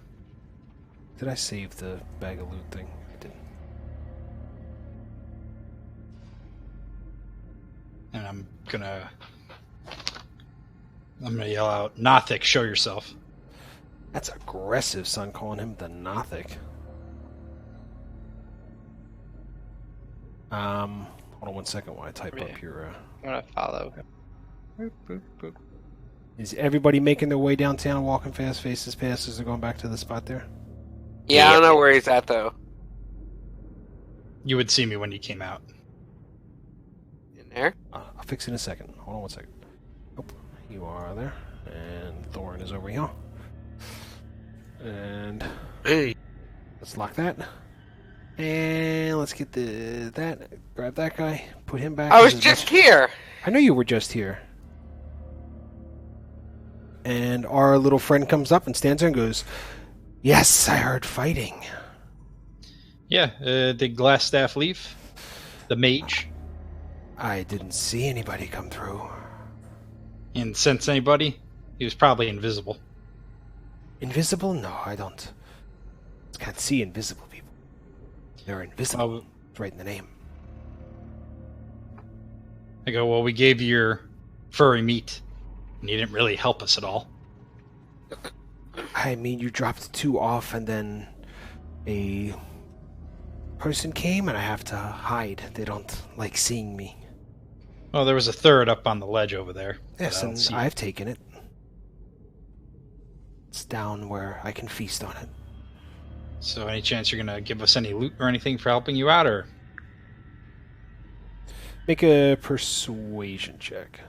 Speaker 1: Did I save the bag of loot thing? I didn't.
Speaker 3: And I'm gonna yell out, Nothic, show yourself.
Speaker 1: That's aggressive, son, calling him the Nothic. Hold on one second while I type
Speaker 2: Yeah.
Speaker 1: up your.
Speaker 2: I'm gonna follow him. Boop, boop, boop.
Speaker 1: Is everybody making their way downtown, walking fast, faces past as they're going back to the spot there?
Speaker 4: Yeah, I don't know where he's at though.
Speaker 3: You would see me when you came out.
Speaker 4: In there?
Speaker 1: I'll fix it in a second. Hold on one second. Nope. You are there. And Thorin is over here. And
Speaker 5: Hey.
Speaker 1: let's lock that. And let's get that. Grab that guy. Put him back.
Speaker 4: I was
Speaker 1: This is
Speaker 4: just
Speaker 1: much-
Speaker 4: here.
Speaker 1: I know you were just here. And our little friend comes up and stands there and goes, yes, I heard fighting.
Speaker 3: Yeah, did Glassstaff leave? The mage?
Speaker 1: I didn't see anybody come through.
Speaker 3: And sense anybody? He was probably invisible.
Speaker 1: Invisible? No, I don't. Can't see invisible people. They're invisible.
Speaker 3: Oh,
Speaker 1: It's right in the name.
Speaker 3: I go, well, we gave you your furry meat, and you didn't really help us at all.
Speaker 1: I mean, you dropped 2 off and then a person came and I have to hide. They don't like seeing me.
Speaker 3: Well, there was a third up on the ledge over there. but
Speaker 1: Yes,
Speaker 3: I don't
Speaker 1: and
Speaker 3: see it.
Speaker 1: I've taken it. It's down where I can feast on it.
Speaker 3: So any chance you're going to give us any loot or anything for helping you out, or?
Speaker 1: Make a persuasion check.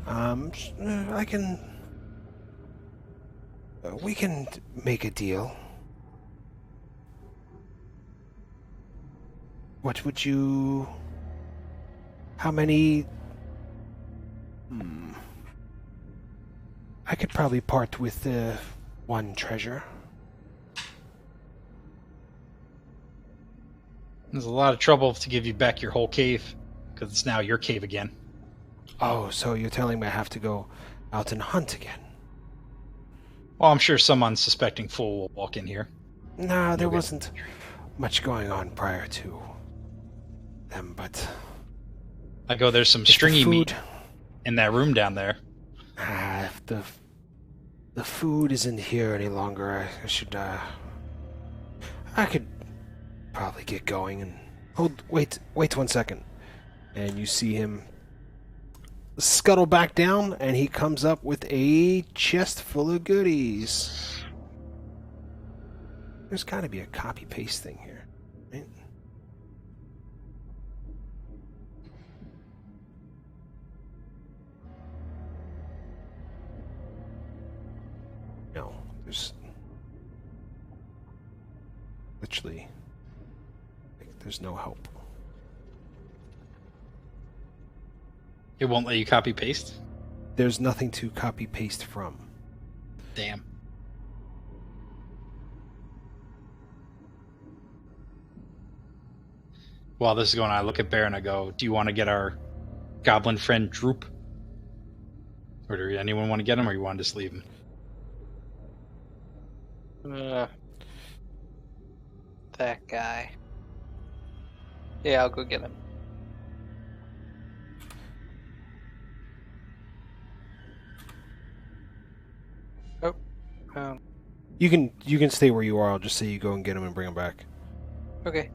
Speaker 1: I can. We can make a deal. What would you? How many? I could probably part with 1 treasure.
Speaker 3: There's a lot of trouble to give you back your whole cave, because it's now your cave again.
Speaker 1: Oh, so you're telling me I have to go out and hunt again?
Speaker 3: Well, I'm sure some unsuspecting fool will walk in here.
Speaker 1: No, there
Speaker 3: Okay.
Speaker 1: wasn't much going on prior to them, but
Speaker 3: I go, there's some
Speaker 1: if the
Speaker 3: stringy meat
Speaker 1: food-
Speaker 3: in that room down there.
Speaker 1: If the food isn't here any longer, I should. I could probably get going and wait 1 second, and you see him scuttle back down, and he comes up with a chest full of goodies. There's got to be a copy paste thing here, right? No, there's literally there's no help.
Speaker 3: It won't let you copy paste?
Speaker 1: There's nothing to copy paste from.
Speaker 3: Damn. While this is going on, I look at Bear and I go, do you want to get our goblin friend Droop? Or do anyone want to get him, or you want to just leave him?
Speaker 2: That guy. Yeah, I'll go get him.
Speaker 1: You can stay where you are. I'll just say you go and get him and bring him back.
Speaker 2: Okay.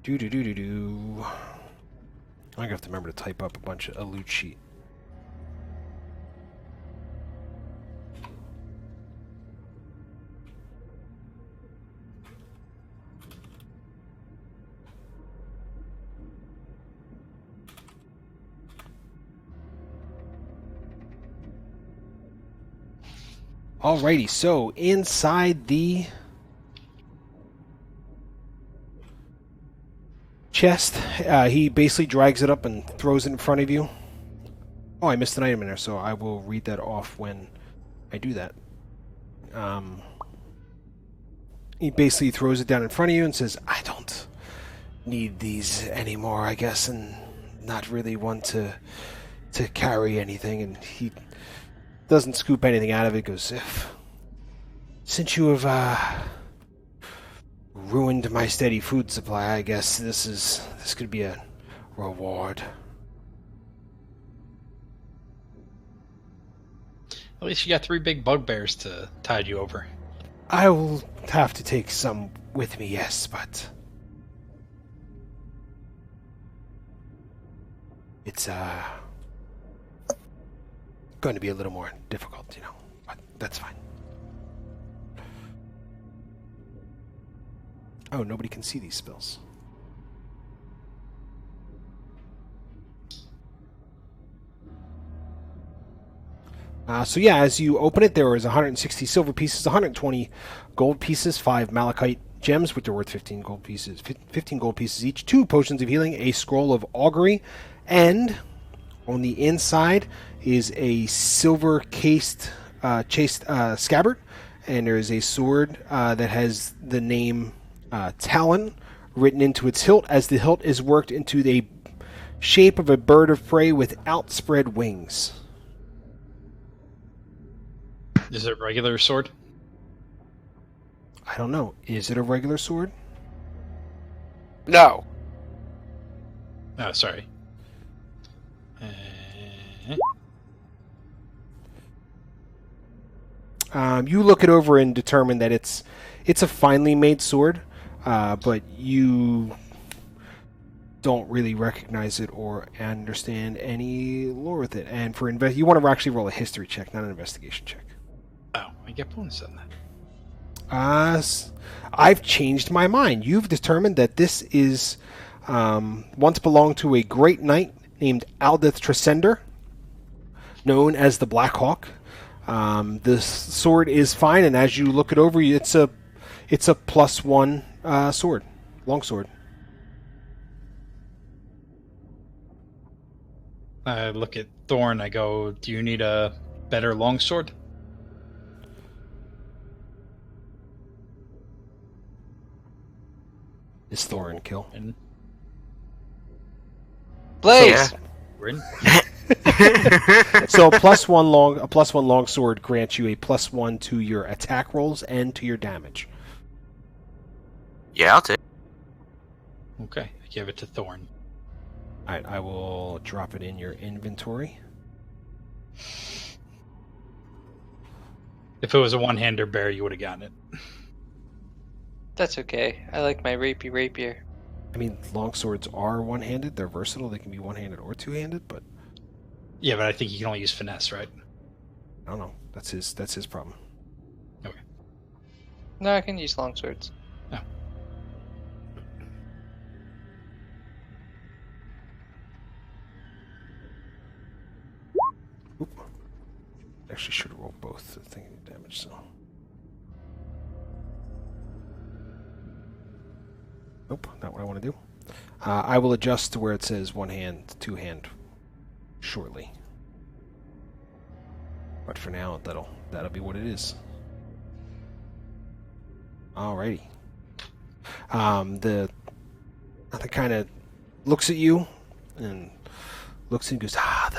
Speaker 1: Do. I'm gonna have to remember to type up a loot sheet. Alrighty, so inside the chest, he basically drags it up and throws it in front of you. Oh, I missed an item in there, so I will read that off when I do that. He basically throws it down in front of you and says, I don't need these anymore, I guess, and not really want to carry anything. And he doesn't scoop anything out of it. Goes, since you have ruined my steady food supply, I guess this could be a reward.
Speaker 3: At least you got 3 big bugbears to tide you over.
Speaker 1: I will have to take some with me, yes, but it's going to be a little more difficult, but that's fine. Oh, nobody can see these spells. So yeah, as you open it, there is 160 silver pieces, 120 gold pieces, 5 malachite gems, which are worth 15 gold pieces, 15 gold pieces each, 2 potions of healing, a scroll of augury, and on the inside is a silver chased scabbard, and there is a sword that has the name Talon written into its hilt, as the hilt is worked into the shape of a bird of prey with outspread wings.
Speaker 3: Is it a regular sword?
Speaker 1: I don't know. Is it a regular sword?
Speaker 4: No.
Speaker 3: Oh, sorry.
Speaker 1: You look it over and determine that it's a finely made sword, but you don't really recognize it or understand any lore with it. And for you want to actually roll a history check, not an investigation check.
Speaker 3: Oh, I get bonus on
Speaker 1: that. I've changed my mind. You've determined that this is once belonged to a great knight named Aldith Tresender, known as the Black Hawk. This sword is fine, and as you look it over, it's a +1 sword, long sword.
Speaker 3: I look at Thorn. I go, "Do you need a better longsword?"
Speaker 1: Is Thorn kill?
Speaker 2: Blaze!
Speaker 5: Yeah.
Speaker 3: We're in.
Speaker 1: So a +1 long sword grants you a +1 to your attack rolls and to your damage.
Speaker 5: Yeah, I'll take.
Speaker 3: Okay, I give it to Thorn.
Speaker 1: Alright, I will drop it in your inventory.
Speaker 3: If it was a one-hander bear, you would have gotten it.
Speaker 2: That's okay. I like my rapier.
Speaker 1: I mean, long swords are one-handed. They're versatile. They can be one-handed or two-handed, but
Speaker 3: Yeah, but I think you can only use finesse, right?
Speaker 1: I don't know. That's his problem.
Speaker 3: Okay.
Speaker 2: No, I can use longswords.
Speaker 3: Oh.
Speaker 1: Oop. Actually, should roll both the thing of damage. So. Nope, not what I want to do. I will adjust to where it says one hand, two hand shortly. But for now, that'll be what it is. Alrighty. The kind of looks at you and looks and goes, found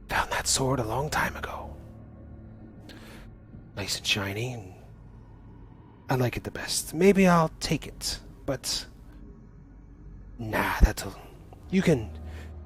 Speaker 1: that sword a long time ago. Nice and shiny, and I like it the best. Maybe I'll take it. But nah, you can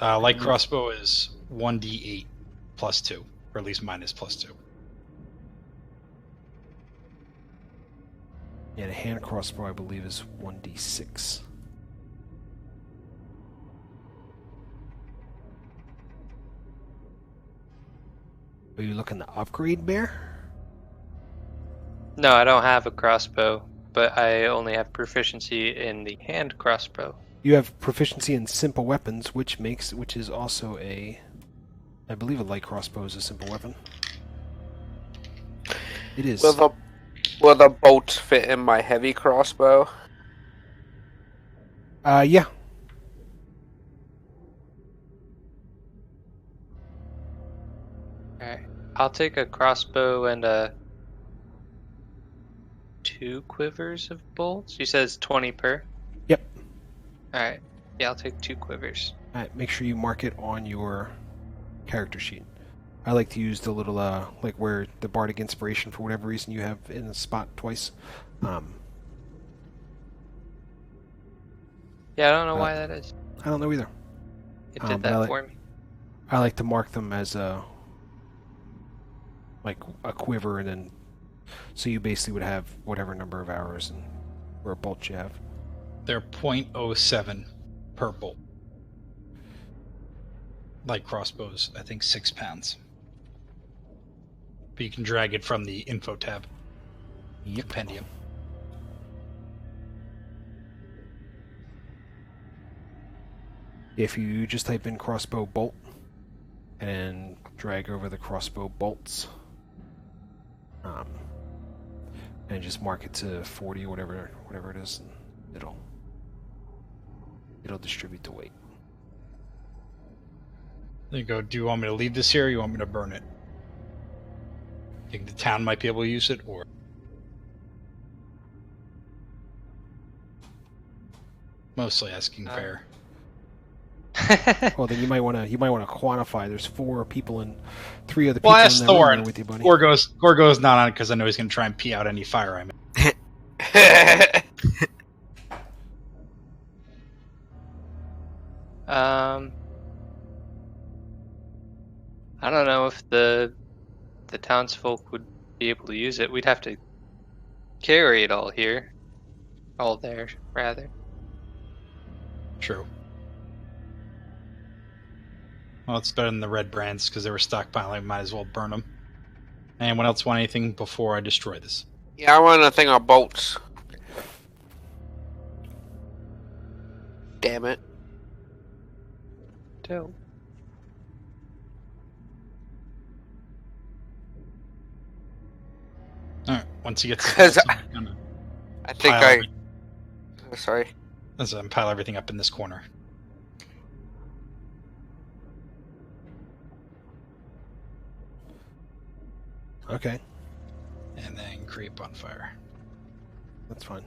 Speaker 3: Light crossbow is 1d8 plus 2, or at least mine is plus 2.
Speaker 1: Yeah, the hand crossbow I believe is 1d6. Are you looking to upgrade, Bear?
Speaker 2: No, I don't have a crossbow, but I only have proficiency in the hand crossbow.
Speaker 1: You have proficiency in simple weapons, which is also I believe a light crossbow is a simple weapon. It is.
Speaker 4: Will the bolts fit in my heavy crossbow?
Speaker 1: Yeah.
Speaker 2: Alright. I'll take a crossbow and 2 quivers of bolts. You says 20 per?
Speaker 1: Yep.
Speaker 2: Alright. Yeah, I'll take 2 quivers.
Speaker 1: All right, make sure you mark it on your character sheet. I like to use the little like where the bardic inspiration for whatever reason you have in a spot twice.
Speaker 2: Yeah, I don't know why that is.
Speaker 1: I don't know either.
Speaker 2: It did
Speaker 1: but
Speaker 2: that for me.
Speaker 1: I like to mark them as like a quiver, and then so you basically would have whatever number of arrows and or bolts you have.
Speaker 3: They're 0.07 per bolt. Light crossbows, I think 6 pounds. But you can drag it from the info tab. Compendium.
Speaker 1: If you just type in crossbow bolt and drag over the crossbow bolts, and just mark it to 40, whatever it is, and it'll distribute the weight.
Speaker 3: There you go. Do you want me to leave this here, or you want me to burn it? Think the town might be able to use it, or mostly asking fair.
Speaker 1: Well, then you might want to quantify. There's 4 people and 3 other people
Speaker 3: Well,
Speaker 1: in
Speaker 3: ask
Speaker 1: that
Speaker 3: Thor.
Speaker 1: room there with you, buddy.
Speaker 3: Gorgo's not on it because I know he's going to try and pee out any fire I'm in.
Speaker 2: I don't know if the townsfolk would be able to use it. We'd have to carry it all here. All there, rather.
Speaker 3: True. Well, it's better than the red brands because they were stockpiling. Might as well burn them. Anyone else want anything before I destroy this?
Speaker 4: Yeah, I want a thing on bolts. Damn it.
Speaker 2: Dope.
Speaker 3: Alright, once you get to
Speaker 4: Because
Speaker 3: the
Speaker 4: I think sorry.
Speaker 3: Let's pile everything up in this corner.
Speaker 1: Okay,
Speaker 3: And then create bonfire.
Speaker 1: that's fine.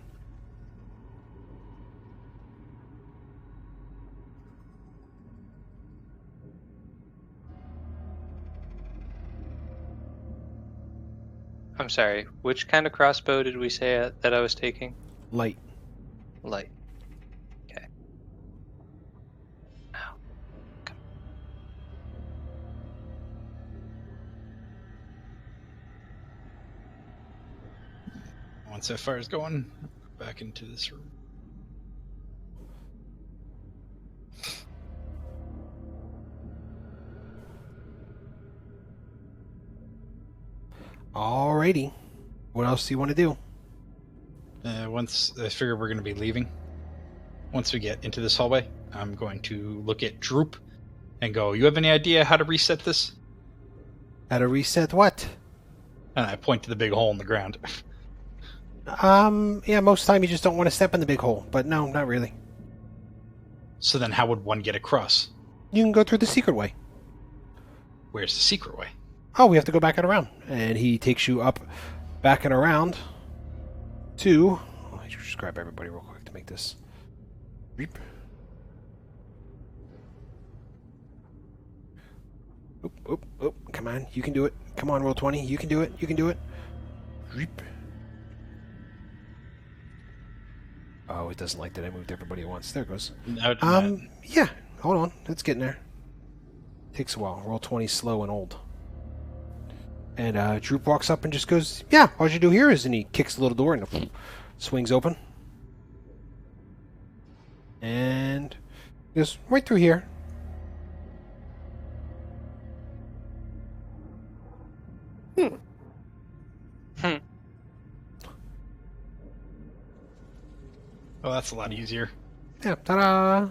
Speaker 2: I'm sorry. Which kind of crossbow did we say that I was taking?
Speaker 1: Light.
Speaker 2: Light. Okay. Ow. Come.
Speaker 3: Once that fire's going, back into this room.
Speaker 1: Alrighty. What else do you want to do?
Speaker 3: Once I figure we're going to be leaving, once we get into this hallway, I'm going to look at Droop and go, "You have any idea how to reset this?"
Speaker 1: How to reset what?
Speaker 3: And I point to the big hole in the ground.
Speaker 1: Yeah, most of the time you just don't want to step in the big hole, but no, not really.
Speaker 3: So then how would one get across?
Speaker 1: You can go through the secret way.
Speaker 3: Where's the secret way?
Speaker 1: Oh, we have to go back and around. And he takes you up, back and around to... Let me just grab everybody real quick to make this... Reap. Oop, oop, oop. Come on, you can do it. Come on, roll 20. You can do it. You can do it. Reap. Oh, it doesn't like that I moved everybody at once. There it goes.
Speaker 3: No,
Speaker 1: Yeah. hold on. It's getting there. Takes a while. Roll 20 slow and old. And Droop walks up and just goes, yeah, all you do here is, and he kicks the little door and it swings open. And goes right through here.
Speaker 3: Oh, that's a lot easier.
Speaker 1: Yeah, ta-da!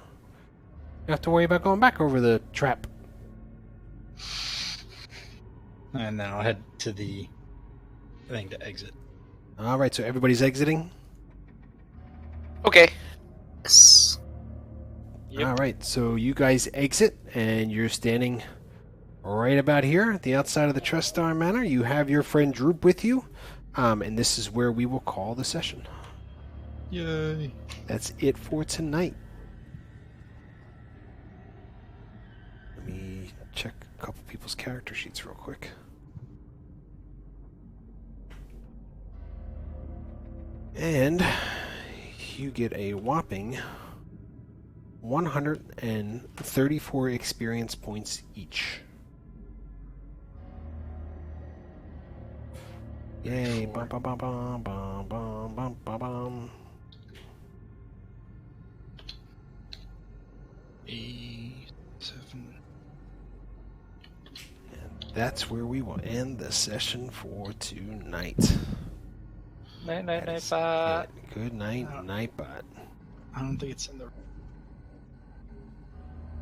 Speaker 1: You have to worry about going back over the trap.
Speaker 3: And then I'll head to the thing to exit.
Speaker 1: All right, so everybody's exiting.
Speaker 4: Okay.
Speaker 5: Yes.
Speaker 3: Yep.
Speaker 1: All right, so you guys exit, and you're standing right about here at the outside of the Trust Star Manor. You have your friend Droop with you, and this is where we will call the session.
Speaker 3: Yay.
Speaker 1: That's it for tonight. Let me check a couple people's character sheets real quick. And you get a whopping 134 experience points each. Yay! Bum bum bum bum bum bum bum bum bum.
Speaker 3: 8, 7.
Speaker 1: And that's where we will end the session for tonight.
Speaker 2: Night,
Speaker 1: That is
Speaker 2: bot.
Speaker 1: it. Good night, Nightbot.
Speaker 3: I don't think it's in the.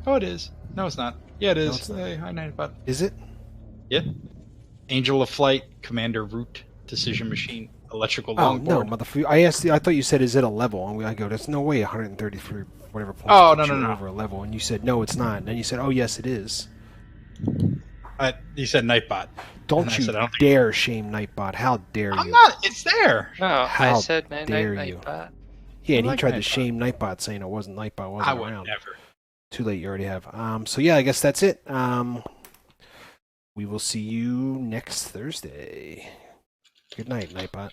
Speaker 3: Oh, it is. No, it's not. Yeah, it
Speaker 1: No,
Speaker 3: is.
Speaker 1: it's not.
Speaker 3: Hey, hi, Nightbot.
Speaker 1: Is it?
Speaker 3: Yeah. Angel of Flight, Commander Root, Decision Machine, Electrical
Speaker 1: Oh no,
Speaker 3: Longboard.
Speaker 1: motherfucker! I thought you said is it a level, and I go, there's no way 133 whatever points
Speaker 3: Oh,
Speaker 1: puts
Speaker 3: no,
Speaker 1: you
Speaker 3: no, no.
Speaker 1: over a level, and you said no, it's not, and then you said, oh yes, it is.
Speaker 3: You said Nightbot.
Speaker 1: Don't
Speaker 3: And I
Speaker 1: you
Speaker 3: said, I don't think-
Speaker 1: dare shame Nightbot! How dare you?
Speaker 3: I'm not. It's there.
Speaker 2: No,
Speaker 1: How
Speaker 2: I said night,
Speaker 1: dare
Speaker 2: night,
Speaker 1: you.
Speaker 2: bot.
Speaker 1: Yeah, and
Speaker 3: I
Speaker 1: he
Speaker 3: like
Speaker 1: tried to
Speaker 3: Nightbot.
Speaker 1: shame Nightbot, saying it wasn't Nightbot, wasn't
Speaker 3: I would
Speaker 1: around.
Speaker 3: never.
Speaker 1: Too late, you already have. So yeah, I guess that's it. We will see you next Thursday. Good night, Nightbot.